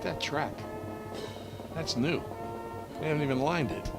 at that track. That's new. They haven't even lined it.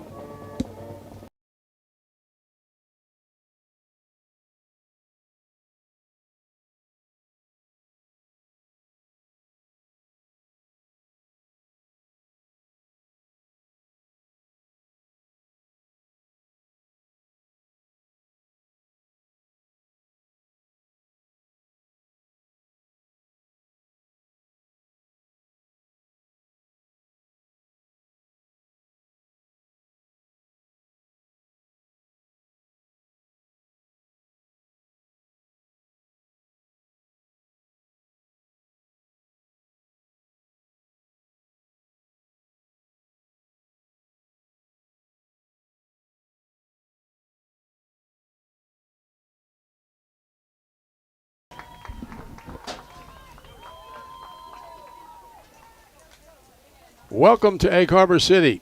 Welcome to Egg Harbor City.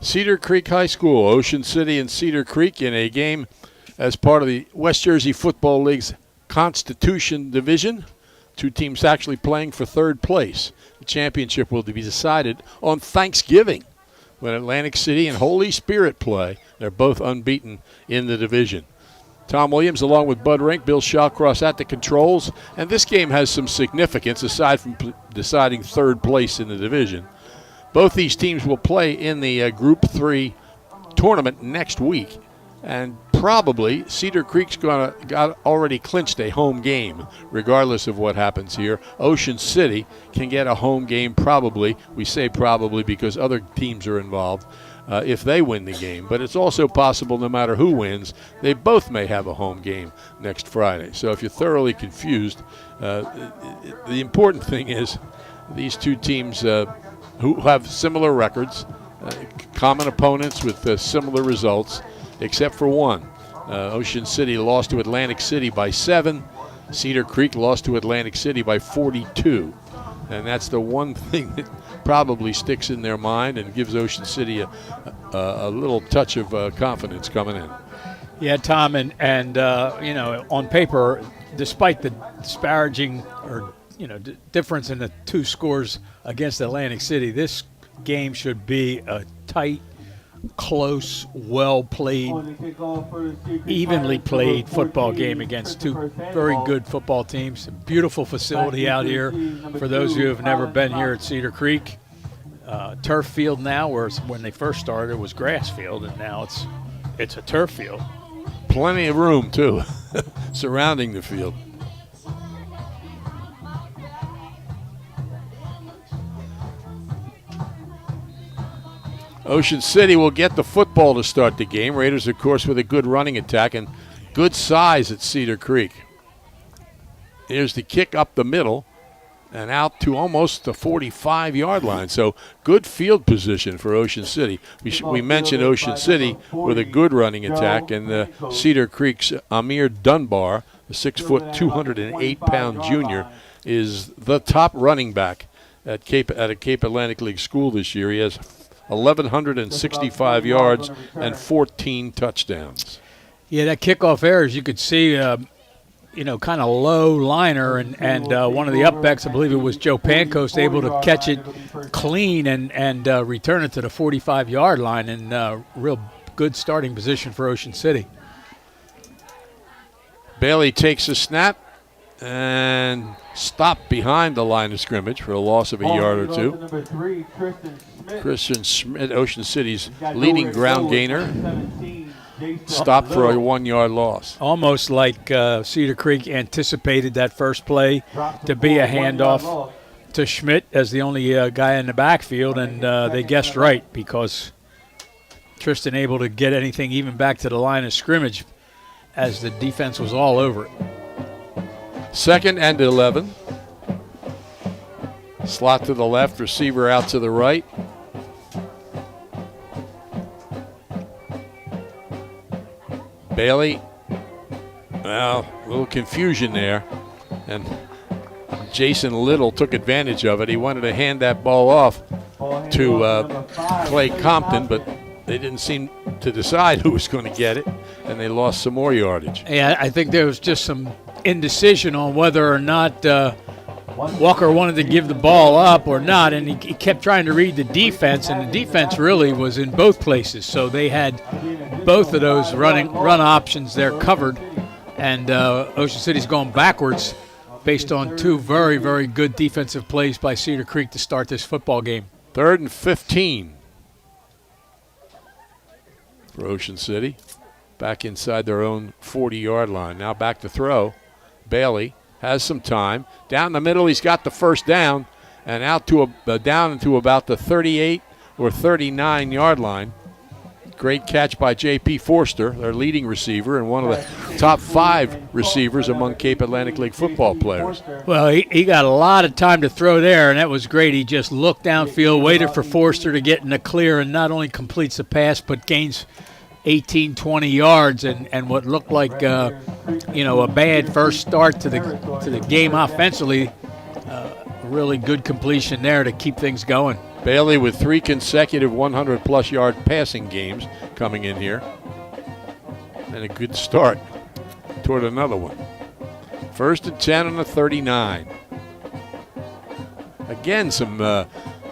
Cedar Creek High School, Ocean City and Cedar Creek in a game as part of the West Jersey Football League's Constitution Division. Two teams actually playing for third place. The championship will be decided on Thanksgiving when Atlantic City and Holy Spirit play. They're both unbeaten in the division. Tom Williams along with Bud Rink, Bill Shawcross at the controls. And this game has some significance aside from deciding third place in the division. Both these teams will play in the Group 3 tournament next week, and probably Cedar Creek's got already clinched a home game, regardless of what happens here. Ocean City can get a home game probably. We say probably because other teams are involved if they win the game. But it's also possible no matter who wins, they both may have a home game next Friday. So if you're thoroughly confused, the important thing is these two teams who have similar records, common opponents with similar results, except for one. Ocean City lost to Atlantic City by 7. Cedar Creek lost to Atlantic City by 42. And that's the one thing that probably sticks in their mind and gives Ocean City a little touch of confidence coming in. Yeah, Tom, and you know, on paper, despite the disparaging or difference in the two scores against Atlantic City, this game should be a tight, close, well-played, evenly played football game against two very good football teams. A beautiful facility out here for those who have never been here at Cedar Creek. Turf field now, whereas when they first started it was grass field, and now it's a turf field. Plenty of room, too, surrounding the field. Ocean City will get the football to start the game. Raiders, of course, with a good running attack and good size at Cedar Creek. Here's the kick up the middle and out to almost the 45-yard line. So good field position for Ocean City. We mentioned Ocean City with a good running attack, and Cedar Creek's Amir Dunbar, the 6-foot, 208-pound junior, is the top running back at a Cape Atlantic League school this year. He has 1,165 yards and 14 touchdowns. Yeah, that kickoff error, as you could see, kind of low liner, and one of the upbacks, I believe it was Joe Pancoast, able to catch it clean and return it to the 45-yard line, and real good starting position for Ocean City. Bailey takes a snap and stopped behind the line of scrimmage for a loss of a yard or two. Number 3, Christian Schmidt, Ocean City's leading ground gainer, stopped for a 1-yard loss. Almost like Cedar Creek anticipated that first play to be a handoff to Schmidt as the only guy in the backfield, and they guessed right because Tristan able to get anything even back to the line of scrimmage as the defense was all over it. 2nd and 11. Slot to the left, receiver out to the right. Bailey, well, a little confusion there. And Jason Little took advantage of it. He wanted to hand that ball off to Clay Compton, but they didn't seem to decide who was going to get it, and they lost some more yardage. Yeah, I think there was just some indecision on whether or not Walker wanted to give the ball up or not, and he kept trying to read the defense, and the defense really was in both places. So they had both of those run options there covered, and Ocean City's going backwards based on two very, very good defensive plays by Cedar Creek to start this football game. 3rd and 15 for Ocean City. Back inside their own 40-yard line. Now back to throw. Bailey has some time. Down the middle, he's got the first down, and out to down into about the 38 or 39-yard line. Great catch by J.P. Forster, their leading receiver and one of the top 5 receivers among Cape Atlantic League football players. Well, he got a lot of time to throw there, and that was great. He just looked downfield, waited for Forster to get in the clear, and not only completes the pass but gains 18, 20 yards, and what looked like a bad first start to the game offensively. Really good completion there to keep things going. Bailey with 3 consecutive 100-plus yard passing games coming in here. And a good start toward another one. 1st and 10 on the 39. Again, some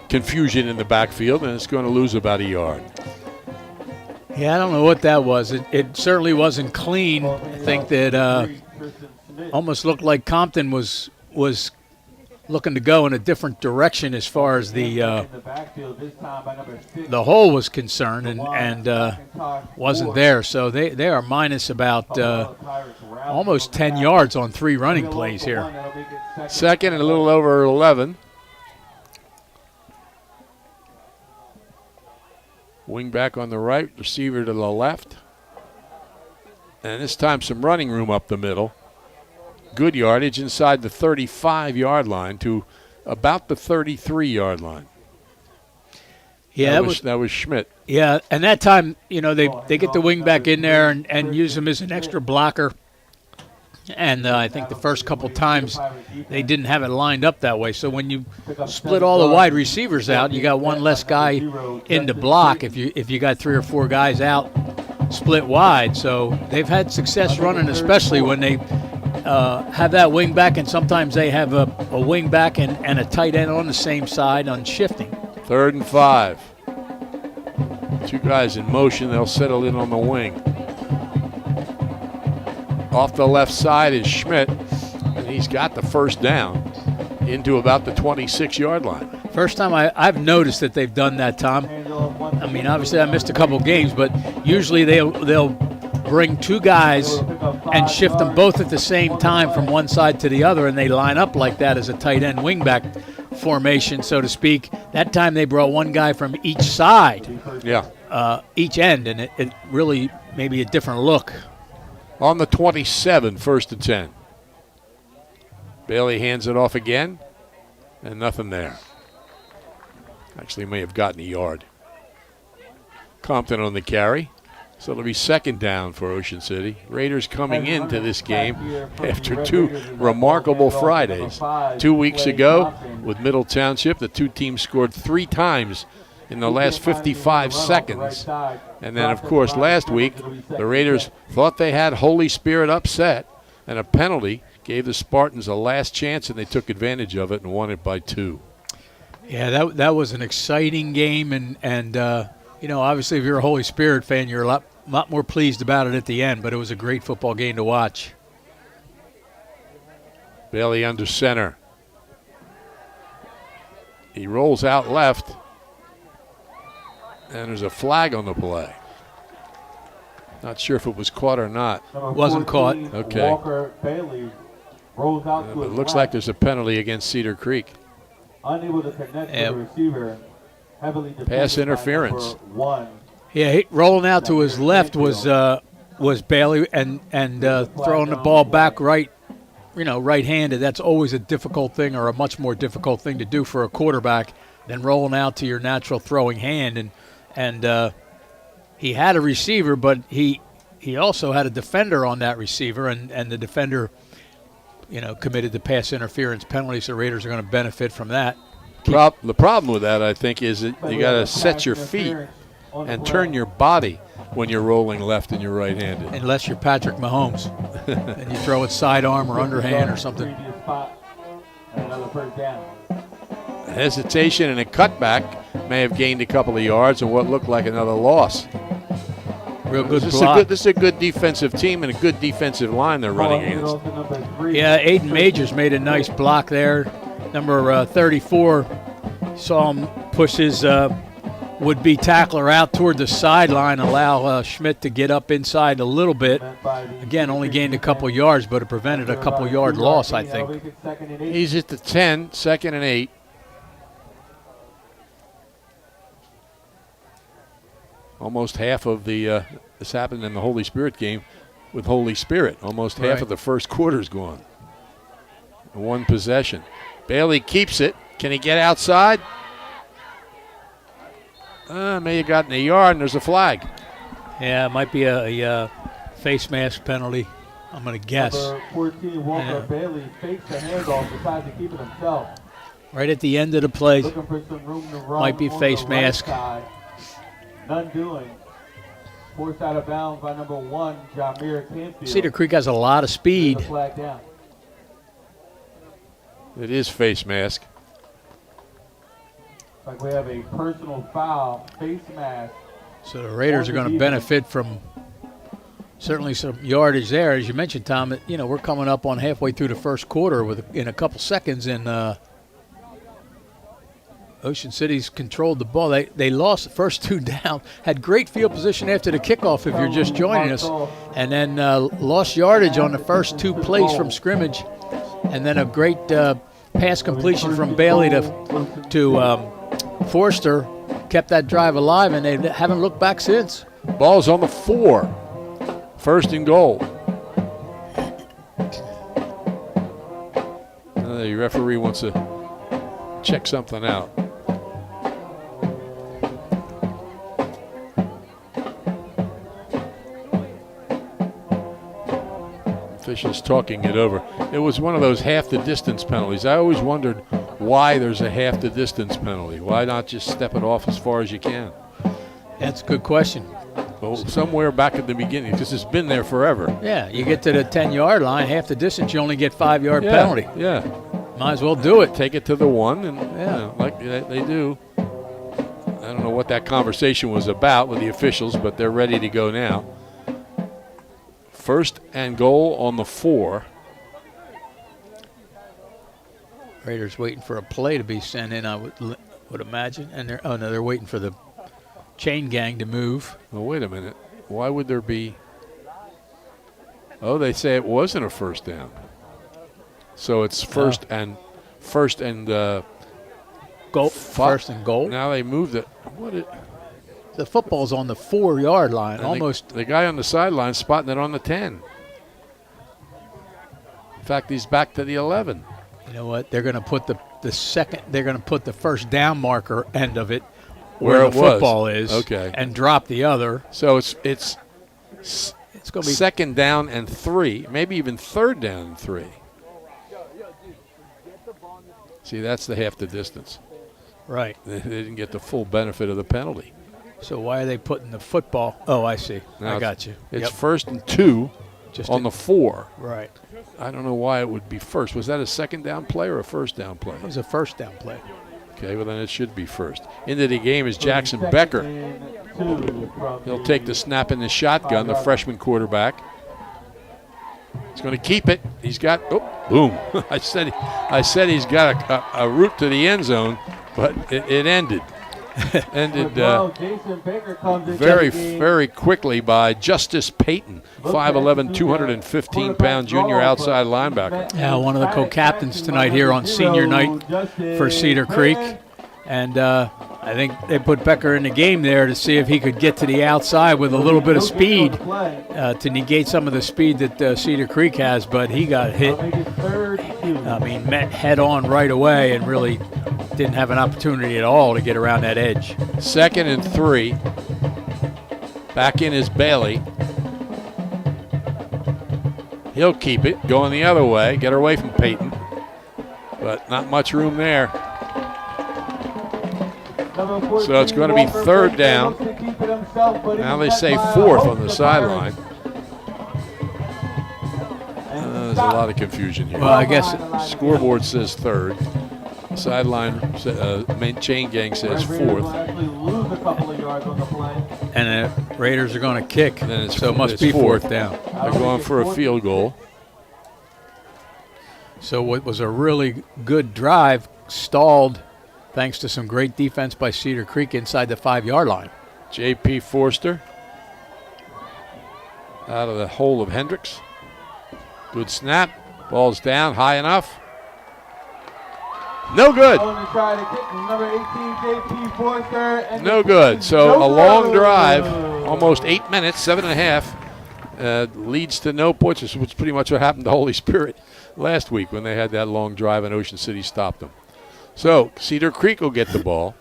confusion in the backfield, and it's going to lose about a yard. Yeah, I don't know what that was. It certainly wasn't clean. I think that almost looked like Compton was looking to go in a different direction as far as the hole was concerned, and wasn't there. So they are minus about almost 10 yards on 3 running plays here. 2nd and a little over 11. Wing back on the right, receiver to the left. And this time some running room up the middle. Good yardage inside the 35-yard line to about the 33-yard line. Yeah, that was Schmidt. Yeah, and that time, they get the wing back in there and use him as an extra blocker. And I think the first couple times they didn't have it lined up that way. So when you split all the wide receivers out, you got one less guy in the block if you got 3 or 4 guys out split wide. So they've had success running, especially when they have that wing back, and sometimes they have a wing back and a tight end on the same side on shifting. 3rd and 5. 2 guys in motion. They'll settle in on the wing. Off the left side is Schmidt, and he's got the first down into about the 26-yard line. First time I've noticed that they've done that, Tom. I mean, obviously I missed a couple games, but usually they'll bring 2 guys and shift them both at the same time from one side to the other, and they line up like that as a tight end wingback formation, so to speak. That time they brought 1 guy from each side, each end, and it really maybe a different look. On the 27, 1st and 10. Bailey hands it off again, and nothing there. Actually may have gotten a yard. Compton on the carry. So it'll be 2nd down for Ocean City. Raiders coming into this game after 2 remarkable Fridays. 2 weeks ago with Middle Township, the 2 teams scored 3 times in the last 55 seconds. And then, of course, last week, the Raiders thought they had Holy Spirit upset, and a penalty gave the Spartans a last chance, and they took advantage of it and won it by 2. Yeah, that was an exciting game, and obviously if you're a Holy Spirit fan, you're a lot more pleased about it at the end, but it was a great football game to watch. Bailey under center. He rolls out left. And there's a flag on the play. Not sure if it was caught or not. Wasn't caught. Okay. Walker Bailey rolls out to it looks like there's a penalty against Cedar Creek. Unable to connect with the receiver. Heavily pass interference. 1. Yeah, rolling out to his left was Bailey, and throwing the ball back right-handed. That's always a difficult thing, or a much more difficult thing to do for a quarterback than rolling out to your natural throwing hand. And he had a receiver, but he also had a defender on that receiver, and the defender, committed the pass interference penalty, so Raiders are going to benefit from that. The problem with that, I think, is that you got to set your feet and turn your body when you're rolling left and you're right-handed. Unless you're Patrick Mahomes, and you throw it sidearm or underhand or something. And another first down. A hesitation and a cutback may have gained a couple of yards and what looked like another loss. Real good This block. is a good defensive team and a good defensive line they're running against. Yeah, Aiden Majors made a nice block there. Number 34 saw him push his would-be tackler out toward the sideline, allow Schmidt to get up inside a little bit. Again, only gained a couple yards, but it prevented a couple yard loss, I think. He's at the 10, 2nd and 8. Almost half of the this happened in the Holy Spirit game with Holy Spirit. Almost half of the first quarter's gone. One possession. Bailey keeps it. Can he get outside? May have gotten a yard, and there's a flag. Yeah, it might be a face mask penalty, I'm going to guess. Number 14, Walker Bailey fakes the handoff, decides to keep it himself. Right at the end of the play. Looking for some room to run. Might be on face the mask. Right side. None doing. Forced out of bounds by number 1, Jameer Canfield. Cedar Creek has a lot of speed. There's a flag down. It is face mask. Like we have a personal foul, face mask. So the Raiders are going to benefit from certainly some yardage there. As you mentioned, Tom, we're coming up on halfway through the first quarter in a couple seconds, and Ocean City's controlled the ball. They lost the first 2 down, had great field position after the kickoff if you're just joining us, and then lost yardage on the first 2 plays from scrimmage, and then a great pass completion from Bailey to Forster kept that drive alive, and they haven't looked back since. Ball's on the 4. 1st and goal. The referee wants to check something out. Officials talking it over. It was one of those half the distance penalties. I always wondered why there's a half the distance penalty. Why not just step it off as far as you can? That's a good question. Well, somewhere back at the beginning, because it's been there forever. Yeah, you get to the 10-yard line, half the distance, you only get 5-yard penalty. Yeah. Might as well do it. Take it to the 1, and like they do. I don't know what that conversation was about with the officials, but they're ready to go now. 1st and goal on the 4. Raiders waiting for a play to be sent in, I would imagine. And they're waiting for the chain gang to move. Well, wait a minute. Why would there be? Oh, they say it wasn't a first down. So it's first and goal. First and goal. Now they moved it. The football's on the 4-yard line, and almost. The guy on the sideline spotting it on the 10. In fact, he's back to the 11. You know what? They're going to put the second. They're going to put the first down marker end of it where the football is. Okay. And drop the other. So it's going to be 2nd down and 3, maybe even 3rd down and 3. See, that's the half the distance. Right. They didn't get the full benefit of the penalty. So why are they putting the football? Oh, I see. Now I got you. It's 1st and 2 on the 4. Right. I don't know why it would be first. Was that a 2nd down play or a 1st down play? It was a first down play. Okay, well then it should be first. Into the game is Jackson Becker. He'll take the snap in the shotgun, the freshman quarterback. He's going to keep it. He's got, boom. I said he's got a route to the end zone, but it ended. Very, very quickly by Justice Payton, 5'11", 215-pound junior outside linebacker. Yeah, one of the co-captains tonight here on senior night for Cedar Creek. And I think they put Becker in the game there to see if he could get to the outside with a little bit of speed to negate some of the speed that Cedar Creek has, but he got hit. Met head on right away and really didn't have an opportunity at all to get around that edge. 2nd and 3. Back in is Bailey. He'll keep it, going the other way, get away from Payton. But not much room there. So it's going to be 3rd down. Now they say 4th on the sideline. There's a lot of confusion here. Well, I guess Scoreboard says third. Sideline main chain gang says fourth. Actually lose a couple of yards on the play. and the Raiders are going to kick, Then so it must it's be fourth down. They're going for a field goal. So what was a really good drive stalled thanks to some great defense by Cedar Creek inside the 5-yard line. J.P. Forster out of the hole of Hendricks. Good snap. Ball's down high enough. No good. Only tried to kick number 18, J.P. Forster. And No good. So a long drive, almost 8 minutes, 7.5, leads to no points, which is pretty much what happened to Holy Spirit last week when they had that long drive and Ocean City stopped them. So Cedar Creek will get the ball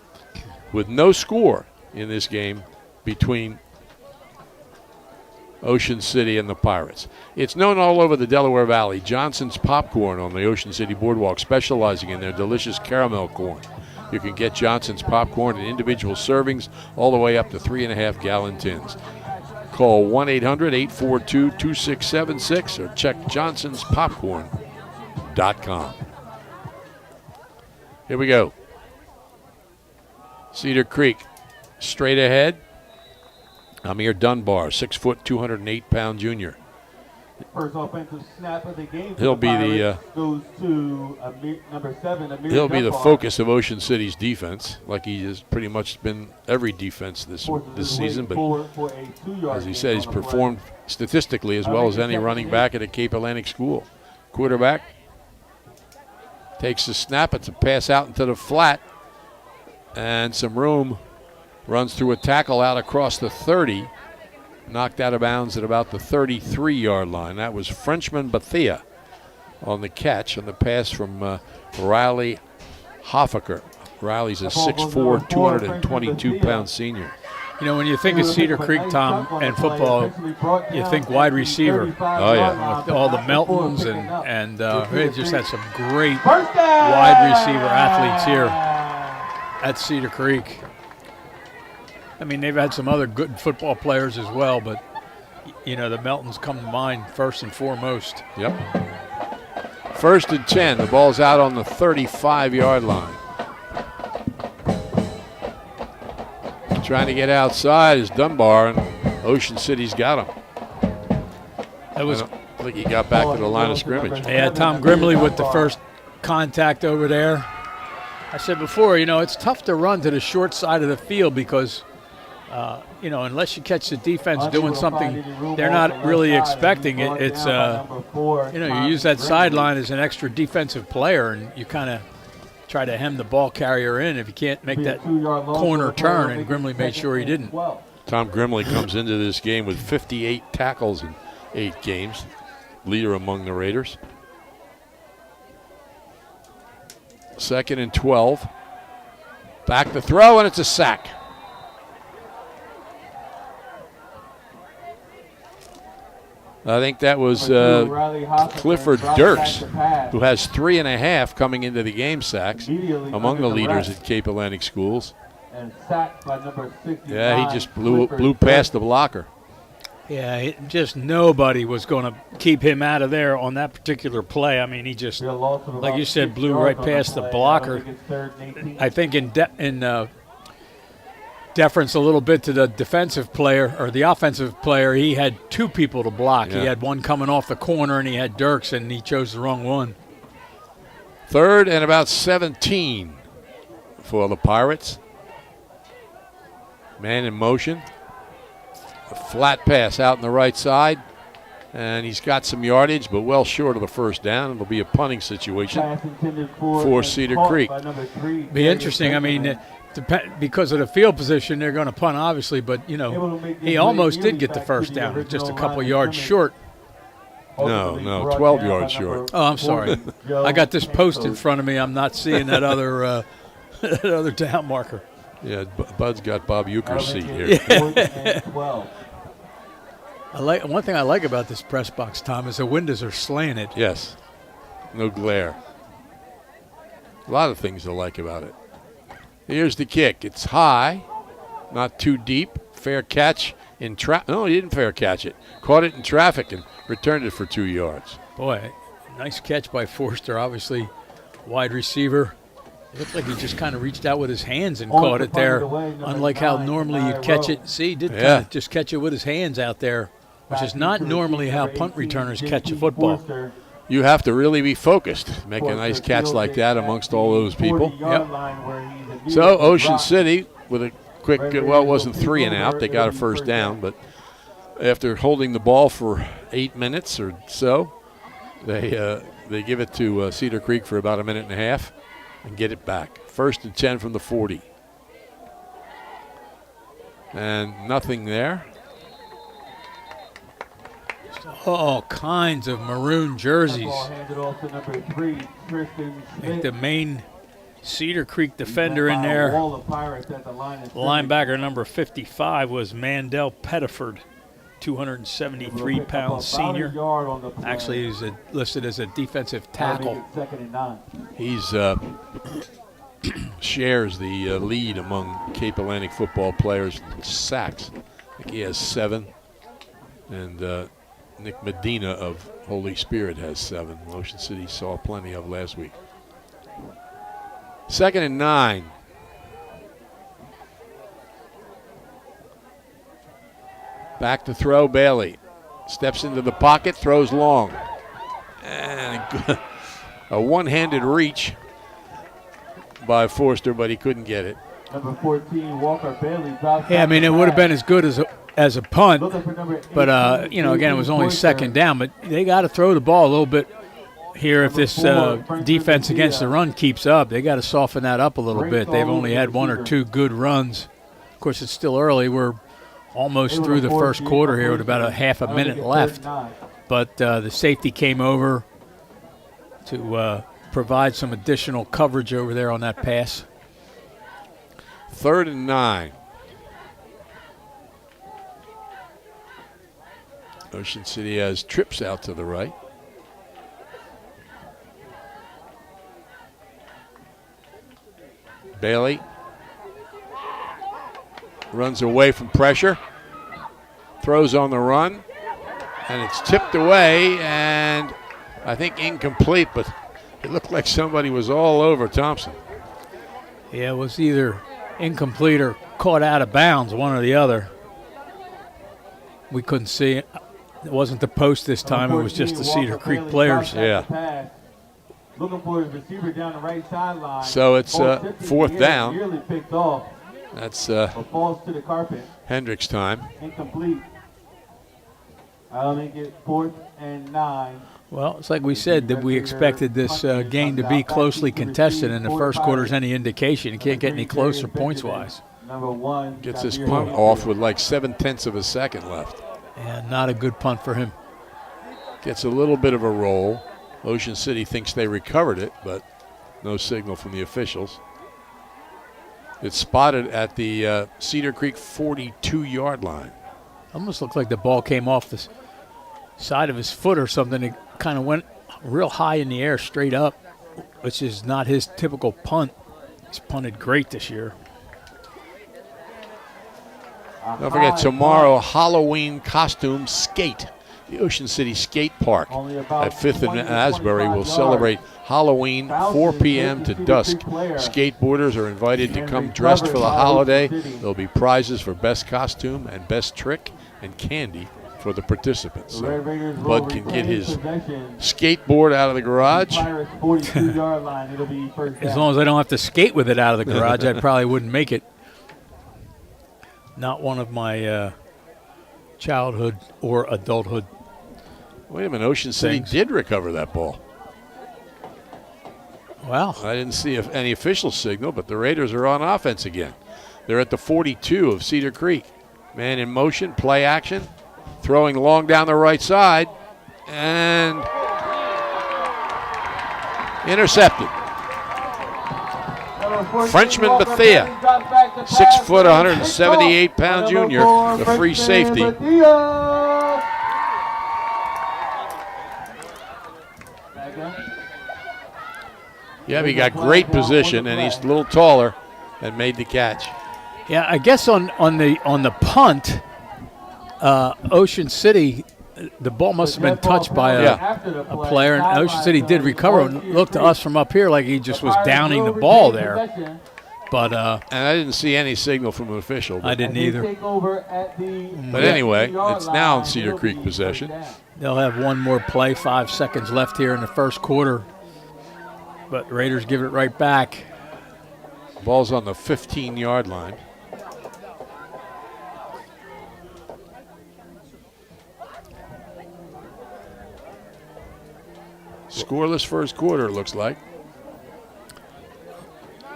with no score in this game between Ocean City and the Pirates. It's known all over the Delaware Valley. Johnson's Popcorn on the Ocean City Boardwalk, specializing in their delicious caramel corn. You can get Johnson's Popcorn in individual servings all the way up to 3.5-gallon tins. Call 1-800-842-2676 or check johnsonspopcorn.com. Here we go. Cedar Creek straight ahead. Amir Dunbar, 6 foot, 208-pound junior. First offensive snap of the game. He'll be the goes to number 7. Amir he'll be the Dunbar. focus of Ocean City's defense, like he has pretty much been every defense this season. But as he said, he's performed statistically as well as any running back at a Cape Atlantic school. Quarterback takes the snap. It's a pass out into the flat, and some room. Runs through a tackle out across the 30. Knocked out of bounds at about the 33-yard line. That was Frenchman Bethia on the catch on the pass from Riley Hoffaker. Riley's a 6'4", 222-pound senior. You know, when you think of Cedar Creek, Tom, and football, you think wide receiver. Oh, yeah. With all the Meltons and they just had some great wide receiver athletes here at Cedar Creek. I mean, they've had some other good football players as well, but, you know, the Meltons come to mind first and foremost. Yep. 1st and 10. The ball's out on the 35-yard line. Trying to get outside is Dunbar, and Ocean City's got him. That was, I think he got back to the line of scrimmage. yeah, Tom Grimley with the first contact over there. I said before, you know, it's tough to run to the short side of the field because you know, unless you catch the defense doing something they're not really expecting it, it's, you know, you use that sideline as an extra defensive player and you kind of try to hem the ball carrier in if you can't make that corner turn, and Grimley made sure he didn't. Tom Grimley comes into this game with 58 tackles in 8 games, leader among the Raiders. 2nd and 12. Back to throw, and it's a sack. I think that was Clifford Dirks, who has 3.5 coming into the game sacks, among the leaders at Cape Atlantic schools. Yeah, he just blew past the blocker. Yeah, just nobody was going to keep him out of there on that particular play. I mean, he just, like you said, blew right past the blocker. I think in deference a little bit to the defensive player or the offensive player, he had 2 people to block. Yeah. He had one coming off the corner, and he had Dirks, and he chose the wrong one. 3rd and about 17 for the Pirates. Man in motion. A flat pass out on the right side. And he's got some yardage, but well short of the first down. It'll be a punting situation for Cedar Creek. Be interesting. I mean, because of the field position, they're going to punt, obviously, but, you know, he almost did get the first down, just a couple yards short. No, 12 yards short. Oh, I'm sorry. I got this post in front of me. I'm not seeing that other that other down marker. Yeah, Bud's got Bob Euchre's seat here. One thing I like about this press box, Tom, is the windows are slanted. Yes, no glare. A lot of things to like about it. Here's the kick. It's high, not too deep. Fair catch in traffic. No, he didn't fair catch it. Caught it in traffic and returned it for 2 yards. Boy, Nice catch by Forster, obviously wide receiver. It looked like he just kind of reached out with his hands and caught it there, unlike how normally you'd catch it. See, he did kind of just catch it with his hands out there, which is not normally how punt returners catch a football. You have to really be focused, make a nice catch like that amongst all those people. Yep. So Ocean City with a quick, well, it wasn't 3 and out. They got a first down, but after holding the ball for 8 minutes or so, they give it to Cedar Creek for about a minute and a half and get it back. 1st and 10 from the 40. And nothing there. All kinds of maroon jerseys. Like the main Cedar Creek defender in there. Linebacker number 55 was Mandel Pettiford, 273-pound senior. Actually, he's listed as a defensive tackle. He's shares the lead among Cape Atlantic football players in sacks. I think he has 7. And Nick Medina of Holy Spirit has 7. Ocean City saw plenty of last week. 2nd and 9. Back to throw, Bailey. Steps into the pocket, throws long. And a one-handed reach by Forster, but he couldn't get it. Number 14, Walker Bailey. Yeah, I mean, it would have been as good as a punt, but, you know, again, it was only 2nd down, but they got to throw the ball a little bit here if this defense against the run keeps up. They got to soften that up a little bit. They've only had 1 or 2 good runs. Of course, it's still early. We're almost through the first quarter here with about a half a minute left. But the safety came over to provide some additional coverage over there on that pass. 3rd and 9. Ocean City has trips out to the right. Bailey runs away from pressure, throws on the run, and it's tipped away, and I think incomplete, but it looked like somebody was all over Thompson. Yeah, it was either incomplete or caught out of bounds, one or the other. We couldn't see it. It wasn't the post this time. It was just the Cedar Creek players. Yeah. Looking for his receiver down the right sideline. So it's 4th down. Nearly picked off. That's falls to the carpet. Hendricks' time. Incomplete. I'll make it 4th and 9. Well, it's like we said that we expected this game to be closely contested in the first quarter. Is any indication? You can't get any closer points-wise. Number 1 gets his punt off with like 7/10 of a second left. And not a good punt for him. Gets a little bit of a roll. Ocean City thinks they recovered it, but no signal from the officials. It's spotted at the Cedar Creek 42-yard line. Almost looked like the ball came off the side of his foot or something. It kind of went real high in the air, straight up, which is not his typical punt. He's punted great this year. Don't forget, tomorrow, Halloween costume skate. The Ocean City Skate Park at 5th and Asbury will celebrate Halloween 4 p.m. to dusk. Skateboarders are invited to come dressed for the holiday. There'll be prizes for best costume and best trick and candy for the participants. So Bud can get his skateboard out of the garage. As long as I don't have to skate with it out of the garage, I probably wouldn't make it. Not one of my childhood or adulthood. Wait a minute, Ocean City did recover that ball. Wow. I didn't see any official signal, but the Raiders are on offense again. They're at the 42 of Cedar Creek. Man in motion, play action, throwing long down the right side, and intercepted. Frenchman Bethea, 6 foot, 178-pound junior, the free safety. Yeah, he got great position, and he's a little taller and made the catch. Yeah, I guess on the punt, Ocean City, the ball must have been touched by a player, and Ocean City did recover. And looked to us from up here like he just was downing the ball there. But and I didn't see any signal from an official. I didn't either. But anyway, it's now in Cedar Creek possession. They'll have one more play, 5 seconds left here in the first quarter. But Raiders give it right back. Ball's on the 15-yard line. Scoreless first quarter, it looks like.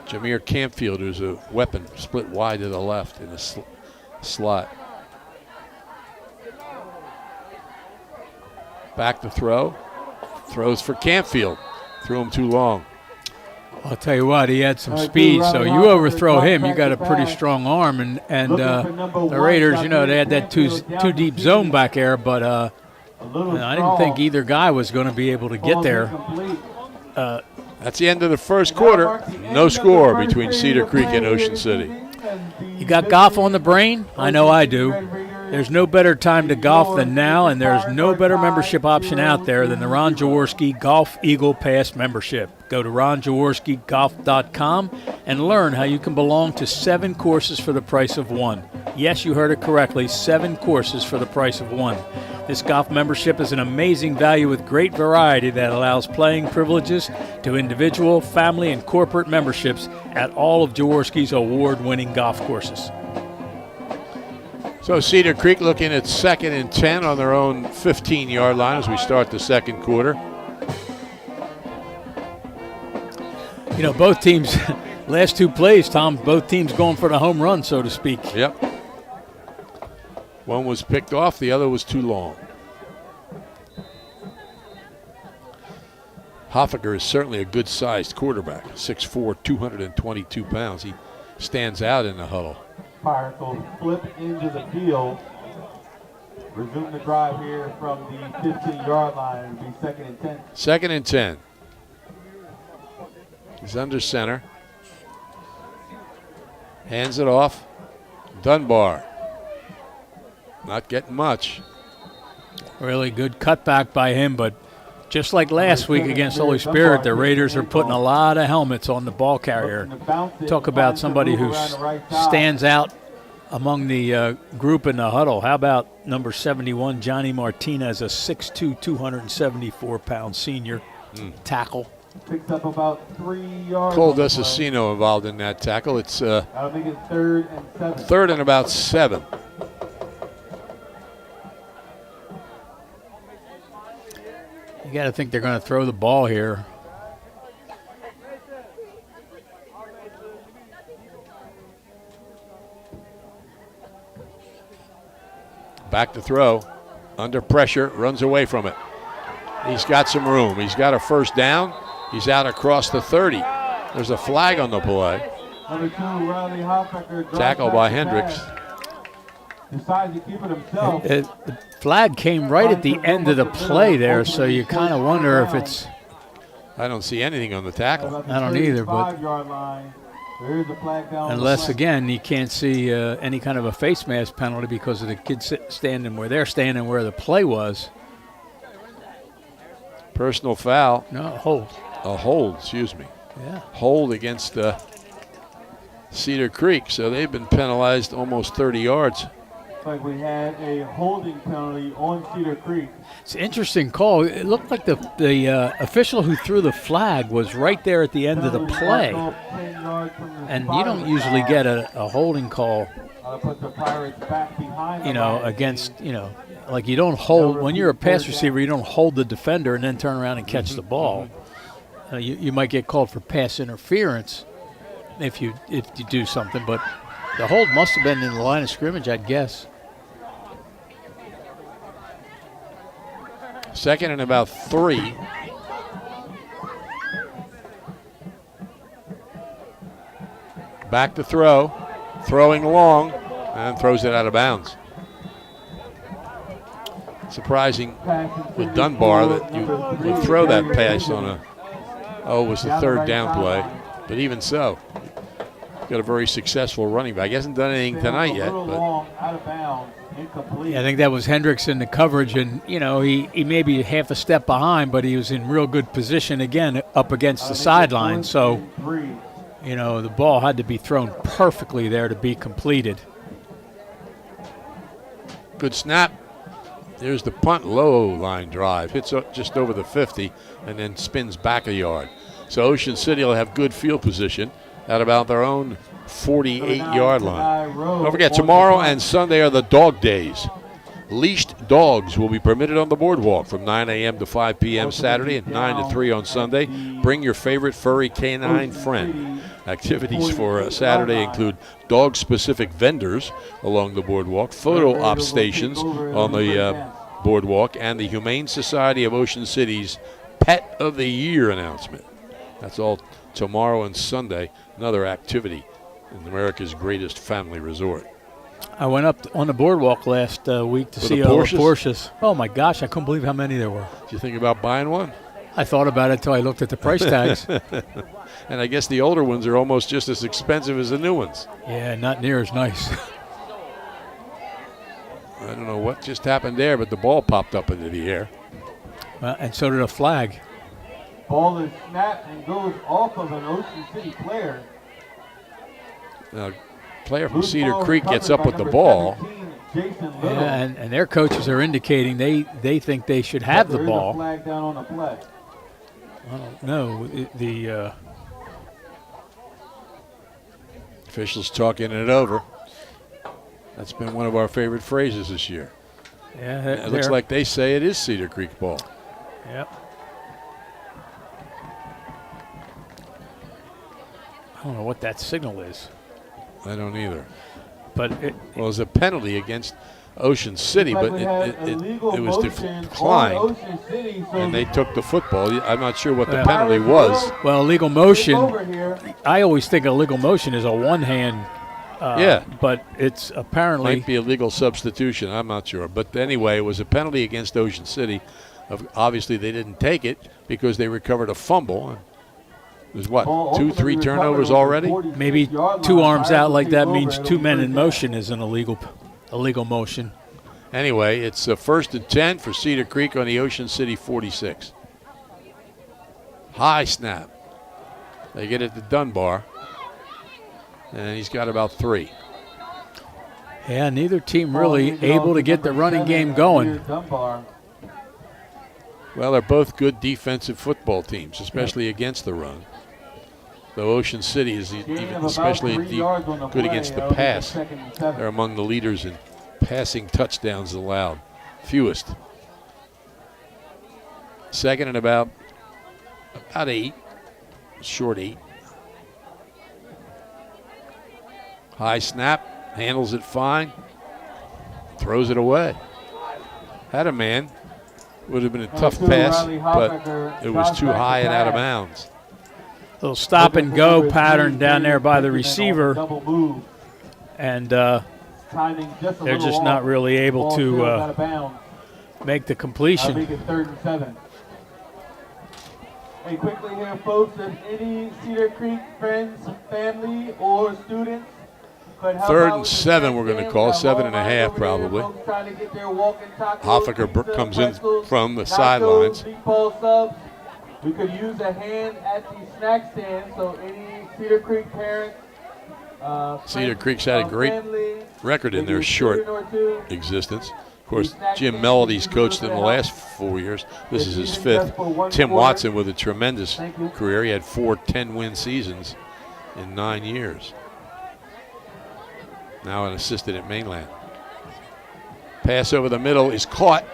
Jameer Campfield, who's a weapon, split wide to the left in the slot. Back to throw. Throws for Campfield. Threw him too long. I'll tell you what, he had some speed, so you overthrow him, you got a pretty strong arm. And the Raiders, you know, they had that too deep zone back there, but I didn't think either guy was going to be able to get there. That's the end of the first quarter. No score between Cedar Creek and Ocean City. You got golf on the brain? I know I do. There's no better time to golf than now, and there's no better membership option out there than the Ron Jaworski Golf Eagle Pass membership. Go to ronjaworskigolf.com and learn how you can belong to 7 courses for the price of 1. Yes, you heard it correctly, 7 courses for the price of 1. This golf membership is an amazing value with great variety that allows playing privileges to individual, family, and corporate memberships at all of Jaworski's award-winning golf courses. So Cedar Creek looking at 2nd and 10 on their own 15-yard line as we start the second quarter. You know, both teams, last 2 plays, Tom, both teams going for the home run, so to speak. Yep. One was picked off, the other was too long. Hoffaker is certainly a good-sized quarterback, 6'4", 222 pounds. He stands out in the huddle. Pirates will flip into the field. Resume the drive here from the 15-yard line. It'll be 2nd and 10. 2nd and 10. He's under center. Hands it off. Dunbar. Not getting much. Really good cutback by him, but just like last week against Holy Spirit, the Raiders are putting a lot of helmets on the ball carrier. Talk about somebody who stands out among the group in the huddle. How about number 71, Johnny Martinez, a 6'2", 274-pound senior tackle. Picks up about 3 yards. Cole Desasino involved in that tackle. It's that'll make it 3rd and 7. 3rd and about 7. You got to think they're going to throw the ball here. Back to throw. Under pressure, runs away from it. He's got some room. He's got a first down. He's out across the 30. There's a flag on the play. Number 2, Riley Hoffaker. Tackle by Hendricks. Decides to keep it himself. The flag came right at the end of the play there, so you kind of wonder if it's. I don't see anything on the tackle. I don't either, but unless, again, you can't see any kind of a face mask penalty because of the kids standing where they're standing where the play was. Personal foul. No, hold. A hold, excuse me. Yeah. Hold against Cedar Creek, so they've been penalized almost 30 yards. Like we had a holding penalty on Cedar Creek. It's an interesting call. It looked like the official who threw the flag was right there at the end of the play. And you don't usually get a holding call, you know, against, you know, like you don't hold, when you're a pass receiver, you don't hold the defender and then turn around and catch the ball. You might get called for pass interference if you do something, but the hold must have been in the line of scrimmage, I'd guess. 2nd and about 3. Back to throw. Throwing long and throws it out of bounds. Surprising with Dunbar that you would throw that pass on it was the 3rd down play. But even so, got a very successful running back. He hasn't done anything tonight yet. But out of bounds. Incomplete. Yeah, I think that was Hendricks in the coverage, and he may be half a step behind, but he was in real good position again up against the sideline. So, the ball had to be thrown perfectly there to be completed. Good snap. There's the punt, low line drive. Hits up just over the 50 and then spins back a yard. So Ocean City will have good field position at about their own 48-yard line. Don't forget, tomorrow and Sunday are the dog days. Leashed dogs will be permitted on the boardwalk from 9 a.m. to 5 p.m. Saturday and 9 to 3 on Sunday. Bring your favorite furry canine friend. Activities for Saturday include dog-specific vendors along the boardwalk, photo op stations on the boardwalk, and the Humane Society of Ocean City's Pet of the Year announcement. That's all tomorrow and Sunday, another activity in America's greatest family resort. I went up on the boardwalk last week to see all the Porsches. Oh, my gosh, I couldn't believe how many there were. Did you think about buying one? I thought about it until I looked at the price tags. And I guess the older ones are almost just as expensive as the new ones. Yeah, not near as nice. I don't know what just happened there, but the ball popped up into the air. And so did a flag. Ball is snapped and goes off of an Ocean City player. Now, player from Cedar Creek gets up with the ball. Yeah, and their coaches are indicating they think they should have the ball. Flag down on the play. I don't know. The officials talking it over. That's been one of our favorite phrases this year. Yeah, it looks like they say it is Cedar Creek ball. Yep. I don't know what that signal is. I don't either. But it was a penalty against Ocean City, but it was declined, and they took the football. I'm not sure what the penalty was. Well, illegal motion, I always think illegal motion is a one-hand. Yeah. But it's apparently. Might be a legal substitution. I'm not sure. But anyway, it was a penalty against Ocean City. Obviously, they didn't take it because they recovered a fumble. There's what, 2-3 turnovers already? Maybe two arms out like that means two men in motion is an illegal motion. Anyway, it's a 1st and 10 for Cedar Creek on the Ocean City 46. High snap. They get it to Dunbar. And he's got about 3. Yeah, neither team really able to get the running game going. Well, they're both good defensive football teams, especially against the run. Though Ocean City is especially good against the pass. They're among the leaders in passing touchdowns allowed, fewest. 2nd and about 8, short 8. High snap, handles it fine, throws it away. Had a man. Would have been a tough pass, but it was too high and out of bounds. Little stop and go pattern down there by the receiver, and they're just not really able to make the completion. Make it 3rd and 7. Hey, quickly here, folks, if any Cedar Creek friends, family, or students could help 3rd out and with 7 the we're going to game, call, we have 7 all and a lines half over there, probably. folks trying to get their walking tacos, Hoffaker pizza, comes in pretzels, from the nachos, sidelines. meatball subs. We could use a hand at the snack stand, so any Cedar Creek parents, Cedar Creek's had a great record in their short existence. Of course, Jim Melody's coached in the last 4 years. This is his 5th. Tim Watson with a tremendous career. He had 4 10-win seasons in 9 years. Now an assistant at Mainland. Pass over the middle is caught,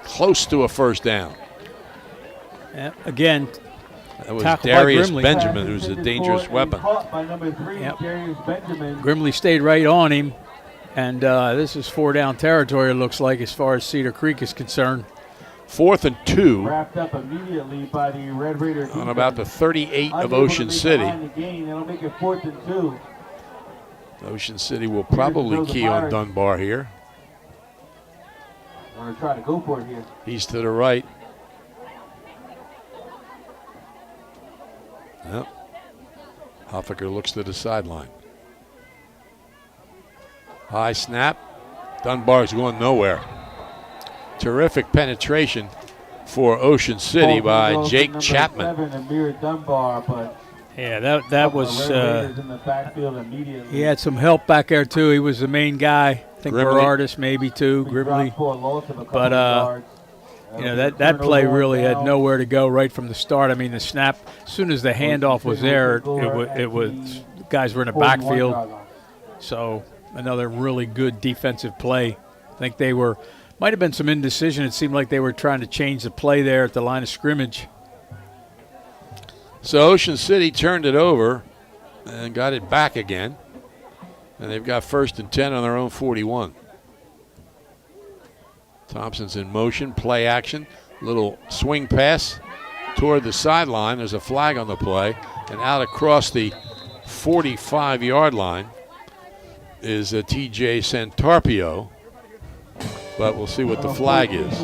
close to a 1st down. Yeah, again, that was Darius Benjamin, who's a dangerous weapon. Yep. Grimley stayed right on him, and this is 4-down territory, it looks like, as far as Cedar Creek is concerned. 4th and 2 wrapped up immediately by the Red Raider on about the 38 of Ocean City. It'll make it 4th and 2. Ocean City will probably key on Dunbar here. We're going to try to go for it here. He's to the right. Yep. Hoffaker looks to the sideline. High snap. Dunbar's going nowhere. Terrific penetration for Ocean City by Jake Chapman. Yeah, that was. He had some help back there too. He was the main guy. I think Berardis maybe too, Grimley. But that play really had nowhere to go right from the start. I mean, the snap, as soon as the handoff was there, it was guys were in the backfield. So another really good defensive play. I think they might have been some indecision. It seemed like they were trying to change the play there at the line of scrimmage. So Ocean City turned it over and got it back again. And they've got 1st and 10 on their own 41. Thompson's in motion, play action, little swing pass toward the sideline. There's a flag on the play. And out across the 45-yard line is a TJ Santarpio. But we'll see what the flag is.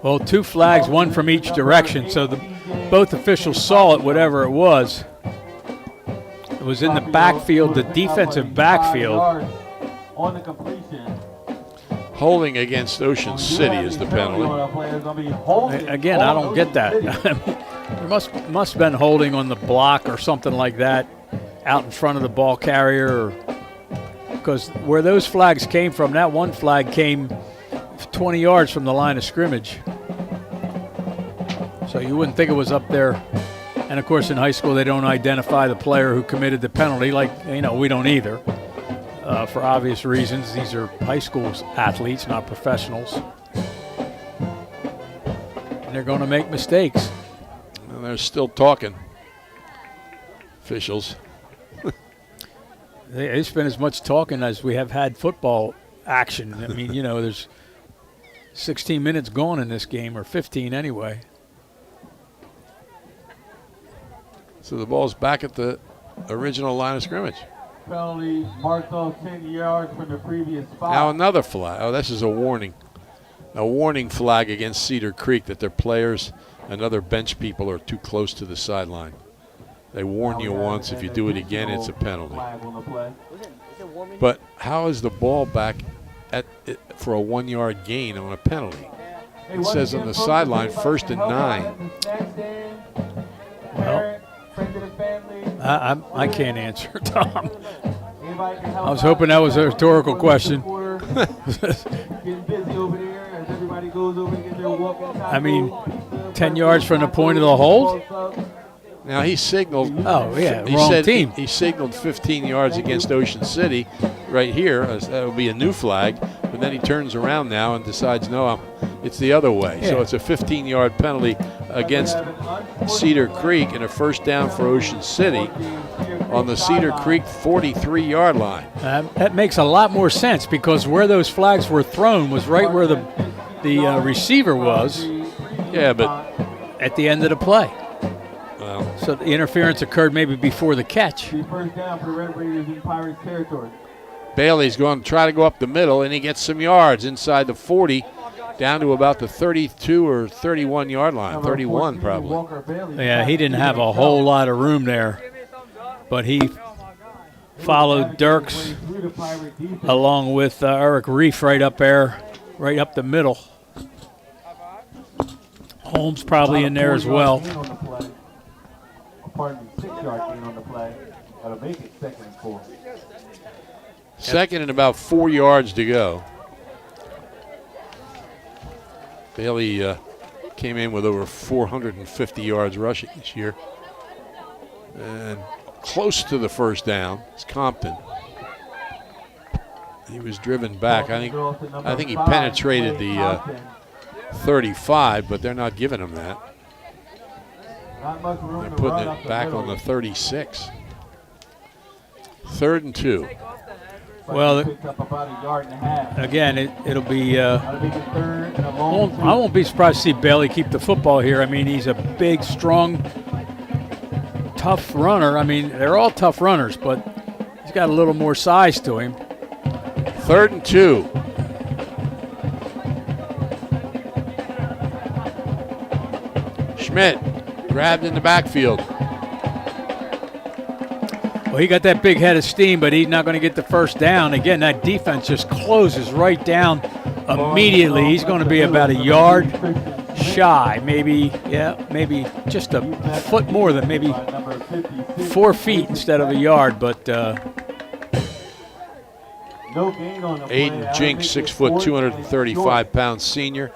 Well, 2 flags, one from each direction, so both officials saw it, whatever it was. It was in the backfield, the defensive backfield. On the completion. Holding against Ocean City is the penalty. Again, I don't get that. There must have been holding on the block or something like that out in front of the ball carrier, because where those flags came from, that one flag came 20 yards from the line of scrimmage. So you wouldn't think it was up there. And, of course, in high school, they don't identify the player who committed the penalty. Like, we don't either. For obvious reasons, these are high school athletes, not professionals. And they're going to make mistakes. And they're still talking. Officials. It's been as much talking as we have had football action. I mean, there's 16 minutes gone in this game, or 15 anyway. So the ball's back at the original line of scrimmage. Penalty marked off 10 yards from the previous spot. Now another flag. Oh, this is a warning. A warning flag against Cedar Creek that their players and other bench people are too close to the sideline. They warn you once. If you do it again, it's a penalty. But how is the ball back for a 1-yard gain on a penalty? It says on the sideline, 1st and 9. Well, I can't answer, Tom. I was hoping that was a rhetorical question. I mean, 10 yards from the point of the hold? Now he signaled. Oh, yeah, wrong team. He signaled 15 yards against Ocean City right here. That would be a new flag. But then he turns around now and decides, no, it's the other way. Yeah. So it's a 15-yard penalty against Cedar Creek and a 1st down for Ocean City on the Cedar Creek 43-yard line. That makes a lot more sense, because where those flags were thrown was right where the receiver was. Yeah, but at the end of the play. Well, so the interference occurred maybe before the catch. 1st down for the Red Raiders in Pirates territory. Bailey's going to try to go up the middle, and he gets some yards inside the 40, down to about the 32 or 31-yard line, 31 probably. Yeah, he didn't have a whole lot of room there, but he followed Dirks along with Eric Reef right up there, right up the middle. Holmes probably in there as well. 6-yard gain on the play. That'll make it 2nd and 4. 2nd and about 4 yards to go. Bailey came in with over 450 yards rushing this year. And close to the 1st down is Compton. He was driven back. I think he penetrated the 35, but they're not giving him that. They're putting it back on the 36. 3rd and 2. Well, again, it'll be. I won't be surprised to see Bailey keep the football here. I mean, he's a big, strong, tough runner. I mean, they're all tough runners, but he's got a little more size to him. 3rd and 2. Schmidt grabbed in the backfield. Well, Well, he got that big head of steam, but he's not going to get the first down. Again, that defense just closes right down immediately. He's going to be about a yard shy, maybe just a foot more than maybe 4 feet instead of a yard, but Aiden Jinks, 6 foot, 235 pounds senior.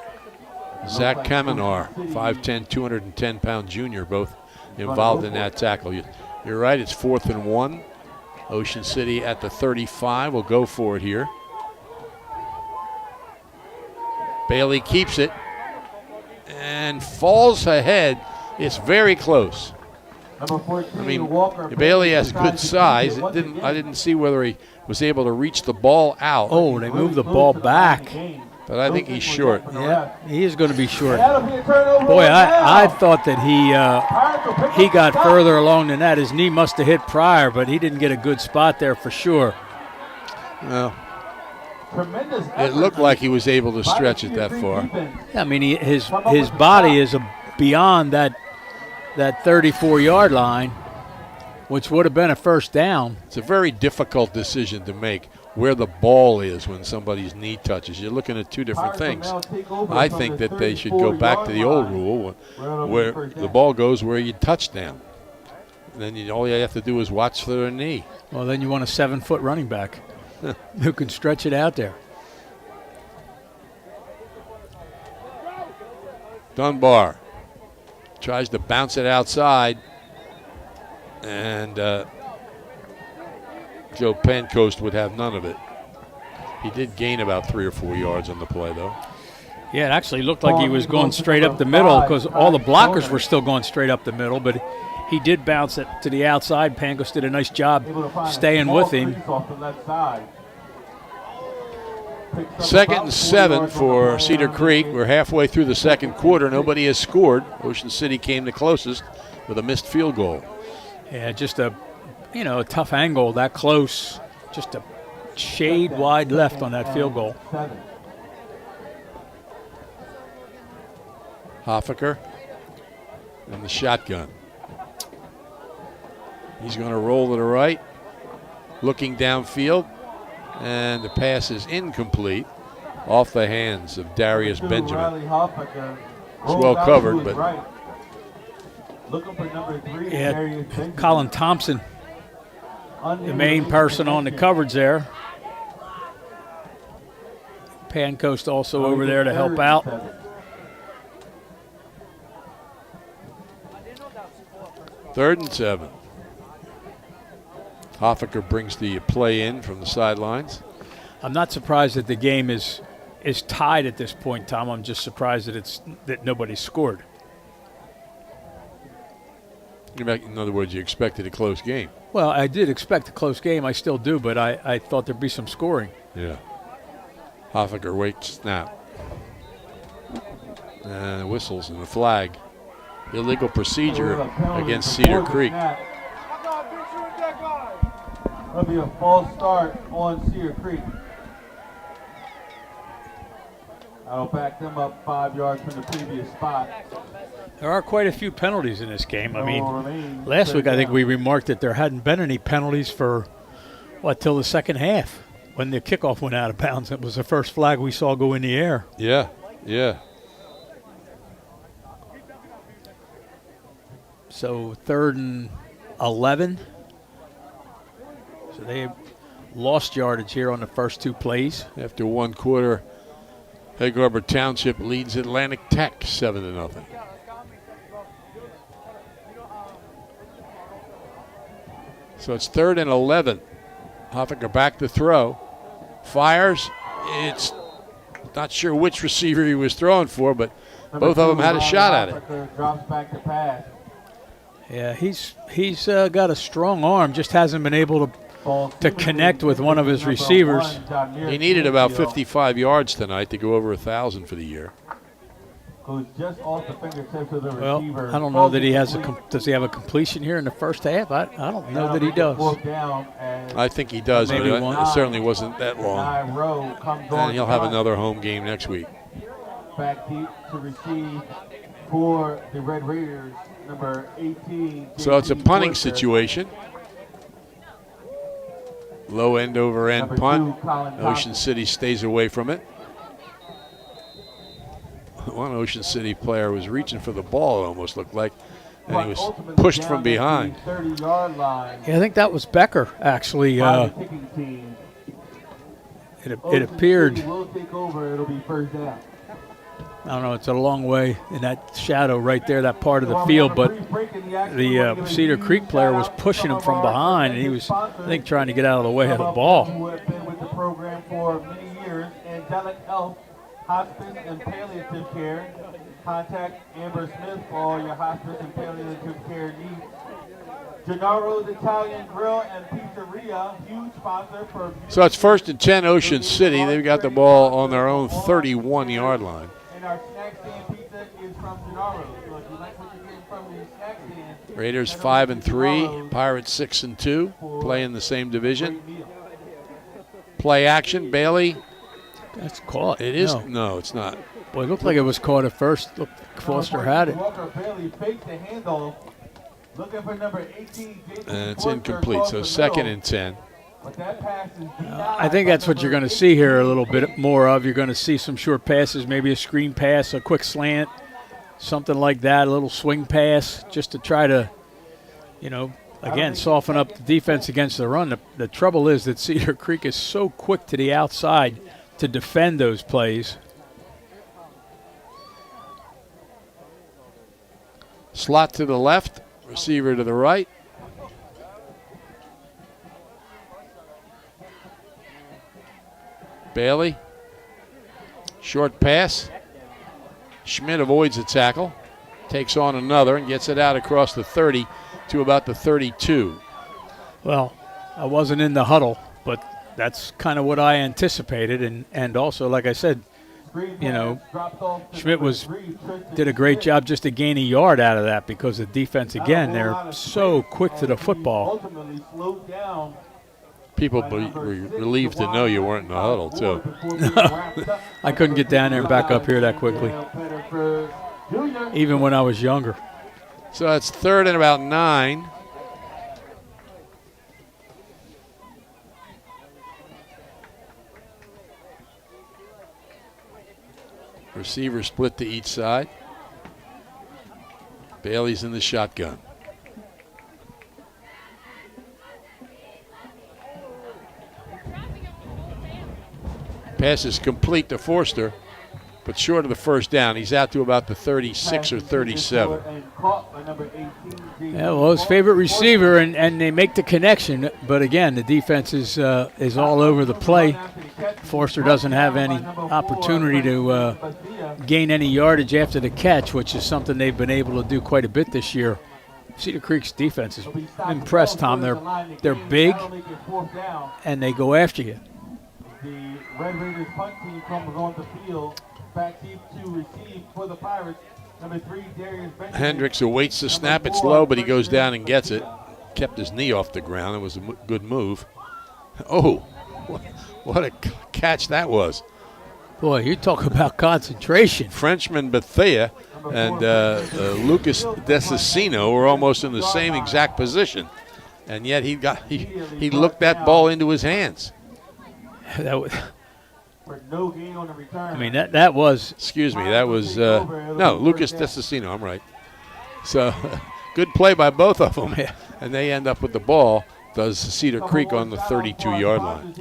Zach Kamenar, 5'10", 210 pound junior, both involved in that tackle. You're right, it's 4th and 1. Ocean City at the 35 will go for it here. Bailey keeps it and falls ahead. It's very close. I mean, Bailey has good size. I didn't see whether he was able to reach the ball out. Oh, they moved the ball back. But I think he's short. Yeah, he is going to be short. Boy, I thought that he got further along than that. His knee must have hit prior, but he didn't get a good spot there for sure. Well, it looked like he was able to stretch it that far. I mean, his body is beyond that 34-yard line, which would have been a first down. It's a very difficult decision to make where the ball is when somebody's knee touches. You're looking at two different things. I think that they should go back to the old rule where the ball goes where you touch down. And then all you have to do is watch for their knee. Well, then you want a 7-foot running back who can stretch it out there. Dunbar tries to bounce it outside, and Joe Pancoast would have none of it. He did gain about 3 or 4 yards on the play, though. Yeah, it actually looked like he was going straight up the middle because all the blockers were still going straight up the middle, but he did bounce it to the outside. Pancoast did a nice job staying with him. 2nd and 7 for Cedar Creek. We're halfway through the second quarter. Nobody has scored. Ocean City came the closest with a missed field goal. Yeah, just a tough angle that close. Just a shade wide left on that field goal. Hoffaker in the shotgun. He's going to roll to the right, looking downfield. And the pass is incomplete, off the hands of Darius Benjamin. It's well covered, but yeah, Colin Thompson, the main person on the coverage there. Pancoast also over there to help out. Third and 7. Hoffaker brings the play in from the sidelines. I'm not surprised that the game is tied at this point, Tom. I'm just surprised that nobody scored. In other words, you expected a close game. Well, I did expect a close game. I still do, but I thought there'd be some scoring. Yeah. Hoffaker waits snap. And whistles and the flag. Illegal procedure against Cedar Creek. That'll be a false start on Cedar Creek. I'll back them up 5 yards from the previous spot. There are quite a few penalties in this game. I mean, last week I think we remarked that there hadn't been any penalties for, till the second half when the kickoff went out of bounds. It was the first flag we saw go in the air. Yeah, yeah. So 3rd and 11. So they lost yardage here on the first 2 plays. After 1 quarter, Egg Harbor Township leads Atlantic Tech 7-0. So it's 3rd and 11. Hoffaker back to throw. Fires. It's not sure which receiver he was throwing for, but both of them had a shot at it. Drops back to pass. Yeah, he's got a strong arm, just hasn't been able to connect with one of his receivers. He needed about 55 yards tonight to go over 1,000 for the year. Who's just off the fingertips of the Well, receiver. I don't know that he has does he have a completion here in the first half? I don't know that he does. I think he does, but Maybe it certainly wasn't that long. And he'll have another home game next week. Back deep to receive for the Red Raiders, number 18. So it's a punting situation. Low end over end Number punt. 2, Colin Ocean Thompson. City stays away from it. One Ocean City player was reaching for the ball, it almost looked like, and he was Ultimately pushed down from at the behind. 30-yard line. Yeah, I think that was Becker, actually. By the kicking team. It Ocean appeared, City will take over. It'll be first down. I don't know, it's a long way in that shadow right there, that part of the field, but the Cedar Creek player was pushing him from behind, and he was, I think, trying to get out of the way of the ball. Who have been with the program for many years, Angelic Health, Hospice and Palliative Care. Contact Amber Smith for all your hospice and palliative care needs. Gennaro's Italian Grill and Pizzeria, huge sponsor for. So it's 1st and 10 Ocean City. They've got the ball on their own 31-yard line. And our snack stand pizza is from Gennaro's. So if you like what you're getting from the snack stand. Raiders 5 and 3, Pirates 6 and 2, play in the same division. Play action, Bailey. That's caught. It is. No. No, it's not. Boy, it looked like it was caught at first. Looked like Foster had it. Walker Bailey faked the handoff. Looking for number 18, Jason And it's Forster incomplete. across So the 2nd middle. and 10. But that pass is denied I think by that's what number you're going to 18. see here a little bit more of. You're going to see some short passes, maybe a screen pass, a quick slant, something like that, a little swing pass, just to try to, again, soften up the defense against the run. The trouble is that Cedar Creek is so quick to the outside to defend those plays. Slot to the left, receiver to the right. Bailey, short pass. Schmidt avoids the tackle, takes on another and gets it out across the 30 to about the 32. Well, I wasn't in the huddle, but that's kind of what I anticipated. And also, like I said, Schmidt did a great job just to gain a yard out of that because the defense, again, they're so quick to the football. People were relieved to know you weren't in the huddle, too. I couldn't get down there and back up here that quickly, even when I was younger. So it's 3rd and about 9. Receiver split to each side. Bailey's in the shotgun. Pass is complete to Forster, but short of the first down. He's out to about the 36 or 37. Yeah, well, his favorite receiver, and they make the connection. But again, the defense is all over the play. Forster doesn't have any opportunity to gain any yardage after the catch, which is something they've been able to do quite a bit this year. Cedar Creek's defense is impressed, Tom. They're big, and they go after you. The Red Raiders punt team comes on the field. Back deep to receive for the Pirates. Number 3, Darius Benjamin. Hendricks awaits the snap. It's low, but he goes down and gets it. Kept his knee off the ground. It was a good move. Oh, what a catch that was. Boy, you talk about concentration. Frenchman Bethea and Lucas Desicino were almost in the same exact position. And yet he looked that ball into his hands. For no gain on the return. I mean, that was. Excuse me, that was no Lucas Desicino. I'm right. So good play by both of them, and they end up with the ball. Does Cedar Creek on the 32-yard line?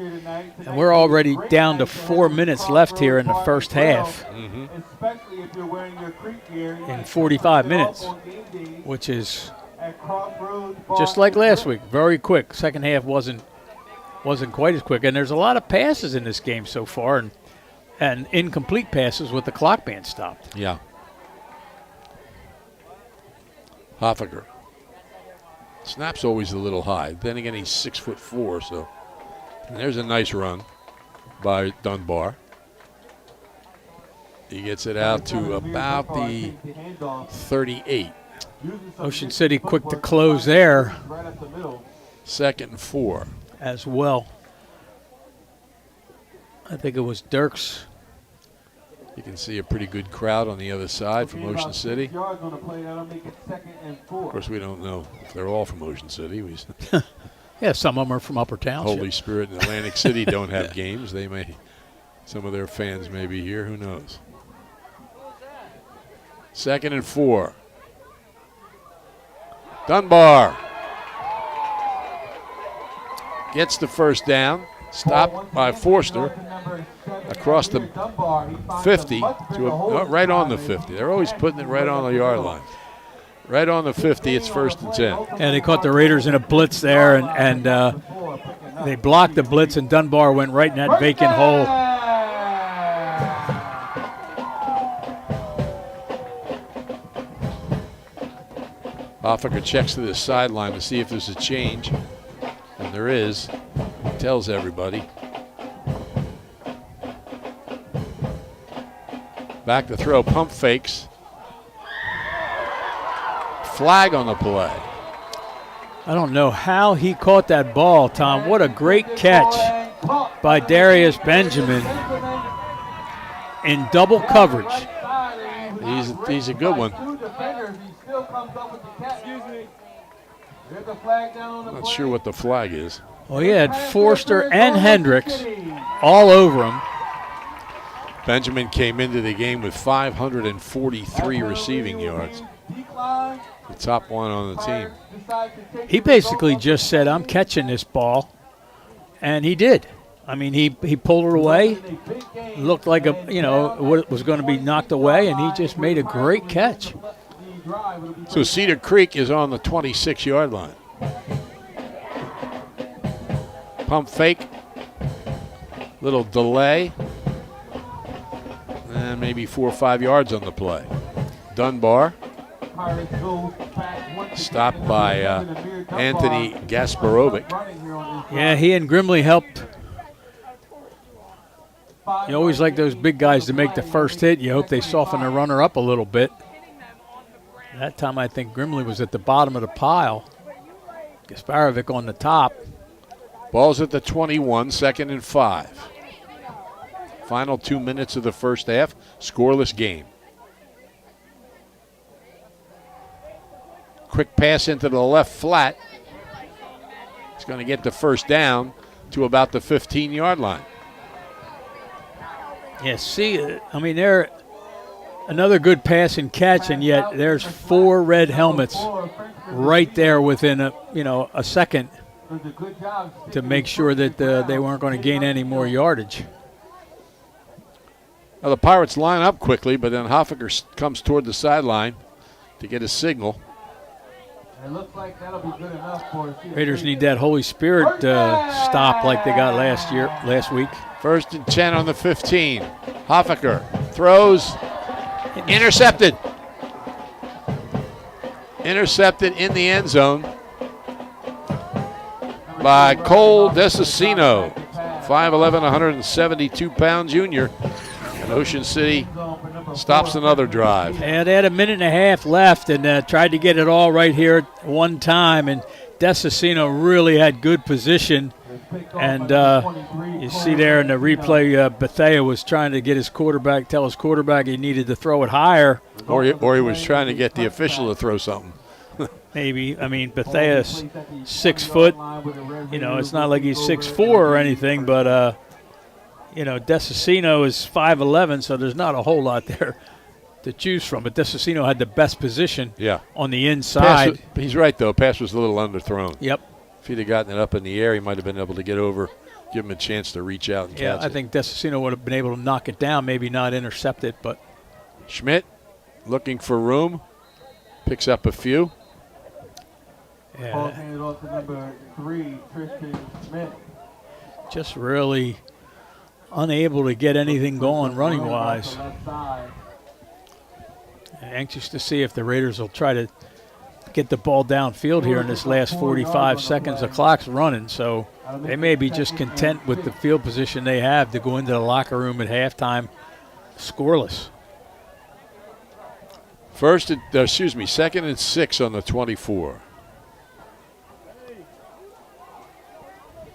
And we're already down to 4 minutes left here in the first half. In 45 minutes, which is just like last week, very quick. Second half wasn't quite as quick, and there's a lot of passes in this game so far, and incomplete passes with the clock being stopped. Yeah. Hoffaker. Snap's always a little high. Then again, he's 6'4", so. And there's a nice run by Dunbar. He gets it out to about the 38. Ocean City quick to close there. 2nd and 4. As well. I think it was Dirks. You can see a pretty good crowd on the other side from Ocean City. Of course, we don't know if they're all from Ocean City. Yeah, some of them are from Upper Township. Holy Spirit and Atlantic City don't have games. Some of their fans may be here. Who knows? 2nd and 4. Dunbar gets the first down. Stopped by Forster across the 50 to right on the 50. They're always putting it right on the yard line. Right on the 50, it's 1st and 10. And they caught the Raiders in a blitz there, and they blocked the blitz, and Dunbar went right in that vacant hole. Hoffaker checks to the sideline to see if there's a change, and there is. Tells everybody. Back to throw, pump fakes. Flag on the play. I don't know how he caught that ball, Tom. What a great catch by Darius Benjamin in double coverage. He's a good one. Not sure what the flag is. Well, he had Forster and Hendricks all over him. Benjamin came into the game with 543 receiving yards. The top one on the team. He basically just said, I'm catching this ball, and he did. I mean, he pulled it away, looked like was going to be knocked away, and he just made a great catch. So Cedar Creek is on the 26-yard line. Pump fake, little delay, and maybe 4 or 5 yards on the play. Dunbar stopped by Anthony Gasparovic. Yeah, he and Grimley helped. You always like those big guys to make the first hit. You hope they soften the runner up a little bit. That time I think Grimley was at the bottom of the pile. Gasparovic on the top. Ball's at the 21, 2nd and 5. Final 2 minutes of the first half, scoreless game. Quick pass into the left flat. He's going to get the first down to about the 15-yard line. Yeah, they're another good pass and catch, and yet there's 4 red helmets right there within a second to make sure that they weren't going to gain any more yardage. Now the Pirates line up quickly, but then Hoffaker comes toward the sideline to get a signal. It looks like that'll be good enough for Raiders need that Holy Spirit stop like they got last week. 1st and 10 on the 15. Hoffaker throws, intercepted. Intercepted in the end zone by Cole Desicino, 5'11", 172-pound junior. And Ocean City stops another drive. And they had a minute and a half left and tried to get it all right here at one time. And Desicino really had good position. And you see there in the replay, Bethea was trying to get tell his quarterback he needed to throw it higher. Or he was trying to get the official to throw something. Maybe. I mean, Bethea's 6 foot. It's not like he's 6'4" or anything, but, Desicino is 5'11", so there's not a whole lot there to choose from. But Desicino had the best position on the inside. He's right, though. Pass was a little underthrown. Yep. If he'd have gotten it up in the air, he might have been able to get over, give him a chance to reach out and catch it. Yeah, I think Desicino would have been able to knock it down, maybe not intercept it. But looking for room, picks up a few. Ball handed off to number 3, Tristan Schmidt. Just really unable to get anything going running-wise. Anxious to see if the Raiders will try to get the ball downfield here in this last 45 seconds. The clock's running, so they may be just content with the field position they have to go into the locker room at halftime scoreless. 2nd and 6 on the 24.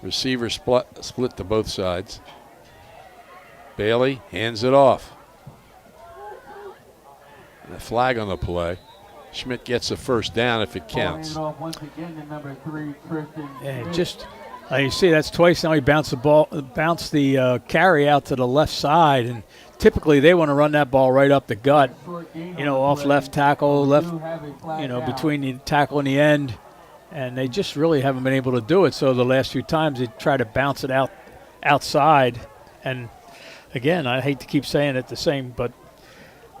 Receiver split to both sides. Bailey hands it off. And a flag on the play. Schmidt gets a first down if it counts. Ball handed off once again to number 3, Tristan And Smith. just you see, that's twice now he bounced the carry out to the left side, and typically they want to run that ball right up the gut, Short gain you know, on off the left play. tackle, We left, do have a flag you know, down. between the tackle and the end, and they just really haven't been able to do it. So the last few times they try to bounce it outside, and again, I hate to keep saying it the same, but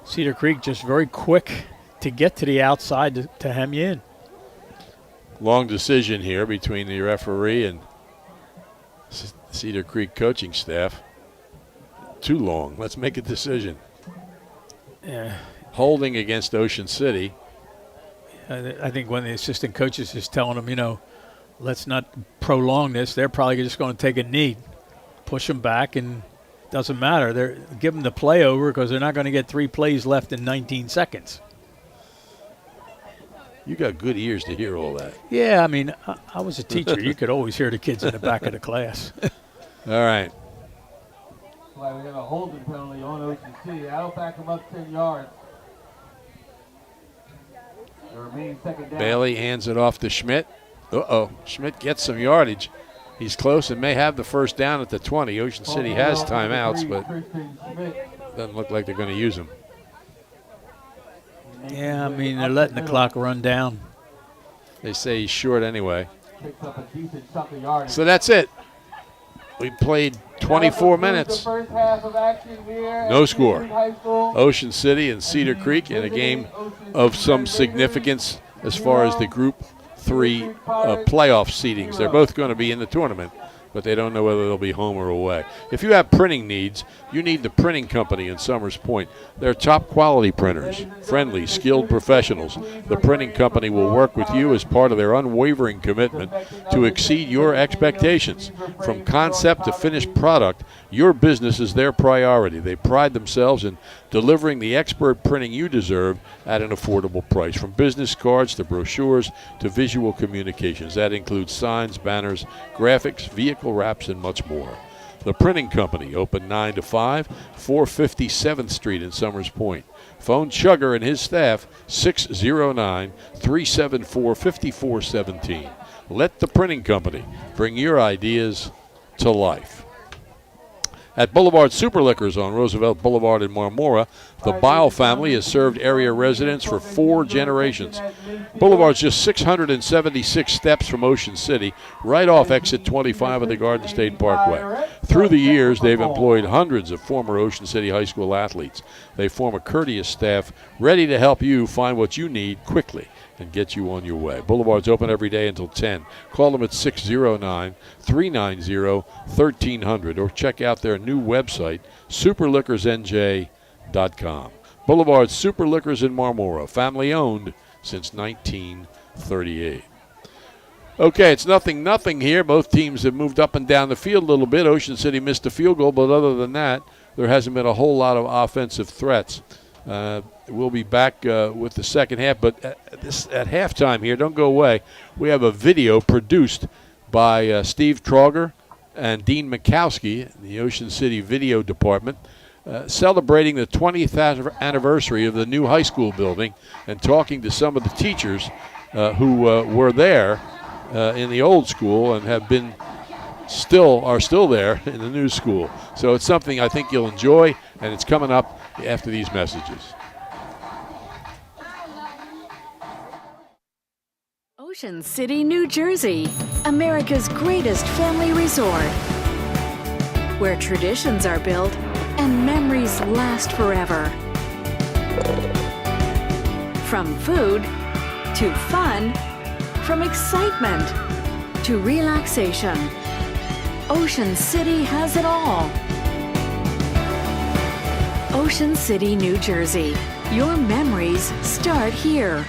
Cedar Creek just very quick to get to the outside to hem you in. Long decision here between the referee and Cedar Creek coaching staff. Too long. Let's make a decision. Yeah. Holding against Ocean City. I think when the assistant coaches is telling them, you know, let's not prolong this, they're probably just going to take a knee, push them back, and it doesn't matter. They're give them the play over because they're not going to get 3 plays left in 19 seconds. You got good ears to hear all that. Yeah, I mean, I was a teacher. You could always hear the kids in the back of the class. All right. Why we have a holding penalty on Ocean City. That'll back them up 10 yards. The remaining second down. Bailey hands it off to Schmidt. Uh-oh. Schmidt gets some yardage. He's close and may have the first down at the 20. Ocean City has timeouts, but Tristan Smith. doesn't look like they're going to use them. Yeah, I mean, they're letting the clock run down. They say he's short anyway. Picks up a decent chunk of yardage. So that's it. We played 24 minutes. The first half of action here No at score. Cedar High School. Ocean City and Cedar Creek in a game of some significance as far as the Group 3 playoff seedings. They're both going to be in the tournament, but they don't know whether they'll be home or away. If you have printing needs, you need the printing company in Summers Point. They're top quality printers, friendly, skilled professionals. The printing company will work with you as part of their unwavering commitment to exceed your expectations. From concept to finished product, your business is their priority. They pride themselves in delivering the expert printing you deserve at an affordable price. From business cards to brochures to visual communications. That includes signs, banners, graphics, vehicle wraps, and much more. The Printing Company, open 9 to 5, 457th Street in Summers Point. Phone Chugger and his staff, 609-374-5417. Let the Printing Company bring your ideas to life. At Boulevard Super Liquors on Roosevelt Boulevard in Marmora, the Bile family has served area residents for 4 generations. Boulevard's just 676 steps from Ocean City, right off exit 25 of the Garden State Parkway. Through the years, they've employed hundreds of former Ocean City High School athletes. They form a courteous staff ready to help you find what you need quickly and get you on your way. Boulevard's open every day until 10. Call them at 609-390-1300 or check out their new website, superliquorsnj.com. Boulevard Super Liquors in Marmora, family owned since 1938. Okay, it's 0-0 here. Both teams have moved up and down the field a little bit. Ocean City missed a field goal, but other than that, there hasn't been a whole lot of offensive threats. We'll be back with the second half, but at halftime here, don't go away, we have a video produced by Steve Trauger and Dean Mikowski in the Ocean City Video Department, celebrating the 20th anniversary of the new high school building and talking to some of the teachers who were there in the old school and have been are still there in the new school. So it's something I think you'll enjoy, and it's coming up after these messages. Ocean City, New Jersey, America's greatest family resort, where traditions are built and memories last forever. From food to fun, from excitement to relaxation, Ocean City has it all. Ocean City, New Jersey. Your memories start here.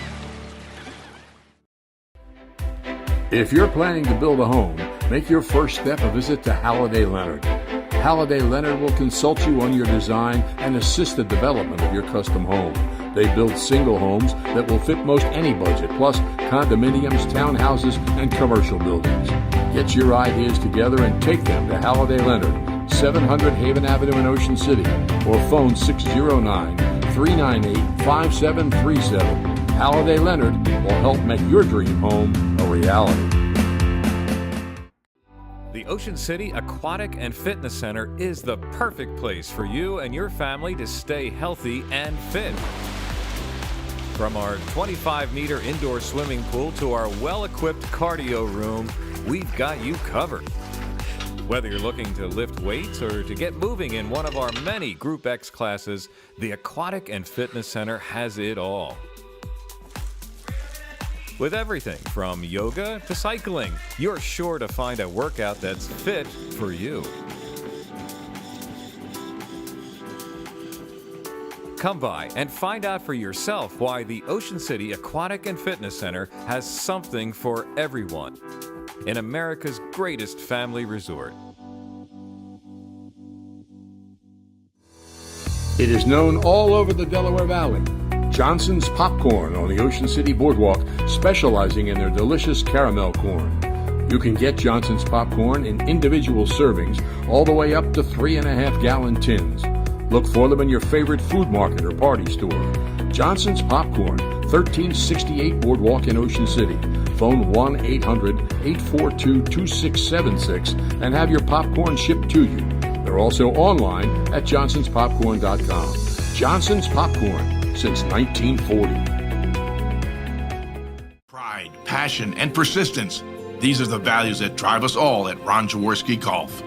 If you're planning to build a home, make your first step a visit to Halliday Leonard. Halliday Leonard will consult you on your design and assist the development of your custom home. They build single homes that will fit most any budget, plus condominiums, townhouses, and commercial buildings. Get your ideas together and take them to Halliday Leonard, 700 Haven Avenue in Ocean City, or phone 609-398-5737. Halliday Leonard will help make your dream home a reality. The Ocean City Aquatic and Fitness Center is the perfect place for you and your family to stay healthy and fit. From our 25-meter indoor swimming pool to our well-equipped cardio room, we've got you covered. Whether you're looking to lift weights or to get moving in one of our many Group X classes, the Aquatic and Fitness Center has it all. With everything from yoga to cycling, you're sure to find a workout that's fit for you. Come by and find out for yourself why the Ocean City Aquatic and Fitness Center has something for everyone in America's greatest family resort. It is known all over the Delaware Valley. Johnson's Popcorn on the Ocean City Boardwalk, specializing in their delicious caramel corn. You can get Johnson's Popcorn in individual servings all the way up to 3.5-gallon tins. Look for them in your favorite food market or party store. Johnson's Popcorn, 1368 Boardwalk in Ocean City. Phone 1-800-842-2676 and have your popcorn shipped to you. They're also online at johnsonspopcorn.com. Johnson's Popcorn, since 1940. Pride, passion, and persistence. These are the values that drive us all at Ron Jaworski Golf.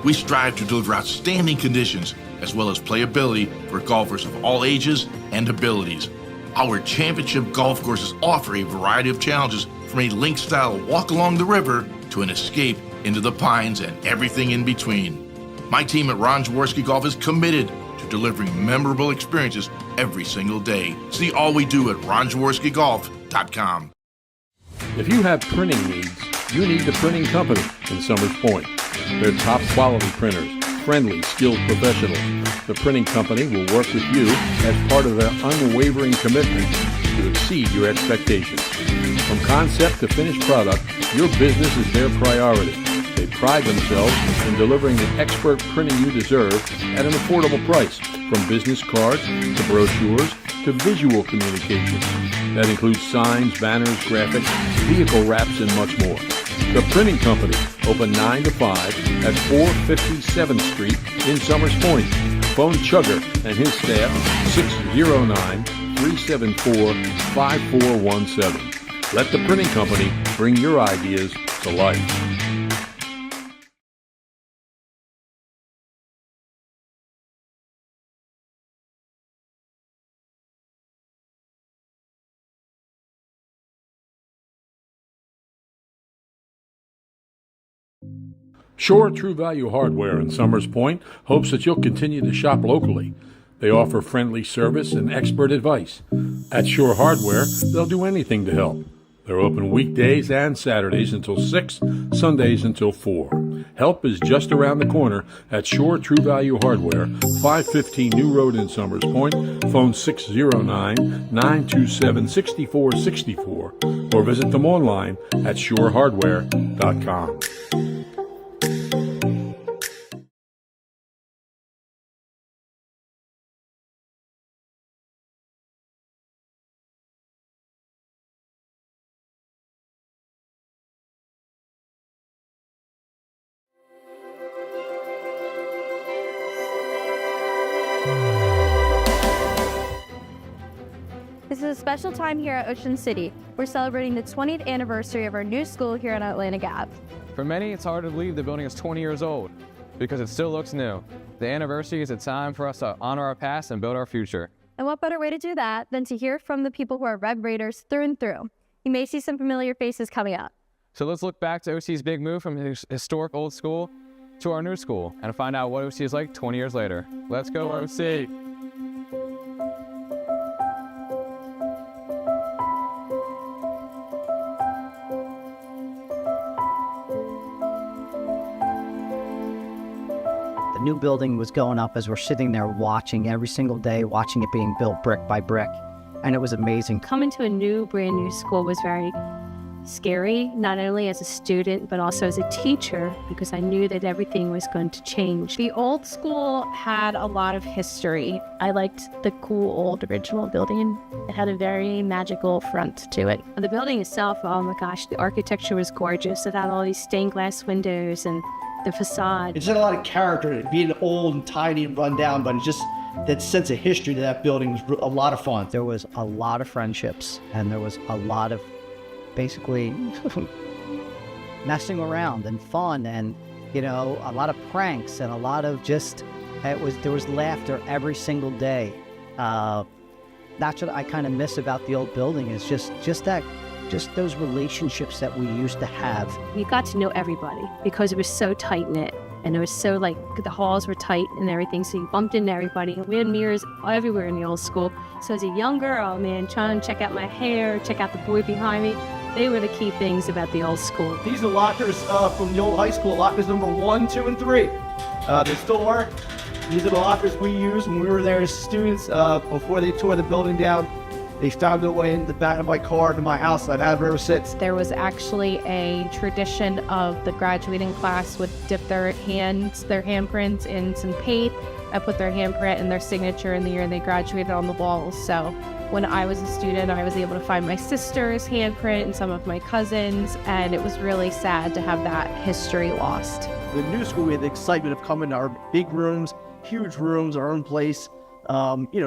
We strive to deliver outstanding conditions as well as playability for golfers of all ages and abilities. Our championship golf courses offer a variety of challenges, from a link-style walk along the river to an escape into the pines and everything in between. My team at Ron Jaworski Golf is committed to delivering memorable experiences every single day. See all we do at ronjaworskigolf.com. If you have printing needs, you need the Printing Company in Summers Point. They're top quality printers, friendly, skilled professionals. The Printing Company will work with you as part of their unwavering commitment to exceed your expectations. From concept to finished product, your business is their priority. They pride themselves in delivering the expert printing you deserve at an affordable price, from business cards to brochures to visual communications. That includes signs, banners, graphics, vehicle wraps, and much more. The Printing Company, open 9 to 5 at 457th Street in Summers Point. Phone Chugger and his staff, 609-374-5417. Let the Printing Company bring your ideas to life. Shore True Value Hardware in Summers Point hopes that you'll continue to shop locally. They offer friendly service and expert advice. At Shore Hardware, they'll do anything to help. They're open weekdays and Saturdays until 6, Sundays until 4. Help is just around the corner at Shore True Value Hardware, 515 New Road in Summers Point. Phone 609-927-6464 or visit them online at shorehardware.com. This is a special time here at Ocean City. We're celebrating the 20th anniversary of our new school here on Atlantic Ave. For many, it's hard to believe the building is 20 years old because it still looks new. The anniversary is a time for us to honor our past and build our future. And what better way to do that than to hear from the people who are Red Raiders through and through. You may see some familiar faces coming up. So let's look back to OC's big move from his historic old school to our new school and find out what OC is like 20 years later. Let's go, OC! The new building was going up as we're sitting there watching every single day, watching it being built brick by brick. And it was amazing. Coming to a brand new school was very scary, not only as a student, but also as a teacher, because I knew that everything was going to change. The old school had a lot of history. I liked the cool old original building. It had a very magical front to it. The building itself, oh my gosh, the architecture was gorgeous. It had all these stained glass windows and the facade. It just had a lot of character, being old and tiny and run down, but it just, that sense of history to that building was a lot of fun. There was a lot of friendships, and there was a lot of basically messing around and fun, and a lot of pranks, and a lot of there was laughter every single day. That's what I kind of miss about the old building, is just those relationships that we used to have. You got to know everybody because it was so tight knit. And it was so the halls were tight and everything, so you bumped into everybody. And we had mirrors everywhere in the old school. So as a young girl, man, trying to check out my hair, check out the boy behind me, they were the key things about the old school. These are lockers from the old high school, lockers number 1, 2, and 3. They still work. These are the lockers we used when we were there as students before they tore the building down. They found their way in the back of my car to my house, and I've had it ever since. There was actually a tradition of the graduating class would dip their handprints in some paint and put their handprint and their signature in the year they graduated on the walls. So when I was a student, I was able to find my sister's handprint and some of my cousins, and it was really sad to have that history lost. The new school, we had the excitement of coming to our big rooms, huge rooms, our own place.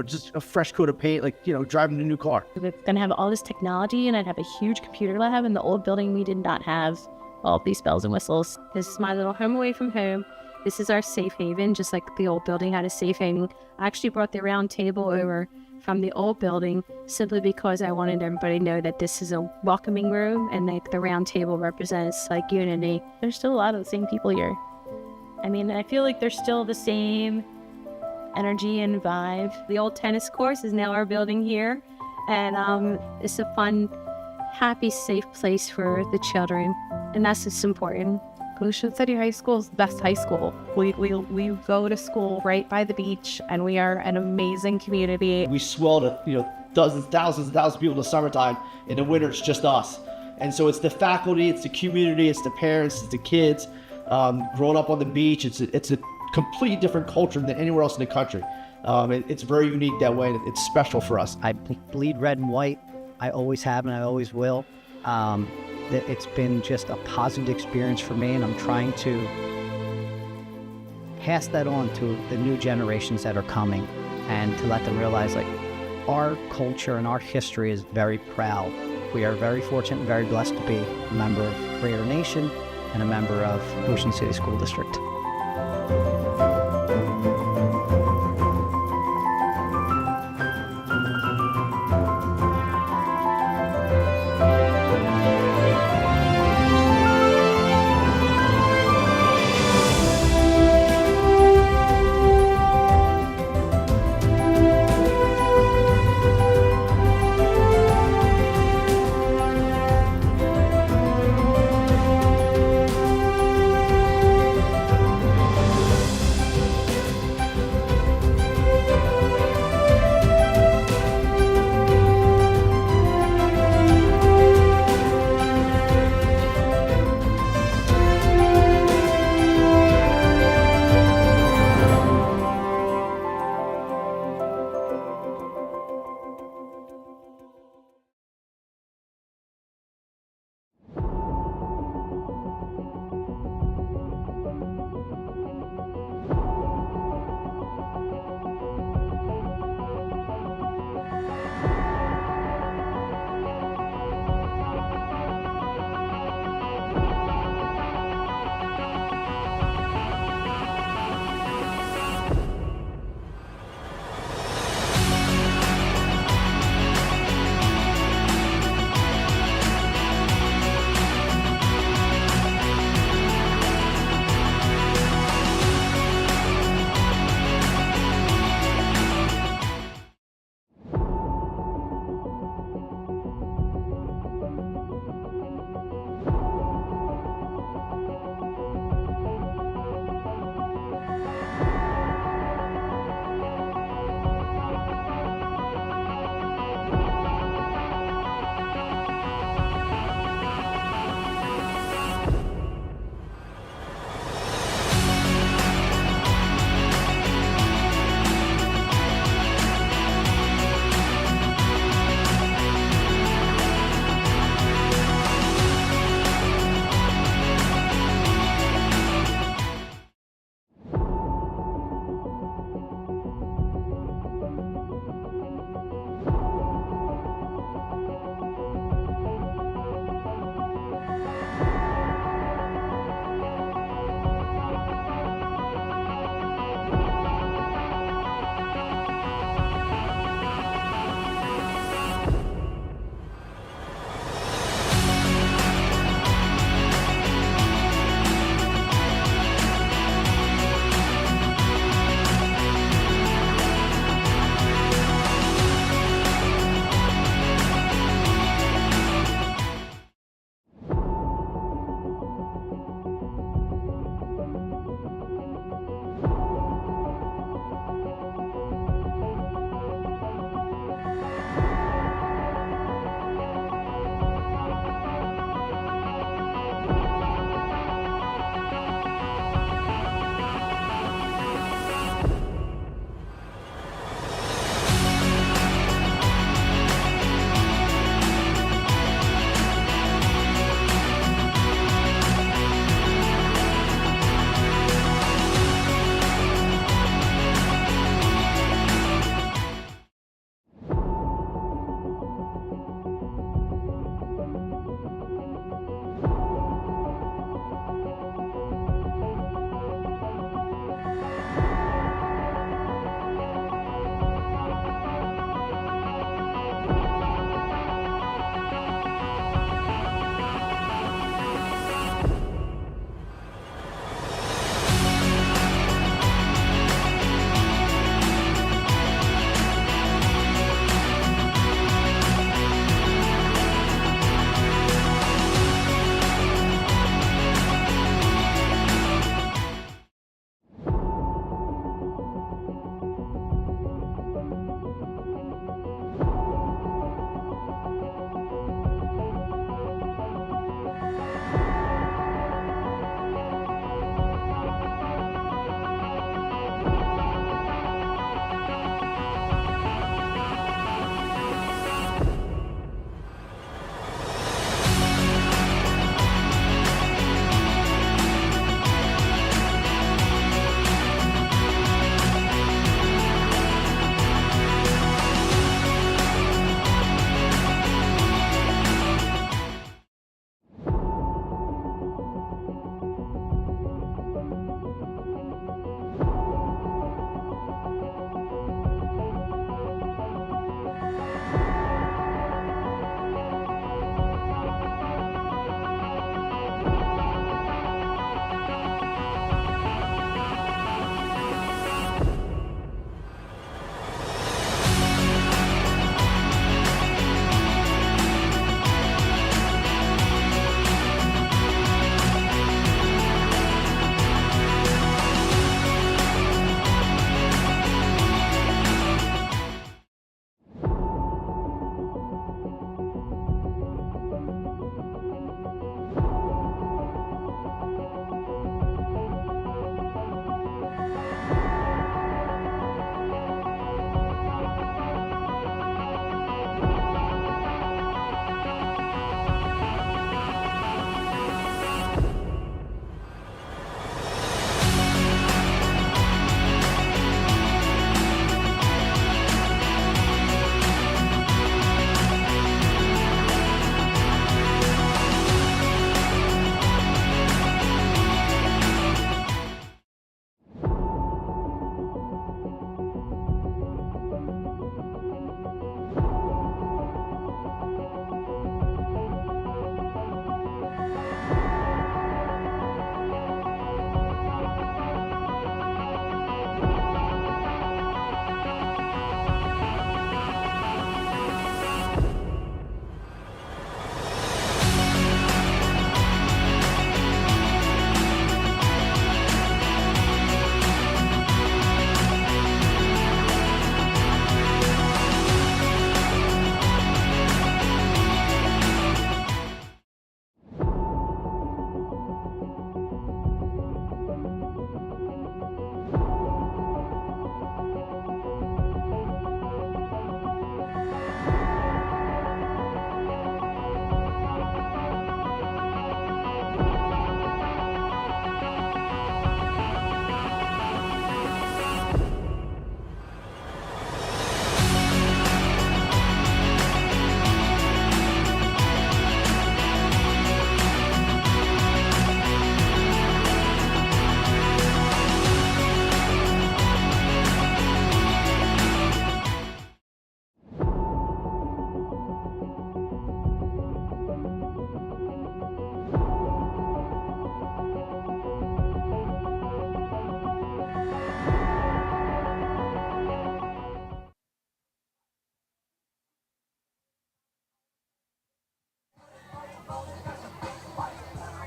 Just a fresh coat of paint, driving a new car. We're going to have all this technology, and I'd have a huge computer lab. In the old building, we did not have all of these bells and whistles. This is my little home away from home. This is our safe haven, just like the old building had a safe haven. I actually brought the round table over from the old building simply because I wanted everybody to know that this is a welcoming room, and the round table represents unity. There's still a lot of the same people here. I mean, I feel like there's still the same energy and vibe. The old tennis course is now our building here, and it's a fun, happy, safe place for the children, and that's just important. Ocean City High School is the best high school. We go to school right by the beach, and we are an amazing community. We swell to dozens, thousands of people in the summertime. In the winter, it's just us. And so it's the faculty, it's the community, it's the parents, it's the kids. Growing up on the beach, it's a completely different culture than anywhere else in the country. It's very unique that way, and it's special for us. I bleed red and white. I always have, and I always will. It's been just a positive experience for me, and I'm trying to pass that on to the new generations that are coming, and to let them realize our culture and our history is very proud. We are very fortunate and very blessed to be a member of Raider Nation and a member of Ocean City School District.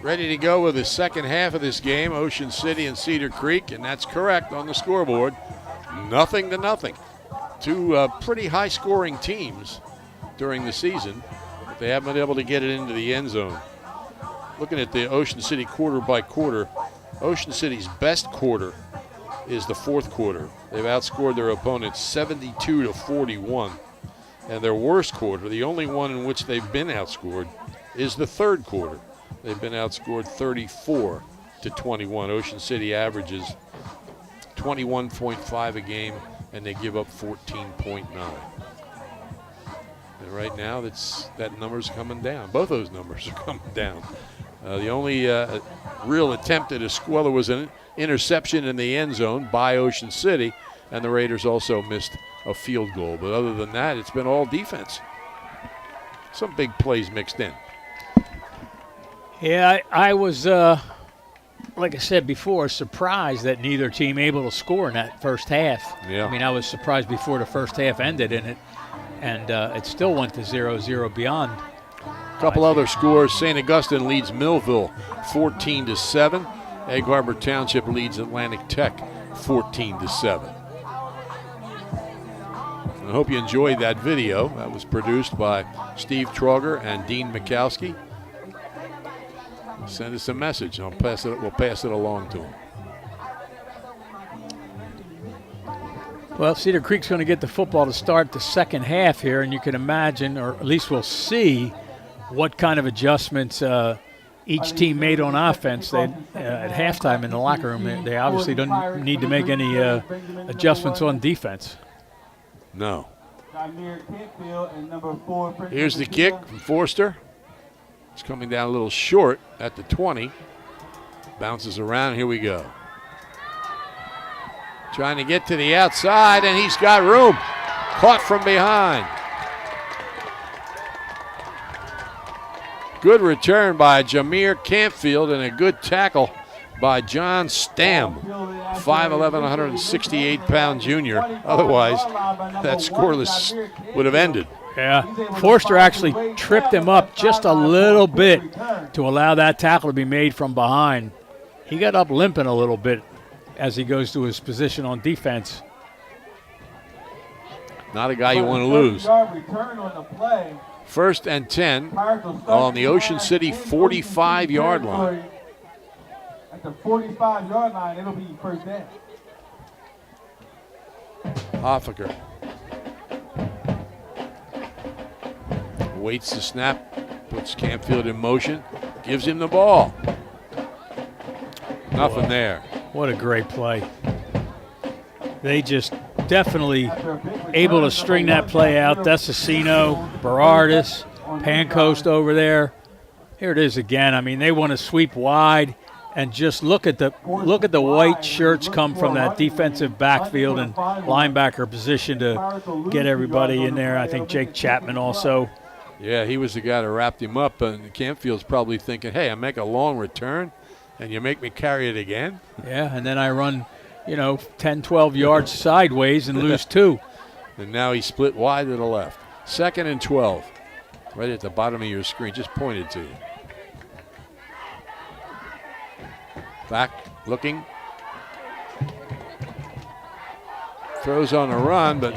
ready to go with the second half of this game, Ocean City and Cedar Creek, and that's correct on the scoreboard. 0-0. Two pretty high-scoring teams during the season, but they haven't been able to get it into the end zone. Looking at the Ocean City quarter by quarter, Ocean City's best quarter is the fourth quarter. They've outscored their opponents 72-41. And their worst quarter, the only one in which they've been outscored, is the third quarter. They've been outscored 34-21. Ocean City averages 21.5 a game, and they give up 14.9. And right now, that number's coming down. Both those numbers are coming down. The only real attempt at a score, well, there was an interception in the end zone by Ocean City, and the Raiders also missed a field goal. But other than that, it's been all defense. Some big plays mixed in. Yeah, I was, like I said before, surprised that neither team able to score in that first half. Yeah. I mean, I was surprised before the first half ended in it, and it still went to 0-0 beyond. A couple other scores. St. Augustine leads Millville 14-7. Egg Harbor Township leads Atlantic Tech 14-7. I hope you enjoyed that video. That was produced by Steve Trauger and Dean Mikowski. Send us a message. We'll pass it along to them. Well, Cedar Creek's going to get the football to start the second half here, and you can imagine, or at least we'll see, what kind of adjustments each team made on offense. At halftime in the locker room, they obviously don't need to make any adjustments on defense. No. Here's the kick from Forster. It's coming down a little short at the 20. Bounces around. Here we go. Trying to get to the outside, and he's got room. Caught from behind. Good return by Jameer Campfield and a good tackle by John Stam, 5'11", 168-pound junior. Otherwise, that scoreless would have ended. Yeah, Forster actually tripped him up just a little bit to allow that tackle to be made from behind. He got up limping a little bit as he goes to his position on defense. Not a guy you want to lose. 1st and 10 on the Ocean City 45-yard line. At the 45-yard line, it'll be first down. Hoffaker waits the snap, puts Campfield in motion, gives him the ball. Nothing there. What a great play. They just definitely able to string that play out. Desicino, Berardis, Pancoast over there. Here it is again. I mean, they want to sweep wide. And just look at the white shirts come from that defensive backfield and linebacker position to get everybody in there. I think Jake Chapman also. Yeah, he was the guy that wrapped him up, and Campfield's probably thinking, hey, I make a long return, and you make me carry it again? Yeah, and then I run, 10, 12 yards sideways and lose 2. And now he's split wide to the left. 2nd and 12, right at the bottom of your screen, just pointed to you. Back, looking. Throws on a run, but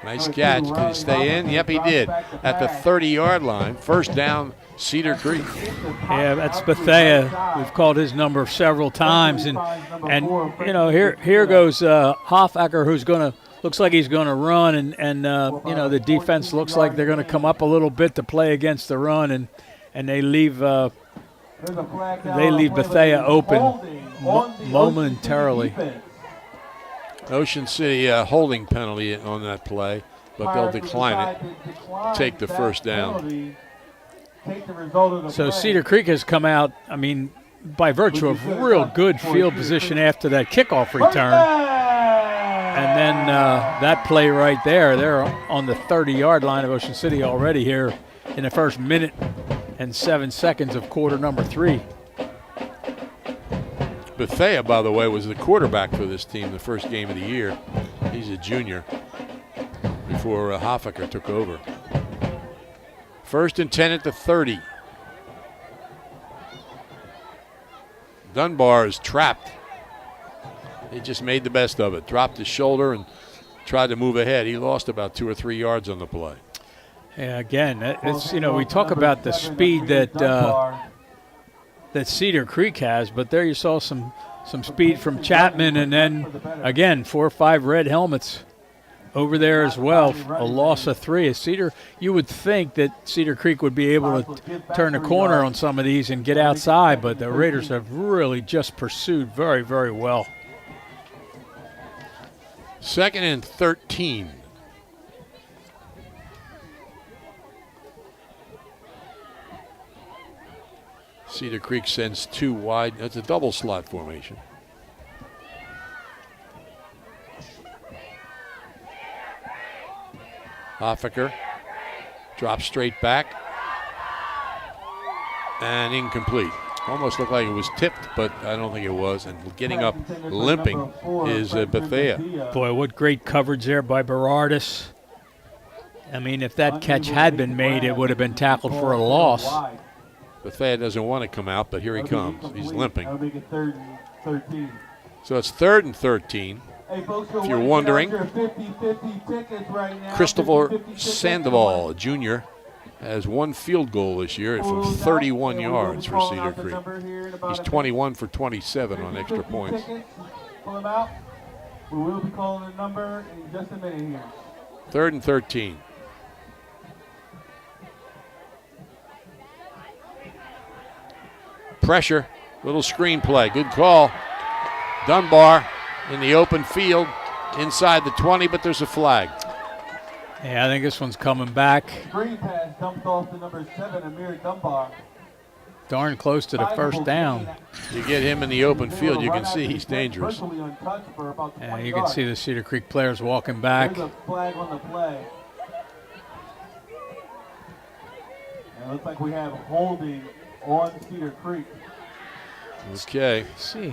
nice catch. Can he stay in? Yep, he did. At the 30-yard line. First down, Cedar Creek. Yeah, that's Bethea. We've called his number several times. And here goes Hoffaker, who's looks like he's going to run. And the defense looks like they're going to come up a little bit to play against the run. And they leave Bethea open momentarily. Ocean City holding penalty on that play, but they'll decline it. Take the first down. So Cedar Creek has come out, by virtue of real good field position after that kickoff return. And then that play right there, they're on the 30-yard line of Ocean City already here in the first minute and 7 seconds of quarter number 3. Bethea, by the way, was the quarterback for this team the first game of the year. He's a junior before Hoffaker took over. 1st and 10 at the 30. Dunbar is trapped. He just made the best of it. Dropped his shoulder and tried to move ahead. He lost about 2 or 3 yards on the play. Yeah, again, it's we talk about the speed that Cedar Creek has, but there you saw some speed from Chapman, and then again 4 or 5 red helmets over there as well. A loss of 3. You would think that Cedar Creek would be able to turn the corner on some of these and get outside, but the Raiders have really just pursued very, very well. 2nd and 13. Cedar Creek sends 2 wide. That's a double slot formation. Hoffaker drops straight back and incomplete. Almost looked like it was tipped, but I don't think it was. And getting up limping is Bethea. Boy, what great coverage there by Berardis. I mean, if that catch had been made, it would have been tackled for a loss. Bethea doesn't want to come out, but here he comes. He's limping. That'll make it 3rd and 13. So it's 3rd and 13. Hey, folks, If you're wondering, 50-50 tickets right now. Christopher 50-50 Sandoval, a junior, has 1 field goal this year from 31 yards for Cedar Creek. He's 21 for 27 on extra points. Pull him out. We will be calling the number in just a minute here. 3rd and 13. Pressure, little screen play, good call. Dunbar in the open field inside the 20, but there's a flag. Yeah, I think this one's coming back. Screen pass dumped off to number 7, Amir Dunbar. Darn close to the first down. You get him in the open field, you can see he's dangerous. Yeah, you can see the Cedar Creek players walking back. There's a flag on the play. And it looks like we have holding on Cedar Creek. Okay. Let's see.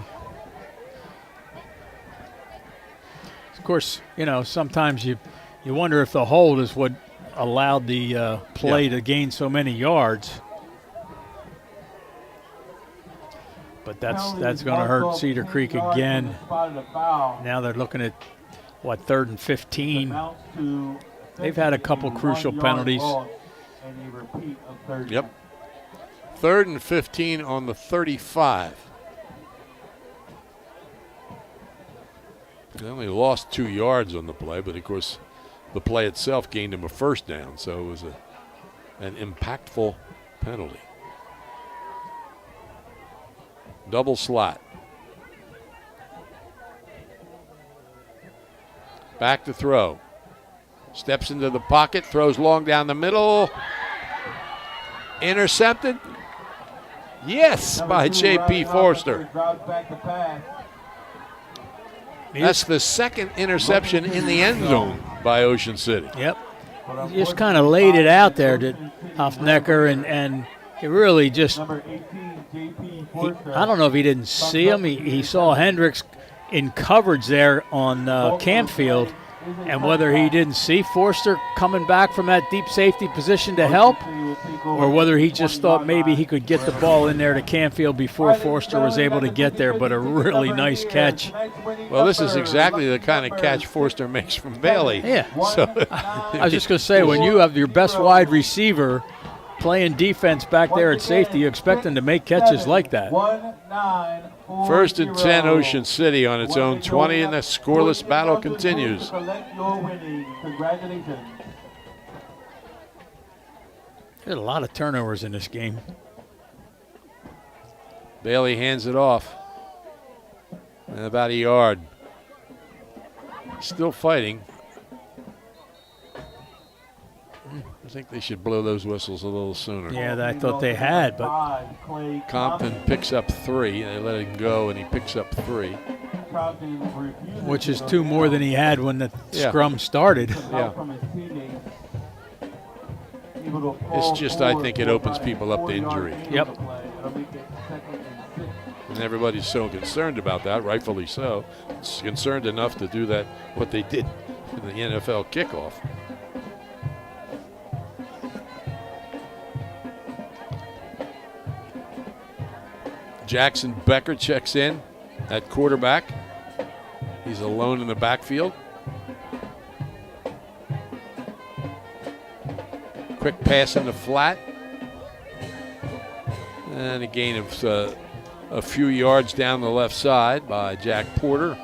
Of course, sometimes you wonder if the hold is what allowed the play to gain so many yards. But that's going to hurt Cedar Creek again. Now they're looking at, 3rd and 15. They've had a couple crucial penalties. Yep. 3rd and 15 on the 35. They only lost 2 yards on the play, but of course the play itself gained him a first down, so it was an impactful penalty. Double slot. Back to throw. Steps into the pocket, throws long down the middle. Intercepted. Yes, by J.P. Forster. That's the 2nd interception in the end zone by Ocean City. Yep. He just kind of laid it out there to Hoffnecker, and he really just, I don't know if he didn't see him. He saw Hendricks in coverage there on Campfield, and whether he didn't see Forster coming back from that deep safety position to help, or whether he just thought maybe he could get the ball in there to Campfield before Forster was able to get there, but a really nice catch. Well, this is exactly the kind of catch Forster makes from Bailey. Yeah. So, I was just going to say, when you have your best wide receiver playing defense back there at safety, you expect him to make catches like that. 1st and 10, Ocean City on its own 20, and the scoreless battle continues. There's a lot of turnovers in this game. Bailey hands it off. And about a yard. Still fighting. I think they should blow those whistles a little sooner. Yeah, I thought they had, but Compton picks up 3. They let him go, and he picks up 3. Which is 2 more than he had when the scrum started. Yeah. It's just, I think it opens people up to injury. Yep. And everybody's so concerned about that, rightfully so. It's concerned enough to do that, what they did in the NFL kickoff. Jackson Becker checks in at quarterback. He's alone in the backfield. Quick pass in the flat. And a gain of a few yards down the left side by Jack Porter.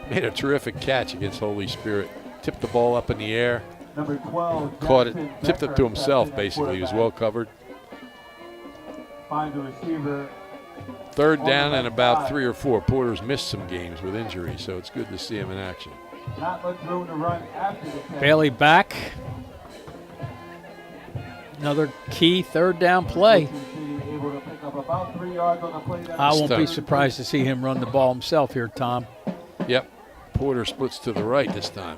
Made a terrific catch against Holy Spirit. Tipped the ball up in the air. Number 12, Caught it, Jackson tipped it Becker, to himself, tapped in at basically. He was quarterback. well covered. Find the receiver. Third On down the and left about side. 3 or 4. Porter's missed some games with injuries, so it's good to see him in action. Not much room to run after the catch. Bailey back. Another key third down play. Ocean City able to pick up about 3 yards on the play. That I was won't be Stone. surprised to see him run the ball himself here, Tom. Yep. Porter splits to the right this time.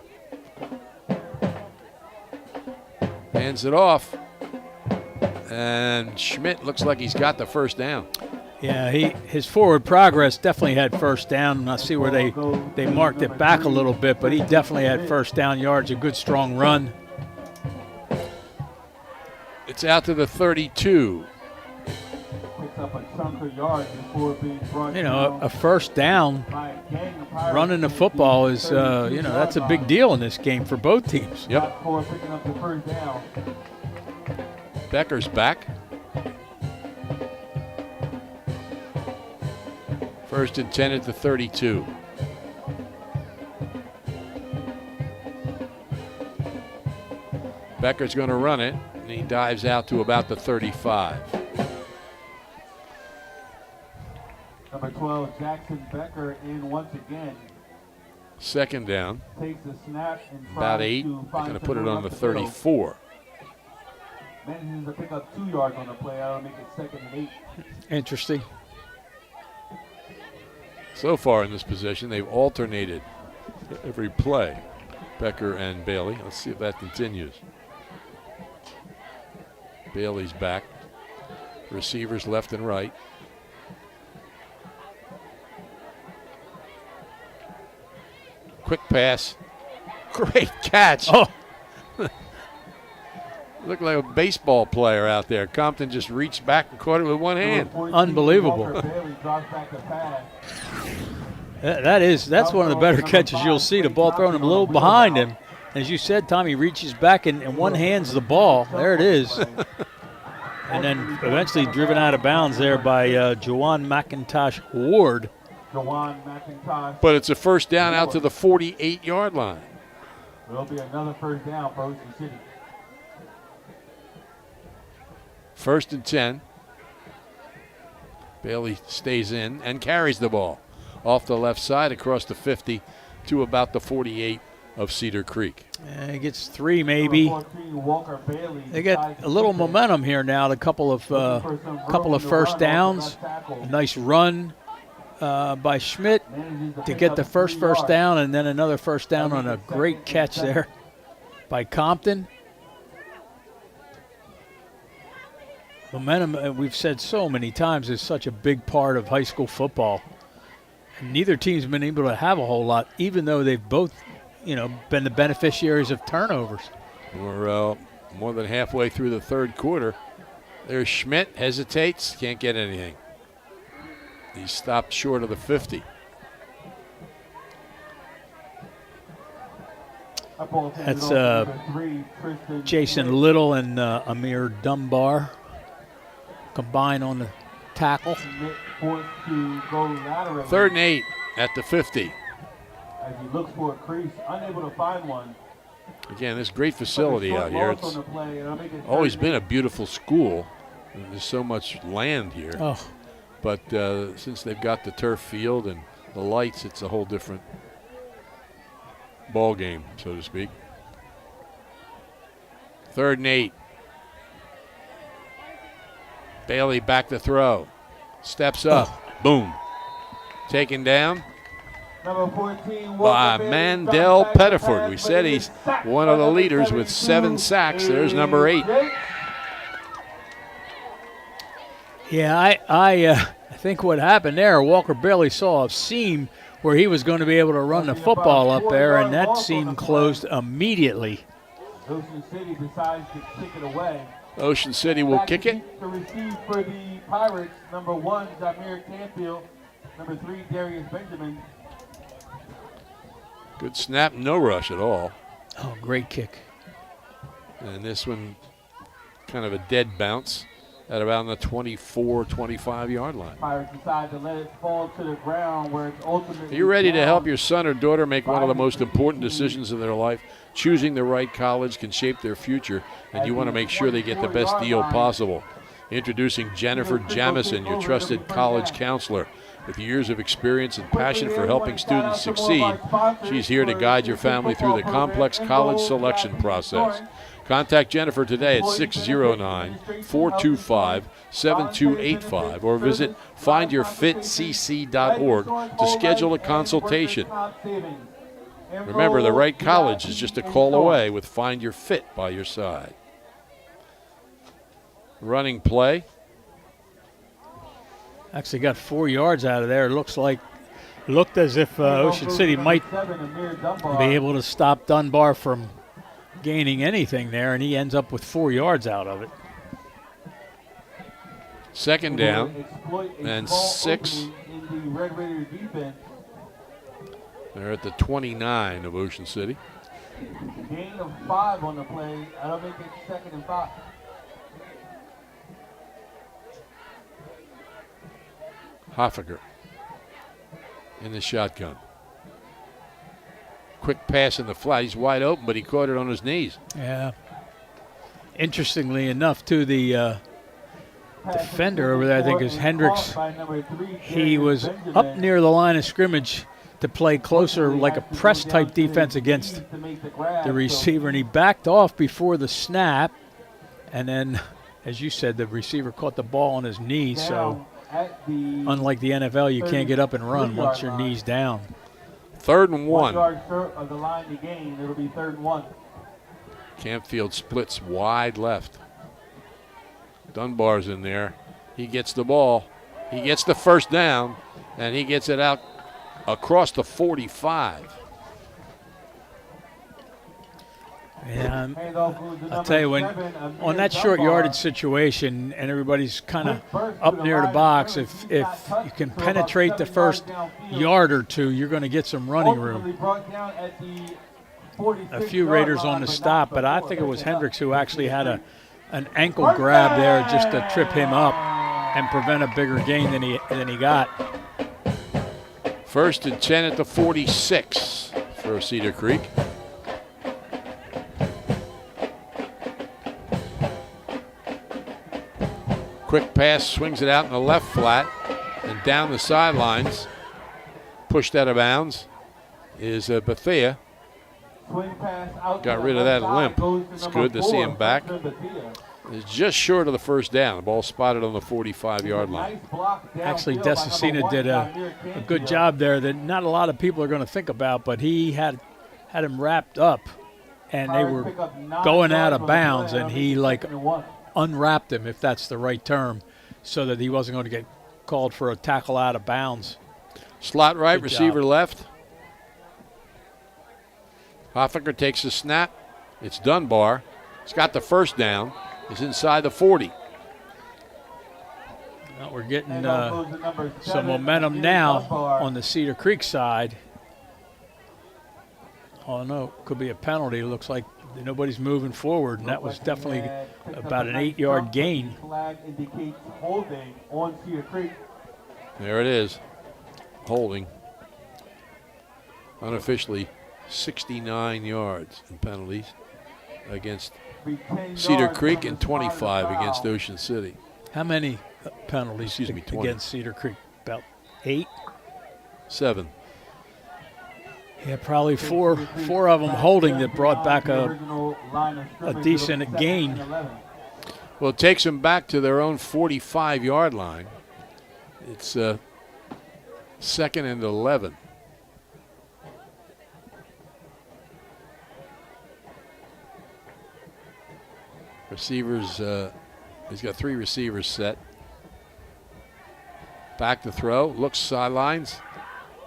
Hands it off. And Schmidt looks like he's got the first down. Yeah, his forward progress definitely had first down. And I see where they marked it back a little bit, but he definitely had first down yards, a good strong run. It's out to the 32. picks up a chunk of yards before being brought You know, down a first down by a gang of Pirates. running the football is, that's a big deal in this game for both teams. Yep. Top four picking up the first down. Becker's back. First and 10 at the 32. Becker's going to run it, and he dives out to about the 35. Number 12, Jackson Becker in once again. Second down, Takes the snap and about tries 8. to Going find to put it someone on the up field. 34. Manages to pick up 2 yards on the play. That'll make it second and 8. Interesting. So far in this position, they've alternated every play, Becker and Bailey. Let's see if that continues. Bailey's back. Receivers left and right. Quick pass. Great catch. Oh, Looked like a baseball player out there. Compton just reached back and caught it with one hand. Number 14, Unbelievable. Walker Bailey drops back to pass. that's one of the better catches you'll see. The ball thrown him a little behind him. As you said, Tom, he reaches back and one hand's the ball. There it is. And then eventually driven out of bounds there by Juwan McIntosh Ward. Jawan McIntosh. But it's a first down out to the 48-yard line. Will be another first down for Ocean City. First and 10. Bailey stays in and carries the ball off the left side across the 50 to about the 48 of Cedar Creek. And he gets 3 maybe. Number 14, Walker Bailey They get a little momentum here now. A couple of first downs. A nice run by Schmidt to get the first down, and then another first down on a great catch there by Compton. Momentum, we've said so many times, is such a big part of high school football. And neither team's been able to have a whole lot, even though they've both, been the beneficiaries of turnovers. We're more than halfway through the third quarter. There's Schmidt, hesitates, can't get anything. He stopped short of the 50. That's Jason Little and Amir Dunbar combined on the tackle. Third and 8 at the 50. As he looks for a crease, unable to find one. Again, this great facility out here. It's always been a beautiful school. There's so much land here. Oh. But since they've got the turf field and the lights, it's a whole different ball game, so to speak. Third and 8. Bailey back to throw. Steps up. Boom. Taken down Number 14, by Walker Bailey, Mandel drops back to Pettiford. pass, We but said it he's is sacked one of by the number leaders with 7 72, sacks. There's number 8. AJ. Yeah, I think what happened there, Walker Bailey saw a seam where he was going to be able to run the football up there, and that seam closed immediately. Ocean City decides to kick it away. Ocean City will kick it. To receive for the Pirates, number 1, Zamir Canfield. Number 3, Darius Benjamin. Good snap, no rush at all. Oh, great kick. And this one, kind of a dead bounce at around the 24, 25-yard line. Pirates decide to let it fall to the ground where it's ultimately. Are you ready to help your son or daughter make one of the most important decisions of their life? Choosing the right college can shape their future, and you want to make sure they get the best deal possible. Introducing Jennifer Jamison, your trusted college counselor. With years of experience and passion for helping students succeed, she's here to guide your family through the complex college selection process. Contact Jennifer today at 609-425-7285 or visit findyourfitcc.org to schedule a consultation. Remember, the right college is just a call away with Find Your Fit by your side. Running play. Actually got 4 yards out of there. It looked as if Ocean City might be able to stop Dunbar from gaining anything there, and he ends up with 4 yards out of it. Second down and 6. They're at the 29 of Ocean City. Gain of 5 on the play. That'll make it 2nd and 5. Hoffaker in the shotgun. Quick pass in the flat. He's wide open, but he caught it on his knees. Yeah. Interestingly enough, too, the defender over there, I think, is Hendricks. He was up near the line of scrimmage to play closer, like a press-type defense against the receiver, and he backed off before the snap. And then, as you said, the receiver caught the ball on his knees, so unlike the NFL, you can't get up and run once your knee's down. 3rd and 1. 1 yard short of the line to gain. It'll be 3rd and 1. Campfield splits wide left. Dunbar's in there. He gets the ball. He gets the first down, and he gets it out across the 45. Yeah, I'll tell you, when on that short yardage situation and everybody's kind of up near the box, if you can penetrate the first yard or two, you're going to get some running room. A few Raiders on the stop, but I think it was Hendricks who actually had an ankle grab there just to trip him up and prevent a bigger gain than he got. 1st and 10 at the 46 for Cedar Creek. Quick pass, swings it out in the left flat and down the sidelines. Pushed out of bounds is Bethea. Got rid of that limp. It's good to see him back. It's just short of the first down. The ball spotted on the 45-yard line. Actually, Desicina did a good job there that not a lot of people are going to think about, but he had him wrapped up, and they were going out of bounds, and he unwrapped him, if that's the right term, so that he wasn't going to get called for a tackle out of bounds. Slot right, Good receiver job. left. Hoffaker takes the snap. It's Dunbar. He's got the first down. He's inside the 40. Well, we're getting some momentum now on the Cedar Creek side. Oh, no, could be a penalty. It looks like nobody's moving forward, and that was definitely about an 8-yard gain. Flag indicates holding on Cedar Creek. There it is. Holding. Unofficially 69 yards in penalties against Cedar Creek and 25 against Ocean City. How many penalties 20. against Cedar Creek? About 8? 7. Yeah, probably four of them holding that brought back a decent gain. Well, it takes them back to their own 45-yard line. It's 2nd and 11. Receivers, he's got 3 receivers set. Back to throw, looks sidelines,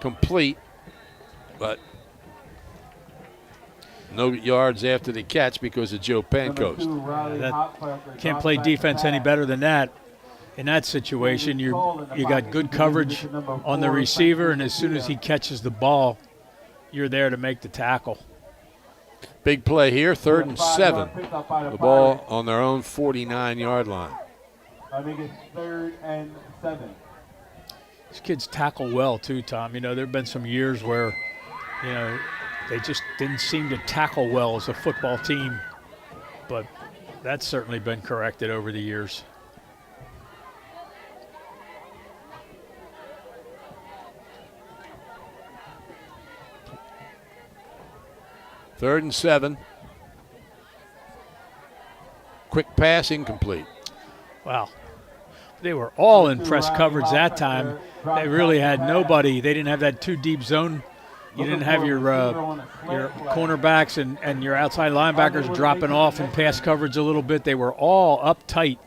complete, but No yards after the catch because of Joe Pancoast. Can't play defense any better than that. In that situation, you got good coverage on the receiver, and as soon as he catches the ball, you're there to make the tackle. Big play here, 3rd and 7. The ball on their own 49-yard line. I think it's 3rd and 7. These kids tackle well too, Tom. You know, there have been some years where, you know, they just didn't seem to tackle well as a football team, but that's certainly been corrected over the years. Third and 7. Quick pass, incomplete. Wow. They were all in press coverage that time. They really had nobody. They didn't have that too deep zone. You didn't have your cornerbacks and your outside linebackers dropping off in pass coverage a little bit. They were all uptight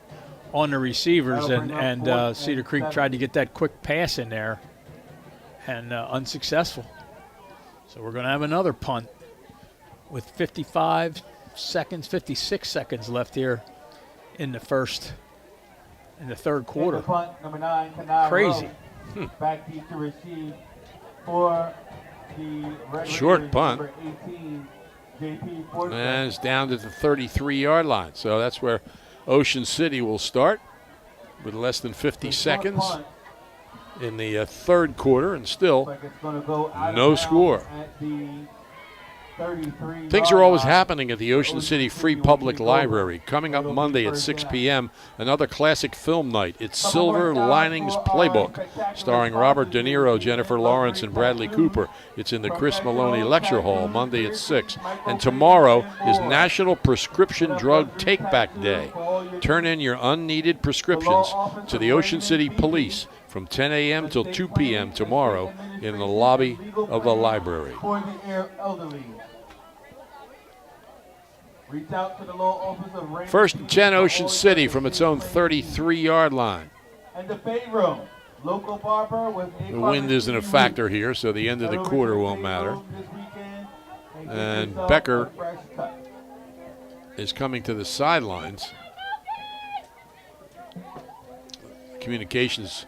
on the receivers, and Cedar Creek tried to get that quick pass in there, and unsuccessful. So we're going to have another punt with 56 seconds left here in the third quarter. Punt, number 9, Kanai Crazy. Back deep to receive for the Short punt. Number 18, JP Forsythe. And it's down to the 33-yard line. So that's where Ocean City will start with less than 50 seconds in the third quarter, and still no score. Things are always happening at the Ocean City Free Public Library. Coming up Monday at 6 p.m., another classic film night. It's Silver Linings Playbook, starring Robert De Niro, Jennifer Lawrence, and Bradley Cooper. It's in the Chris Maloney Lecture Hall Monday at 6. And tomorrow is National Prescription Drug Take-Back Day. Turn in your unneeded prescriptions to the Ocean City Police from 10 a.m. till 2 p.m. tomorrow in the lobby of the library. For the elderly. Reach out to the law office of Ranger 1st and 10 Ocean City from its own 33-yard line. And the Bay Room, local barber with The wind isn't a factor here, so the end of the quarter won't matter. And Becker is coming to the sidelines. Communications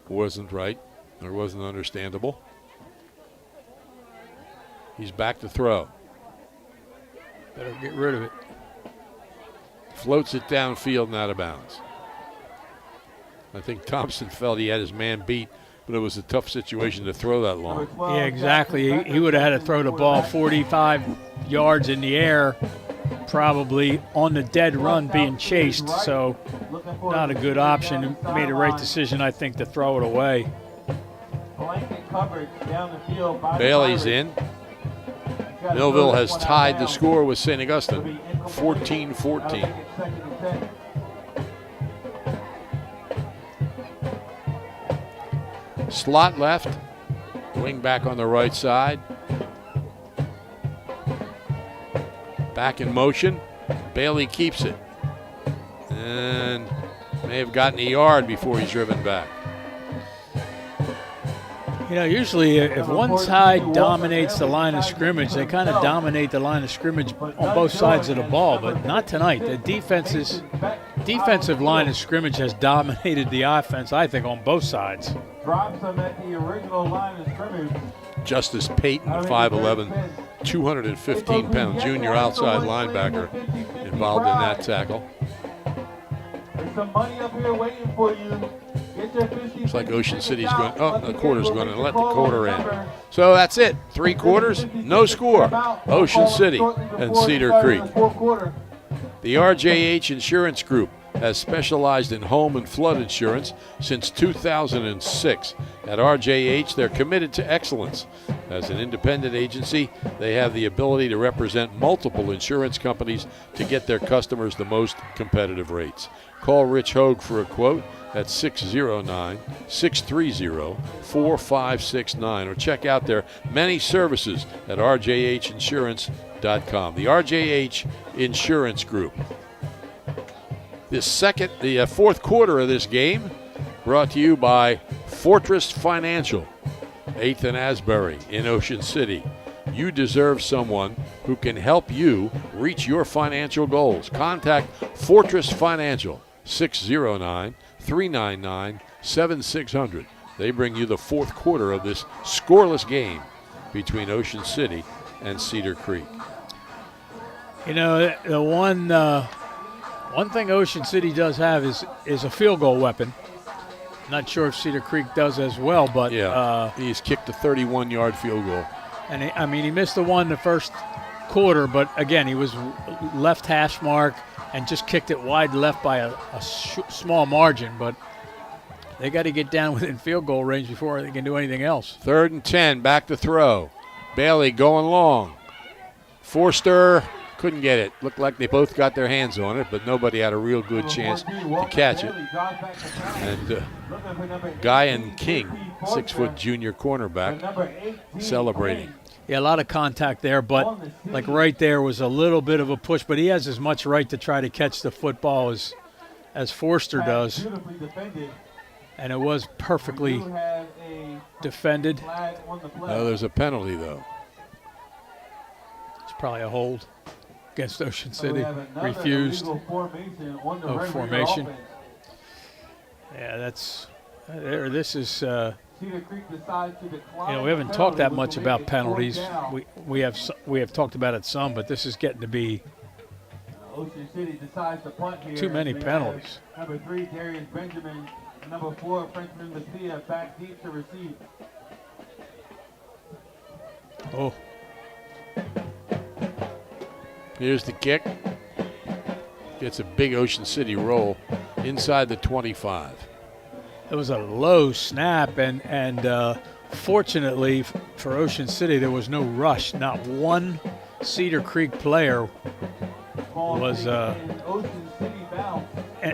wasn't right, or wasn't understandable. He's back to throw. Better get rid of it. Floats it downfield and out of bounds. I think Thompson felt he had his man beat, but it was a tough situation to throw that long. Yeah, exactly. He would have had to throw the ball 45 yards in the air, probably on the dead run being chased, so not a good option. He made a right decision, I think, to throw it away. Bailey's in. Millville has tied the score with St. Augustine, 14-14. Slot left, wing back on the right side. Back in motion, Bailey keeps it. And may have gotten a yard before he's driven back. You know, usually if one side dominates the line of scrimmage, they kind of dominate the line of scrimmage on both sides of the ball, but not tonight. The defensive line of scrimmage has dominated the offense, I think, on both sides. Drops them at the original line of scrimmage. Justice Payton, 5'11", 215-pound junior outside linebacker, involved in that tackle. There's some money up here waiting for you. Looks like Ocean City's going, the quarter's going to let the quarter in. So that's it. 3 quarters, no score. Ocean City and Cedar Creek. The RJH Insurance Group has specialized in home and flood insurance since 2006. At RJH, they're committed to excellence. As an independent agency, they have the ability to represent multiple insurance companies to get their customers the most competitive rates. Call Rich Hogue for a quote at 609-630-4569 or check out their many services at rjhinsurance.com. The RJH Insurance Group. The fourth quarter of this game brought to you by Fortress Financial, 8th and Asbury in Ocean City. You deserve someone who can help you reach your financial goals. Contact Fortress Financial, 609-399-7600. They bring you the fourth quarter of this scoreless game between Ocean City and Cedar Creek. You know, the one thing Ocean City does have is a field goal weapon. Not sure if Cedar Creek does as well, but he's kicked a 31-yard field goal. And he missed the one the first quarter, but again, he was left hash mark and just kicked it wide left by a small margin. But they got to get down within field goal range before they can do anything else. 3rd and 10, back to throw. Bailey going long. Forster couldn't get it. Looked like they both got their hands on it, but nobody had a real good chance to catch it. And Guyan King, 6-foot junior cornerback, celebrating. Yeah, a lot of contact there, but like right there was a little bit of a push, but he has as much right to try to catch the football as Forster does. And it was perfectly defended. Oh, there's a penalty, though. It's probably a hold against Ocean City. Refused. Formation. Yeah, that's there. This is. We haven't talked that much about penalties. We have talked about it some, but this is getting to be too many penalties. Number 3, Darius Benjamin. Number 4, Frenchman Messiah, back deep to receive. Oh. Here's the kick. Gets a big Ocean City roll inside the 25. It was a low snap, and fortunately for Ocean City, there was no rush. Not one Cedar Creek player was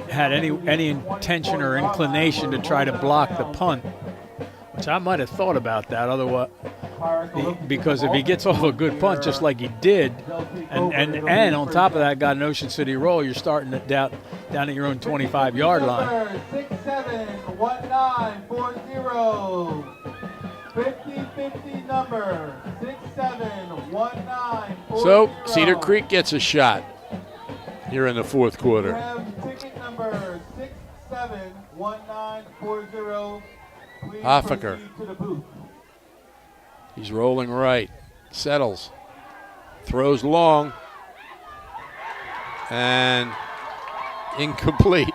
had any intention or inclination to try to block the punt, which I might have thought about that. Otherwise, because if he gets off a good punt just like he did, and on top of that got an Ocean City roll, you're starting it down at your own 25-yard line. 671940. 50-50 number 671940. So Cedar Creek gets a shot here in the fourth quarter. You have ticket number 671940. Please Hoffaker. proceed to the booth. He's rolling right, settles, throws long, and incomplete.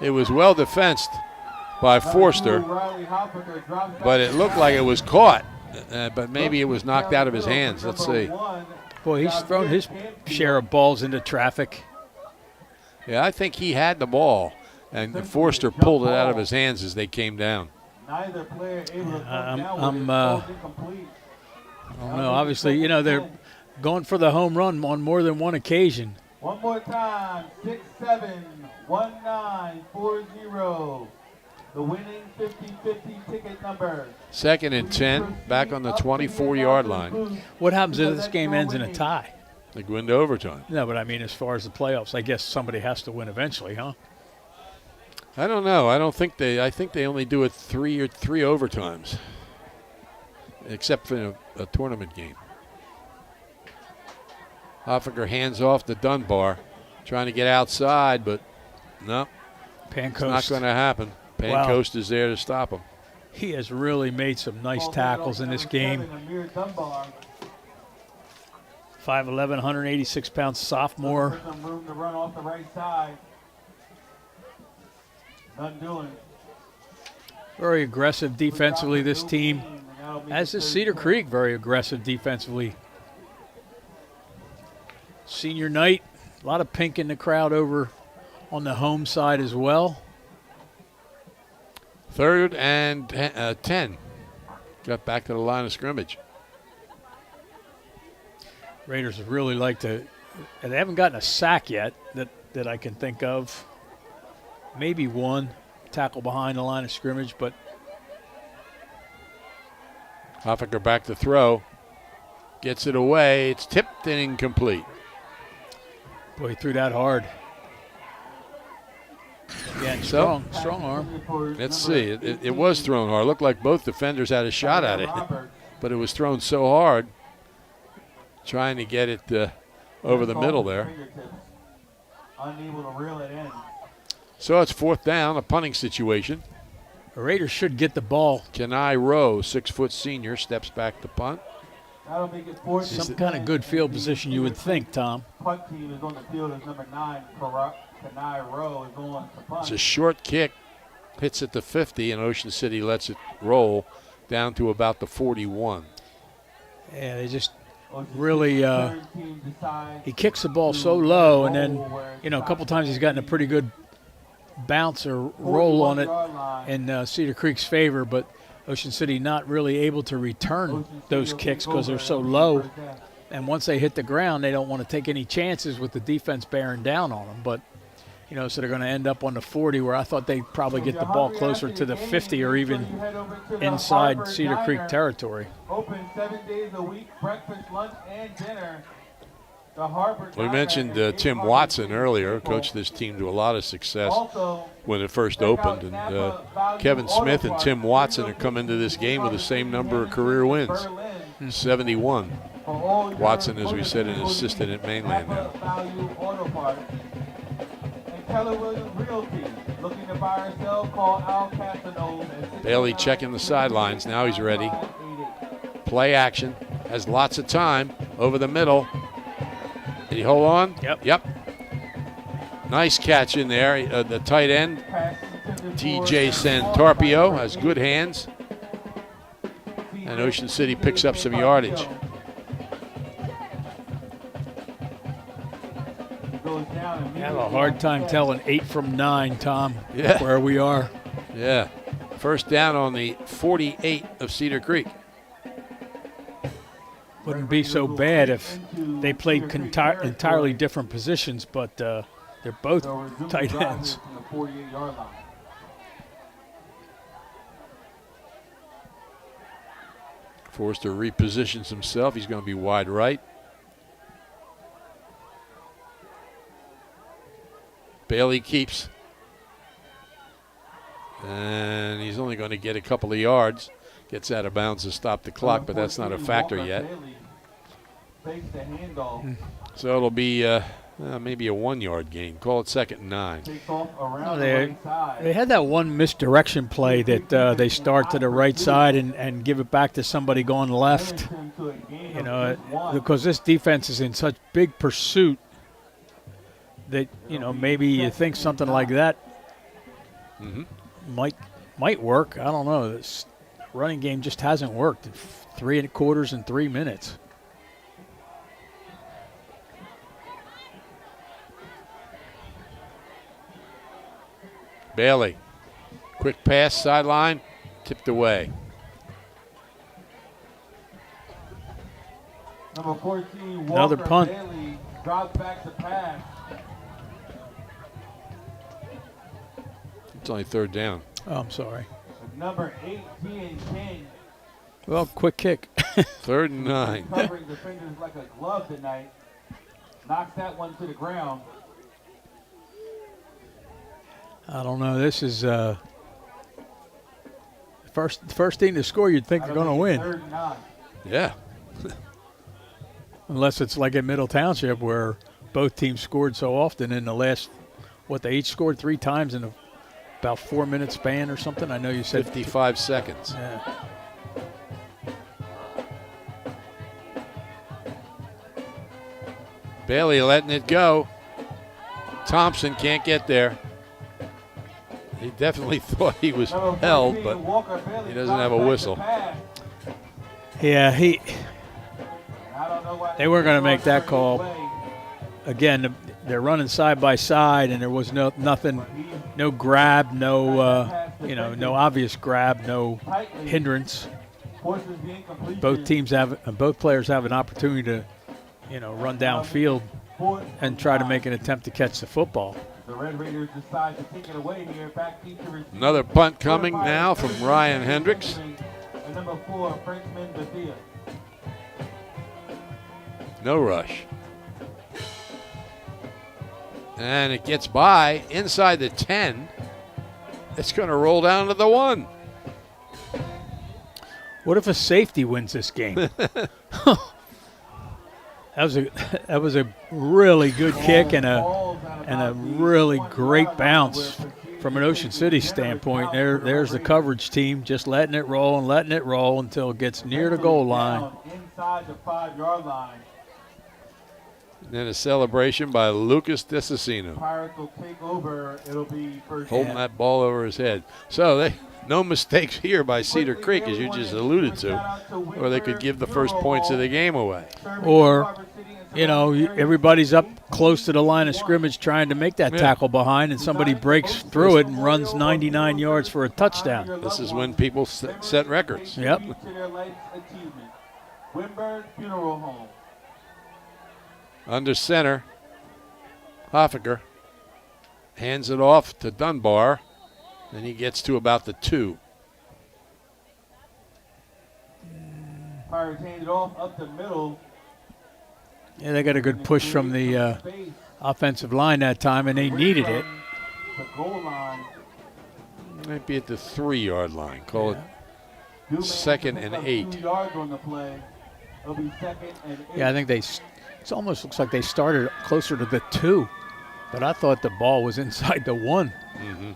It was well defensed by Forster, but it looked like it was caught, but maybe it was knocked out of his hands. Let's see. Boy, he's thrown his share of balls into traffic. Yeah, I think he had the ball, and Forster pulled it out of his hands as they came down. Neither player able to come down I don't know. Obviously, you know, they're going for the home run on more than one occasion. One more time, 671940. The winning 50-50 ticket number. 2nd and 10, back on the 24-yard line. What happens if this game ends in a tie? They go into overtime. No, but I mean, as far as the playoffs, I guess somebody has to win eventually, huh? I don't know. I think they only do it three overtimes, except for a tournament game. Hoffaker hands off to Dunbar, trying to get outside, but no, it's not going to happen. Pancoast is there to stop him. He has really made some nice tackles in this game. 5'11", 186-pound sophomore. Some room to run off the right side. None doing. Very aggressive defensively, this team. As is Cedar Creek, very aggressive defensively. Senior night, a lot of pink in the crowd over on the home side as well. 3rd and 10. Got back to the line of scrimmage. Raiders really like to, and they haven't gotten a sack yet that I can think of. Maybe one tackle behind the line of scrimmage, but Hoffaker back to throw. Gets it away. It's tipped and incomplete. Boy, he threw that hard. Yeah, strong arm. Let's see. It was thrown hard. It looked like both defenders had a shot at it, but it was thrown so hard. trying to get it over the middle there. Unable to reel it in. So it's 4th down, a punting situation. The Raiders should get the ball. Kenai Rowe, 6-foot senior, steps back to punt. That'll make it 4th. Some kind of good field position, you would think, Tom. Punt team is on the field as number 9. Kenai Rowe is on to punt. It's a short kick, hits at the 50, and Ocean City lets it roll down to about the 41. Yeah, they just really he kicks the ball so low, and then a couple times he's gotten a pretty good bounce or roll on it in Cedar Creek's favor, but Ocean City not really able to return those kicks because they're so low, and once they hit the ground they don't want to take any chances with the defense bearing down on them. But so they're going to end up on the 40, where I thought they'd probably get the ball closer to the 50 or even inside Cedar Creek territory. Open 7 days a week, breakfast, lunch, and dinner. We mentioned Tim Watson earlier, coached this team to a lot of success when it first opened. And Kevin Smith and Tim Watson are coming into this game with the same number of career wins, 71. Watson, as we said, an assistant at Mainland now. Keller Williams Realty. Looking to buy or sell, call Al Casanova. Bailey checking the sidelines. Now he's ready. Play action. Has lots of time. Over the middle. Did he hold on? Yep. Nice catch in there. The tight end, TJ Santarpio, has good hands. And Ocean City picks up some yardage. I have a hard time telling 8 from 9, Tom, Yeah. where we are. Yeah. First down on the 48 of Cedar Creek. Wouldn't be so bad if they played entirely different positions, but they're both tight ends. Forster repositions himself. He's going to be wide right. Bailey keeps. And he's only going to get a couple of yards. Gets out of bounds to stop the clock, but that's not a factor yet. So it'll be maybe a 1-yard gain. Call it 2nd and 9. They had that one misdirection play that they start to the right side and give it back to somebody going left. Because this defense is in such big pursuit that maybe you think something like that might work. I don't know. This running game just hasn't worked. 3 quarters in 3 minutes. Bailey, quick pass, sideline, tipped away. Number 14, Walker Another punt. Bailey drops back to pass. It's only 3rd down. Oh, I'm sorry. Number 18, King. Well, quick kick. 3rd and 9. Covering defenders like a glove tonight. Knocks that one to the ground. I don't know. This is first team to score. You'd think they're going to win. 3rd and 9. Yeah. Unless it's like in Middle Township where both teams scored so often in the last, they each scored 3 times in about 4-minute span or something. I know you said 55 seconds. Yeah. Bailey letting it go. Thompson can't get there. He definitely thought he was held, but he doesn't have a whistle. Yeah, they weren't going to make that call. Again, they're running side by side, and there was nothing, no grab, no obvious grab, no hindrance. Both players have an opportunity to, run downfield and try to make an attempt to catch the football. The Red Raiders decide to take it away here. Another punt coming now from Ryan Hendricks. And number 4, Frenchman Bethia. No rush. And it gets by inside the 10. It's going to roll down to the 1. What if a safety wins this game? That was a really good kick and a really great bounce from an Ocean City standpoint. There's the coverage team just letting it roll until it gets near the goal line. Inside the 5-yard line. And then a celebration by Lucas Desasino. Pirates will take over. It'll be first. Holding that ball over his head. So no mistakes here by Cedar Creek, as you just alluded to, or they could give the first points of the game away. Or, everybody's up close to the line of scrimmage trying to make that tackle behind, and somebody breaks through it and runs 99 yards for a touchdown. This is when people set records. Yep. Wimberg Funeral Home. Under center, Hoffaker hands it off to Dunbar. Then he gets to about the 2. Pirates hand it off up the middle. Yeah, they got a good push from the offensive line that time, and they needed it. The goal line. Might be at the 3-yard line. Call it 2nd and 8. 2 yards on the play. It'll be 2nd and 8. Yeah, I think it almost looks like they started closer to the 2, but I thought the ball was inside the 1. Mm-hmm.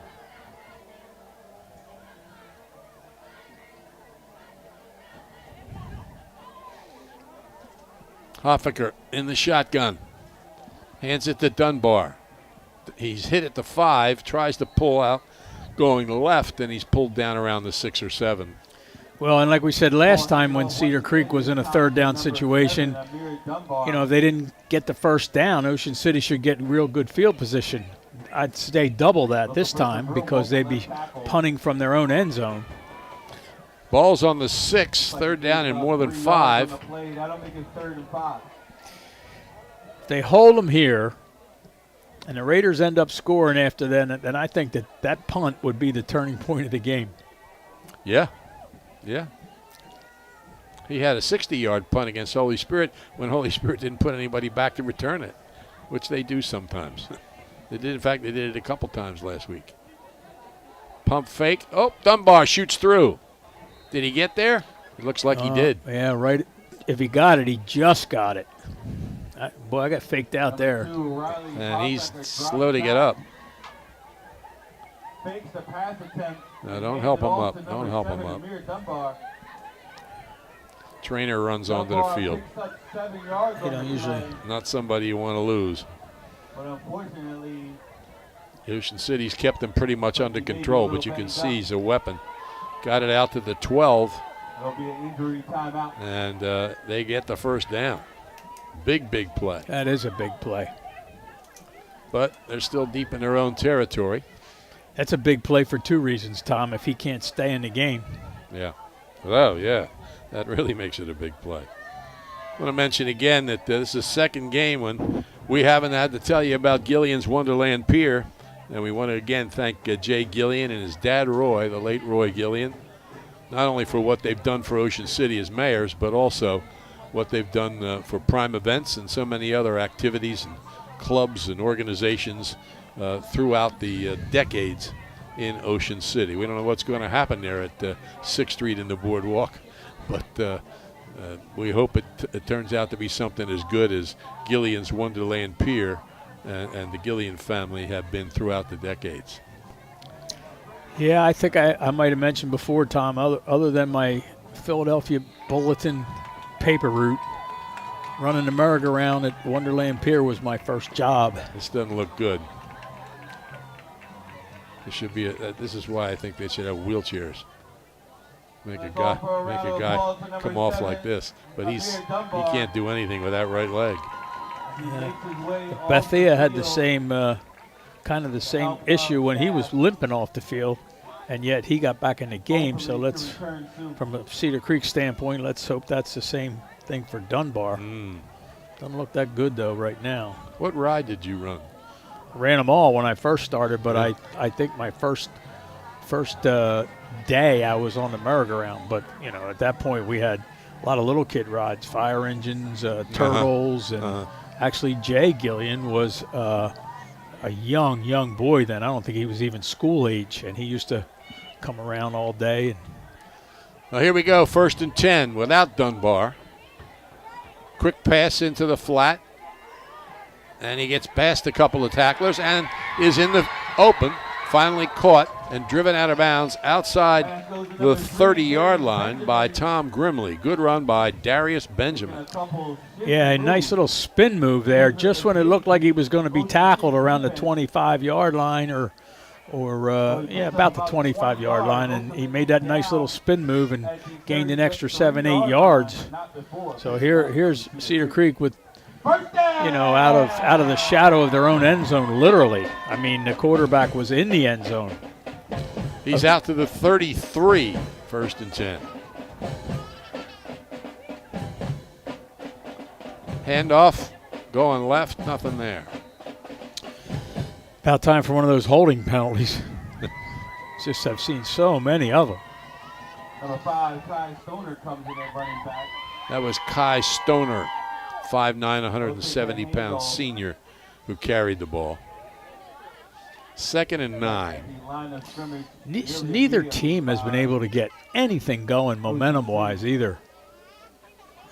Hoffaker in the shotgun. Hands it to Dunbar. He's hit at the 5, tries to pull out, going left, and he's pulled down around the 6 or 7. Well, and like we said last time when Cedar Creek was in a 3rd down situation, if they didn't get the first down, Ocean City should get real good field position. I'd say double that this time because they'd be punting from their own end zone. Ball's on the 6, 3rd down and more than 5. That'll make it 3rd and 5. If they hold them here and the Raiders end up scoring after then I think that punt would be the turning point of the game. Yeah. He had a 60-yard punt against Holy Spirit when Holy Spirit didn't put anybody back to return it, which they do sometimes. They did it a couple times last week. Pump fake. Oh, Dunbar shoots through. Did he get there? It looks like he did. Yeah, right. If he got it, he just got it. I got faked out there. And he's slow to get up. Fakes the pass attempt. No, don't help him up. Don't help him up. Trainer runs onto the field. Usually. Not somebody you want to lose. But unfortunately, Ocean City's kept him pretty much under control, but you can see he's a weapon. Got it out to the 12. There'll be an injury timeout. And they get the first down. Big play. That is a big play. But they're still deep in their own territory. That's a big play for 2 reasons, Tom, if he can't stay in the game. Yeah. Oh, yeah. That really makes it a big play. I want to mention again that this is the second game when we haven't had to tell you about Gillian's Wonderland Pier. And we want to again thank Jay Gillian and his dad Roy, the late Roy Gillian, not only for what they've done for Ocean City as mayors, but also what they've done for Prime Events and so many other activities and clubs and organizations throughout the decades in Ocean City. We don't know what's going to happen there at 6th Street in the Boardwalk, but we hope it turns out to be something as good as Gillian's Wonderland Pier and the Gillian family have been throughout the decades. Yeah, I think I might have mentioned before, Tom, other than my Philadelphia Bulletin paper route, running the merry-go-round at Wonderland Pier was my first job. This doesn't look good. This should be this is why I think they should have wheelchairs. Make a guy come off like this, but he can't do anything with that right leg. Yeah. Bethia had the same kind of the same issue when he was limping off the field, and yet he got back in the game. So let's, from a Cedar Creek standpoint, let's hope that's the same thing for Dunbar. Doesn't look that good though right now. What ride did you run? I ran them all when I first started, but I think my first day I was on the merry-go-round. But at that point we had a lot of little kid rides, fire engines, turtles, and actually Jay Gillian was a young boy then. I don't think he was even school age, and he used to come around all day. Well, here we go, 1st and 10 without Dunbar. Quick pass into the flat. And he gets past a couple of tacklers and is in the open. Finally caught and driven out of bounds outside the 30-yard line by Tom Grimley. Good run by Darius Benjamin. Yeah, a nice little spin move there, just when it looked like he was going to be tackled around the 25-yard line or about the 25-yard line, and he made that nice little spin move and gained an extra 7-8 yards. So here's Cedar Creek with, out of the shadow of their own end zone, literally. I mean, the quarterback was in the end zone. He's out to the 33, 1st and 10. Handoff, going left, nothing there. About time for one of those holding penalties. Just I've seen so many of them. Number 5, Kai Stoner comes in at running back. That was Kai Stoner, 5'9", 170-pound senior who carried the ball. 2nd and 9. Neither team has been able to get anything going momentum-wise either.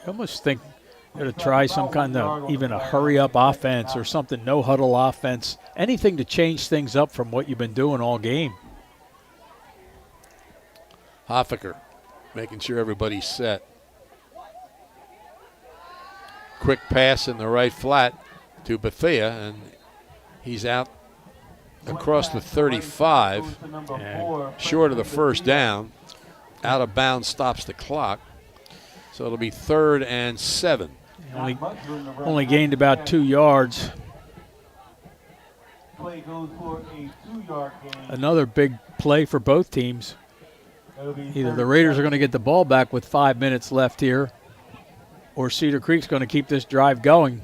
I almost think they're to try some kind of even a hurry-up offense or something, no-huddle offense, anything to change things up from what you've been doing all game. Hoffaker making sure everybody's set. Quick pass in the right flat to Bethea, and he's out across the 35, short of the first down. Out of bounds, stops the clock. So it'll be 3rd and 7. Only gained about 2 yards. Play goes for a 2-yard gain. Another big play for both teams. Either the Raiders are going to get the ball back with 5 minutes left here, or Cedar Creek's going to keep this drive going.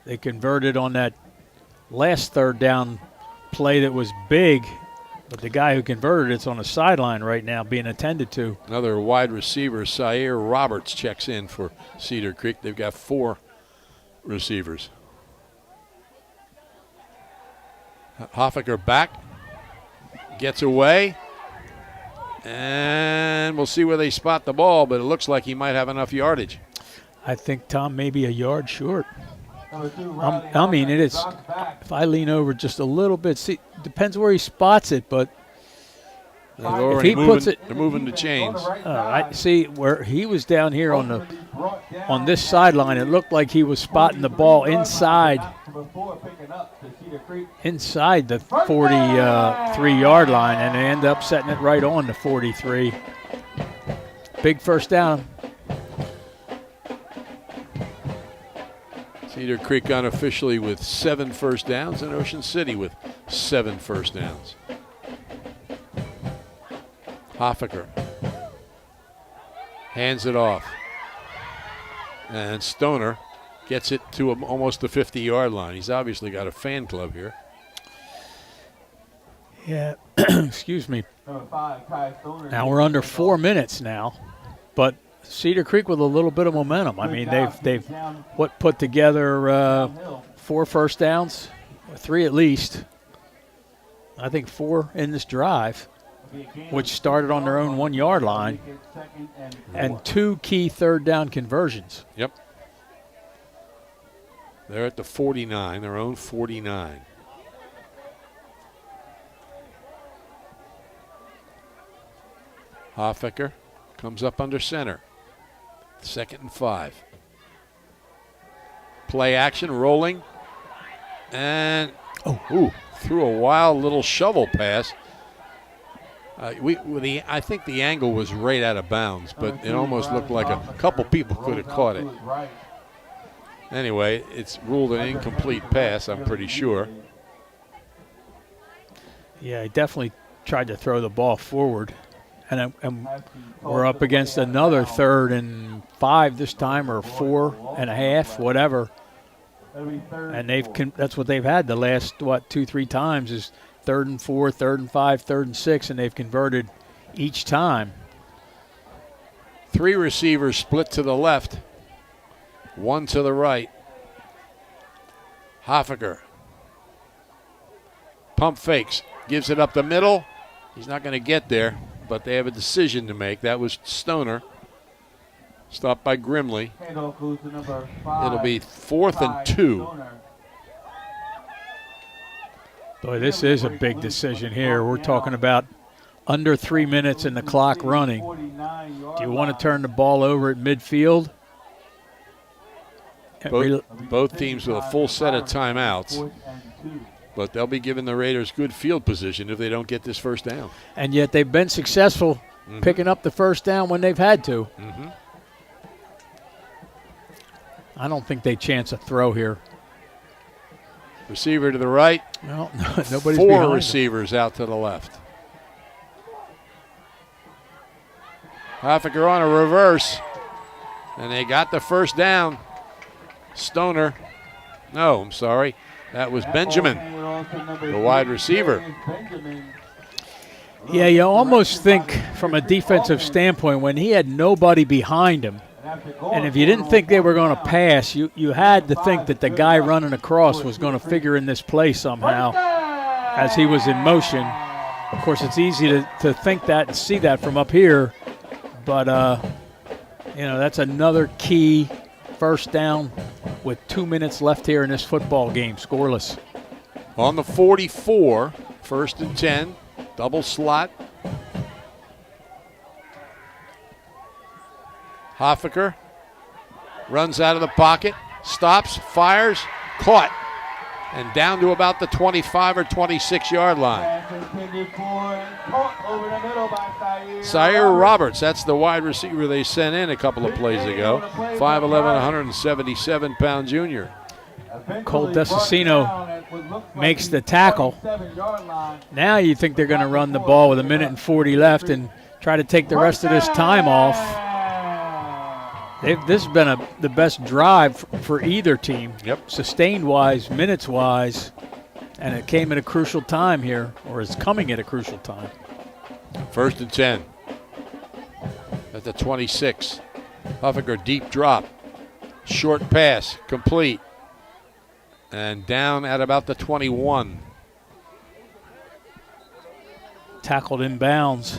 They converted on that last 3rd down play that was big, but the guy who converted it's on the sideline right now being attended to. Another wide receiver, Sayer Roberts, checks in for Cedar Creek. They've got 4 receivers. Hoffaker back, gets away, and we'll see where they spot the ball, but it looks like he might have enough yardage. I think Tom may be a yard short. I mean, it is. If I lean over just a little bit, see, depends where he spots it, but if he puts it, they're moving the chains. I see where he was down here on this sideline. It looked like he was spotting the ball inside the 43-yard line, and they end up setting it right on the 43. Big first down. Cedar Creek unofficially with 7 first downs, and Ocean City with 7 first downs. Hoffaker hands it off, and Stoner gets it to almost the 50-yard line. He's obviously got a fan club here. Yeah, excuse me. Now we're under 4 minutes now, but Cedar Creek with a little bit of momentum. I mean, they've put together 4 first downs, 3 at least. I think 4 in this drive, which started on their own 1-yard line, and 2 key 3rd down conversions. Yep. They're at the 49, their own 49. Hoffaker comes up under center. 2nd and 5. Play action, rolling, and threw a wild little shovel pass. I think the angle was right out of bounds, but it almost looked like a couple people could have caught it. Anyway, it's ruled an incomplete pass, I'm pretty sure. Yeah, he definitely tried to throw the ball forward. And we're up against another 3rd and 5 this time, or 4.5, whatever. And that's what they've had the last, 2-3 times is 3rd and 4, 3rd and 5, 3rd and 6, and they've converted each time. 3 receivers split to the left, 1 to the right. Hoffaker. Pump fakes, gives it up the middle. He's not going to get there, but they have a decision to make. That was Stoner. Stopped by Grimley. Handoff goes to number 5. It'll be 4th and 2. Stoner. Boy, this is a big decision here. We're talking about under 3 minutes and the clock running. Do you want to turn the ball over at midfield? Both teams with a full set of timeouts. But they'll be giving the Raiders good field position if they don't get this first down. And yet they've been successful picking up the first down when they've had to. I don't think they chance a throw here. Receiver to the right. No, nobody's 4 behind receivers out to the left. Hoffaker on a reverse. And they got the first down. Stoner. No, I'm sorry. That was Benjamin, the wide receiver. Yeah, you almost think from a defensive standpoint, when he had nobody behind him, and if you didn't think they were going to pass, you had to think that the guy running across was going to figure in this play somehow as he was in motion. Of course, it's easy to think that and see that from up here, but that's another key first down with 2 minutes left here in this football game, scoreless. On the 44, 1st and 10, double slot. Hoffaker runs out of the pocket, stops, fires, caught, and down to about the 25 or 26-yard line. Zaire Roberts, that's the wide receiver they sent in a couple of plays ago. 5'11", 177-pound junior. Cole Desicino makes the tackle. Now you think they're going to run the ball with 1:40 left and try to take the rest of this time off. This has been the best drive for either team. Yep. Sustained-wise, minutes-wise, and it came at a crucial time here, or is coming at a crucial time. 1st and 10 at the 26. Hoffaker deep drop. Short pass, complete. And down at about the 21. Tackled in bounds.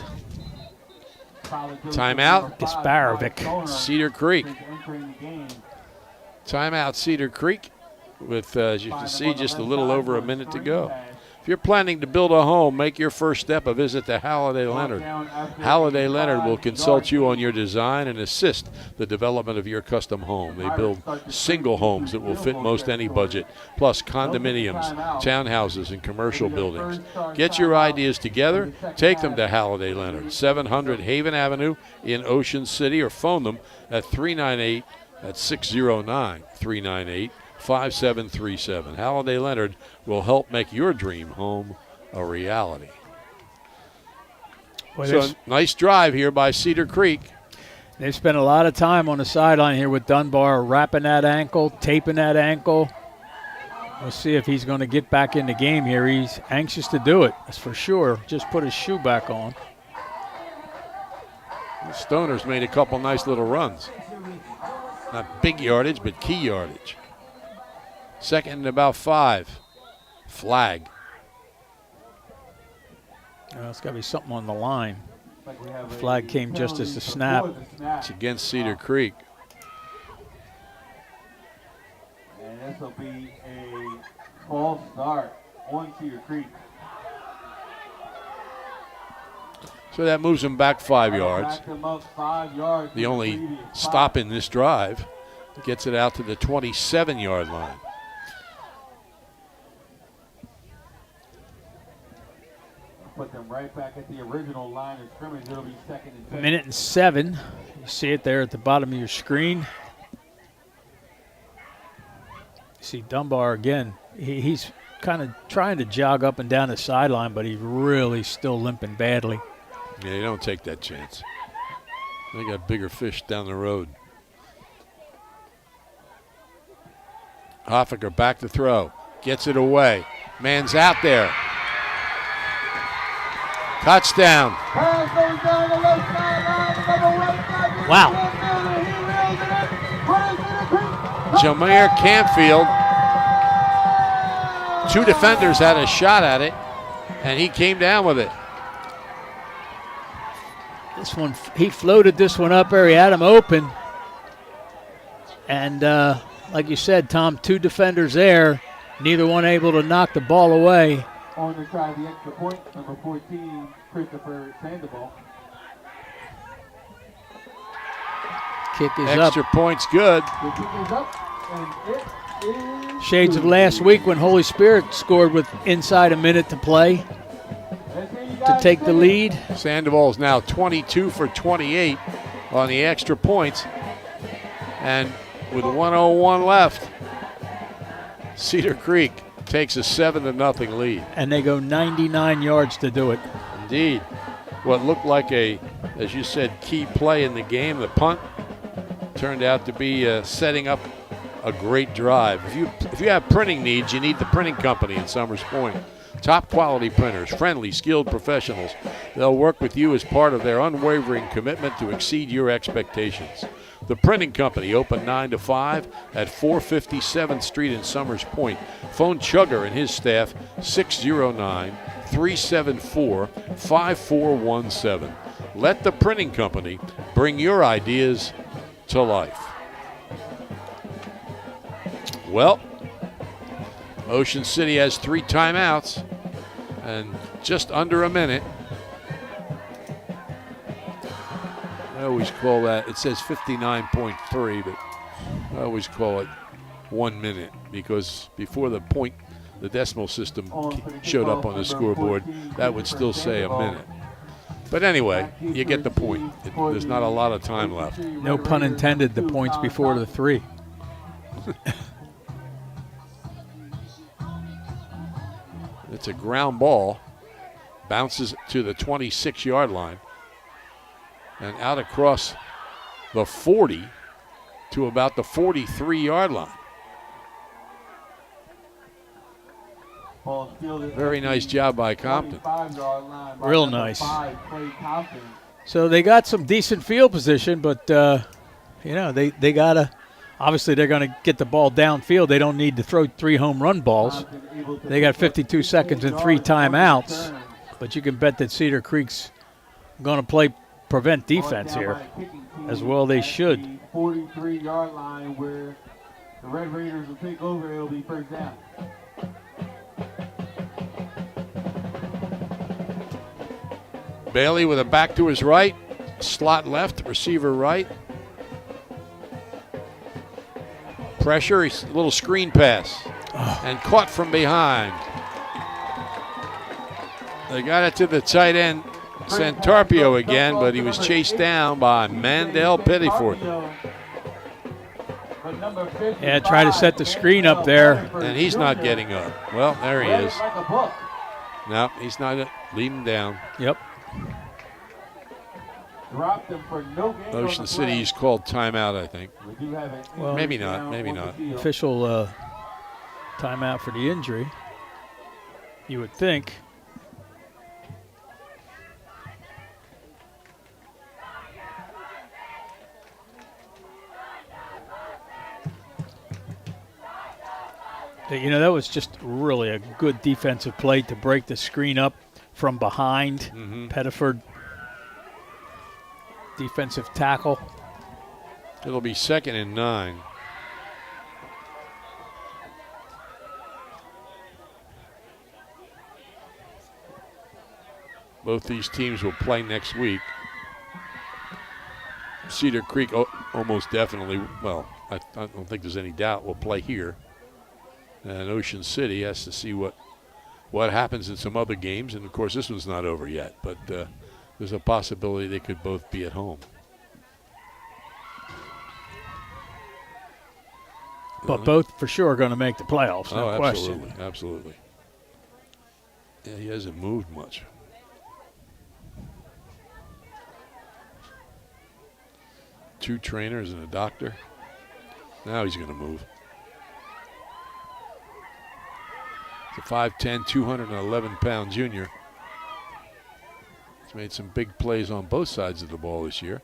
Timeout. Gasparovic. Cedar Creek. Timeout Cedar Creek with, as you can see, just a little over a minute to go. If you're planning to build a home, make your first step a visit to Halliday Leonard. Halliday Leonard will consult you on your design and assist the development of your custom home. They build single homes that will fit most any budget, plus condominiums, townhouses, and commercial buildings. Get your ideas together, take them to Halliday Leonard, 700 Haven Avenue in Ocean City, or phone them at 609-5737. Halliday Leonard will help make your dream home a reality. So nice drive here by Cedar Creek. They've spent a lot of time on the sideline here with Dunbar, wrapping that ankle, taping that ankle. We'll see if he's going to get back in the game here. He's anxious to do it, that's for sure. Just put his shoe back on. The Stoners made a couple nice little runs. Not big yardage, but key yardage. 2nd and about 5. Flag. It's got to be something on the line. The flag came just as the snap. It's against Cedar Creek. And this will be a false start on Cedar Creek. So that moves them back 5 yards. The only stop in this drive. Gets it out to the 27-yard line. Put them right back at the original line of scrimmage. It'll be 2nd and 10. 1:07. You see it there at the bottom of your screen. You see Dunbar again. He's kind of trying to jog up and down the sideline, but he's really still limping badly. Yeah, you don't take that chance. They got bigger fish down the road. Hoffaker back to throw. Gets it away. Man's out there. Touchdown. Wow. Jameer Canfield. 2 defenders had a shot at it, and he came down with it. This one, he floated this one up there. He had him open, And like you said, Tom, 2 defenders there, neither one able to knock the ball away. On to try the extra point, number 14, Christopher Sandoval. Kick is Extra up. point's good. The kick is up, and it is Shades of good. last week when Holy Spirit scored with inside a minute to play Let's hear you to guys take the sing it. lead. Sandoval is now 22 for 28 on the extra points. And with 1:01 left, Cedar Creek takes a 7-0 lead. And they go 99 yards to do it. Indeed. What looked like a, as you said, key play in the game, the punt, turned out to be setting up a great drive. If you have printing needs, you need the printing company in Summers Point. Top quality printers, friendly, skilled professionals. They'll work with you as part of their unwavering commitment to exceed your expectations. The Printing Company, open 9 to 5 at 457th Street in Summers Point. Phone Chugger and his staff, 609-374-5417. Let the Printing Company bring your ideas to life. Well, Ocean City has 3 timeouts and just under a minute. I always call that, it says 59.3, but I always call it 1 minute because before the point, the decimal system showed up on the scoreboard, that would still say a minute. But anyway, you get the point. There's not a lot of time left. No pun intended, the points before the 3. It's a ground ball, bounces to the 26-yard line, and out across the 40 to about the 43-yard line. Very nice job by Compton. Real nice. So they got some decent field position, but, they got to, obviously they're going to get the ball downfield. They don't need to throw 3 home run balls. They got 52 seconds and 3 timeouts, but you can bet that Cedar Creek's going to play prevent defense here, as well they should. 43-yard line where the Red Raiders will take over. It'll be first down. Bailey with a back to his right, slot left, receiver right. Pressure, a little screen pass, and caught from behind. They got it to the tight end, Santarpio again, but he was chased down by Mandel Pettiford. Yeah, try to set the screen up there. And he's not getting up. Well, there he is. No, he's not. Leave him down. Yep. Ocean City's called timeout, I think. Well, maybe not. Maybe not. Official timeout for the injury, you would think. That was just really a good defensive play to break the screen up from behind. Pettiford, defensive tackle. It'll be 2nd and 9. Both these teams will play next week. Cedar Creek almost definitely, well, I don't think there's any doubt, will play here. And Ocean City has to see what happens in some other games. And, of course, this one's not over yet. But there's a possibility they could both be at home. But both for sure are going to make the playoffs, no question. Absolutely. Yeah, he hasn't moved much. Two trainers and a doctor. Now he's going to move. It's a 5'10", 211-pound junior. He's made some big plays on both sides of the ball this year.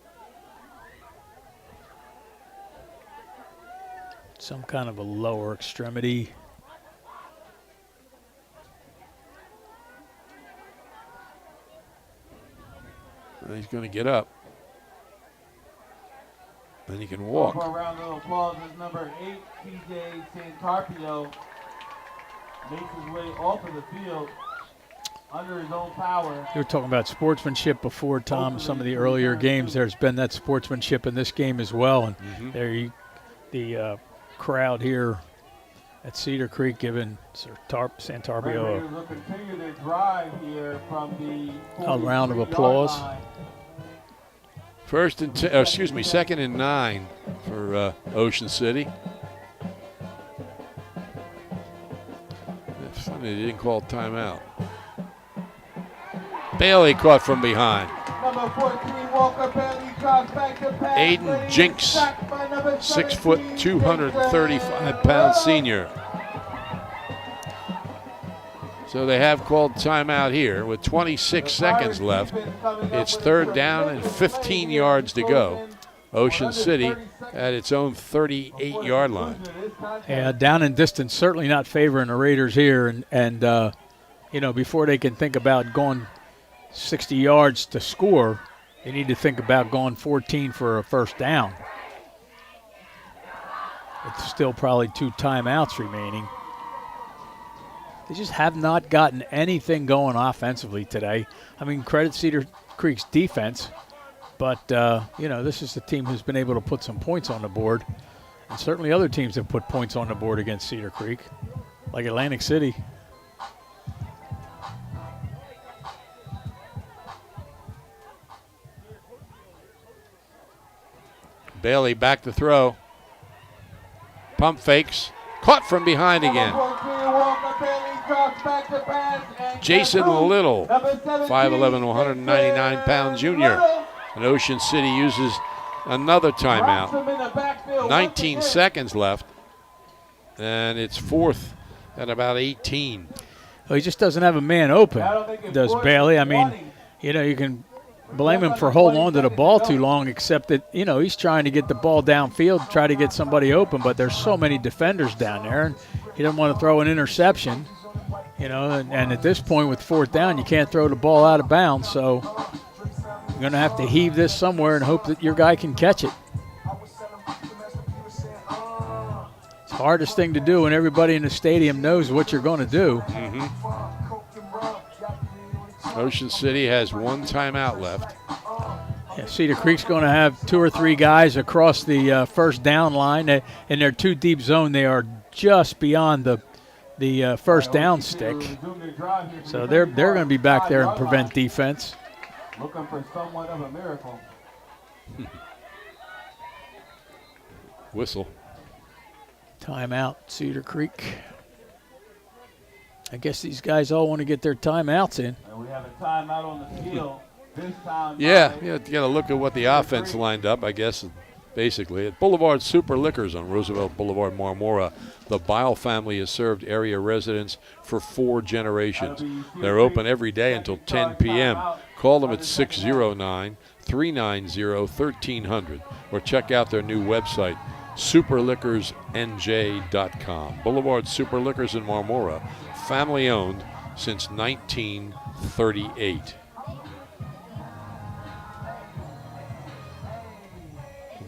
Some kind of a lower extremity. And he's going to get up. And he can For walk. a round of applause is number 8, TJ Santarpio. Makes his way off of the field under his own power. You were talking about sportsmanship before, Tom. Some of the earlier games, there's been that sportsmanship in this game as well. And the crowd here at Cedar Creek giving Santarpio Raiders will continue their drive here from the a round of 43-yard applause. line. Second and 9 for Ocean City. It's funny they didn't call timeout. Bailey caught from behind. Number 14, Walker Bailey drops back to pass. Aiden Jinks, Sacked by number 6 foot, 17, 235 pound senior. So they have called timeout here with 26 seconds left. It's 3rd down and 15 yards to go. Ocean City at its own 38-yard line. Yeah, down in distance, certainly not favoring the Raiders here. And before they can think about going 60 yards to score, they need to think about going 14 for a first down. It's still probably 2 timeouts remaining. They just have not gotten anything going offensively today. I mean, credit Cedar Creek's defense, but, this is the team who's been able to put some points on the board. And certainly other teams have put points on the board against Cedar Creek, like Atlantic City. Bailey back to throw. Pump fakes. Caught from behind again. Jason Little, 5'11", 199 pound junior. And Ocean City uses another timeout. 19 seconds left. And it's 4th at about 18. Well, he just doesn't have a man open, does Bailey. I mean, you can blame him for holding on to the ball too long, except that, he's trying to get the ball downfield, try to get somebody open, but there's so many defenders down there, and he doesn't want to throw an interception, and at this point with 4th down, you can't throw the ball out of bounds, so you're going to have to heave this somewhere and hope that your guy can catch it. It's the hardest thing to do when everybody in the stadium knows what you're going to do. Ocean City has 1 timeout left. Yeah, Cedar Creek's going to have 2 or 3 guys across the first down line. In their 2 deep zone, they are just beyond the first down stick. So they're going to be back there and prevent defense. Looking for somewhat of a miracle. Whistle. Timeout, Cedar Creek. I guess these guys all want to get their timeouts in. And we have a timeout on the field. This time, Yeah, you got to look at what the offense lined up, I guess, basically. At Boulevard Super Liquors on Roosevelt Boulevard, Marmora, the Bile family has served area residents for 4 generations. They're open every day until 10 p.m. Call them at 609-390-1300 or check out their new website, superliquorsnj.com. Boulevard Super Liquors in Marmora, family owned since 1938.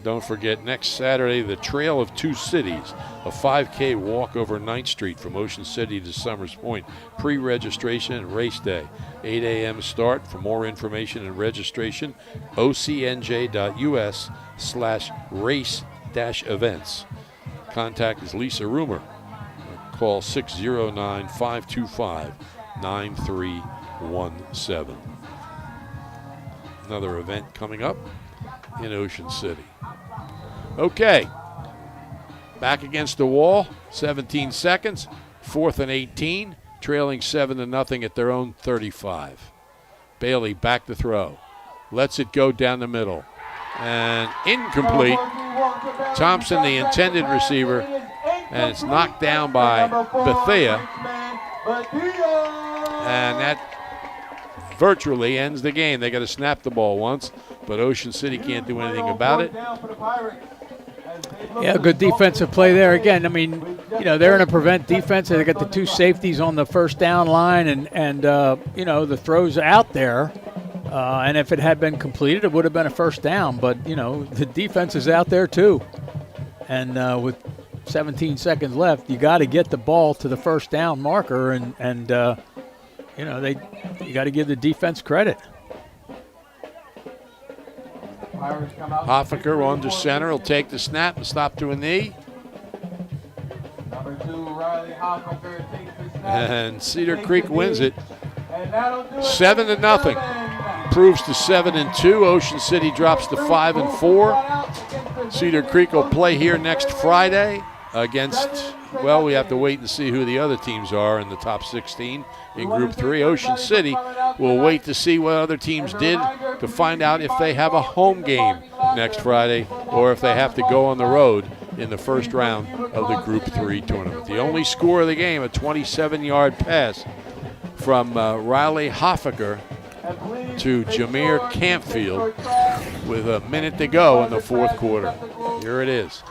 Don't forget, next Saturday, the Trail of Two Cities, a 5K walk over 9th Street from Ocean City to Summers Point. Pre-registration and race day. 8 a.m. start. For more information and registration, ocnj.us/race-events. Contact is Lisa Rumer. Call 609-525-9317. Another event coming up in Ocean City. Okay, back against the wall, 17 seconds, 4th and 18, trailing 7-0 at their own 35. Bailey back to throw, lets it go down the middle, and incomplete. Thompson, the intended receiver, and it's knocked down by Bethea, and that virtually ends the game. They got to snap the ball once, but Ocean City can't do anything about it. Yeah, good defensive play there. Again, I mean, they're in a prevent defense. They got the 2 safeties on the first down line, and the throws out there. And if it had been completed, it would have been a first down. But, the defense is out there too. And with 17 seconds left, you got to get the ball to the first down marker. And you got to give the defense credit. Hoffaker under center will take the snap and stop to a knee. Number 2, Riley Hoffaker takes the snap. And Cedar Creek wins it 7-0. Improves to 7-2. Ocean City drops to 5-4. Cedar Creek will play here next Friday against, well, we have to wait and see who the other teams are in the top 16 in Group 3. Ocean City will wait to see what other teams did to find out if they have a home game next Friday or if they have to go on the road in the first round of the Group 3 tournament. The only score of the game, a 27-yard pass from Riley Hoffaker to Jameer Campfield with a minute to go in the fourth quarter. Here it is.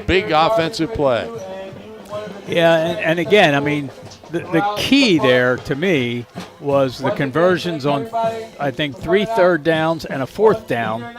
Big offensive play. Yeah, and again, I mean, the key there to me was the conversions on, I think, 3 third downs and a fourth down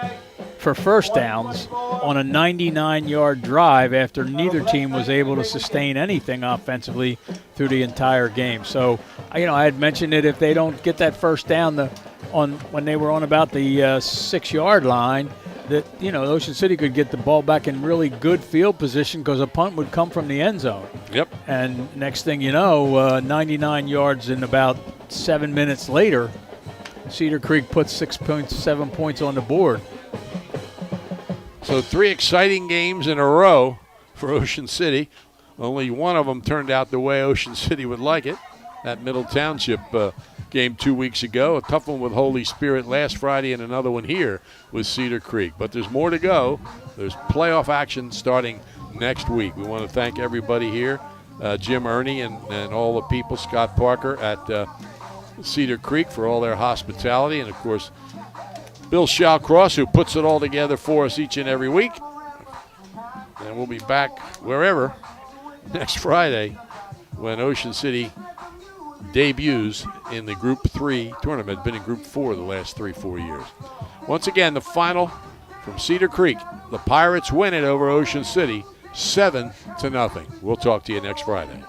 for first downs on a 99-yard drive after neither team was able to sustain anything offensively through the entire game. So, I had mentioned it, if they don't get that first down when they were on about the 6-yard line, that, Ocean City could get the ball back in really good field position because a punt would come from the end zone. Yep. And next thing you know, 99 yards and about 7 minutes later, Cedar Creek puts 6.7 points on the board. So 3 exciting games in a row for Ocean City. Only one of them turned out the way Ocean City would like it. That Middle Township game 2 weeks ago. A tough one with Holy Spirit last Friday and another one here with Cedar Creek. But there's more to go. There's playoff action starting next week. We want to thank everybody here, Jim Ernie and all the people, Scott Parker at Cedar Creek for all their hospitality. And, of course, Bill Shawcross, who puts it all together for us each and every week. And we'll be back wherever next Friday when Ocean City debuts in the Group 3 tournament. Been in Group 4 the last 3-4 years. Once again, the final from Cedar Creek. The Pirates win it over Ocean City 7-0. We'll talk to you next Friday.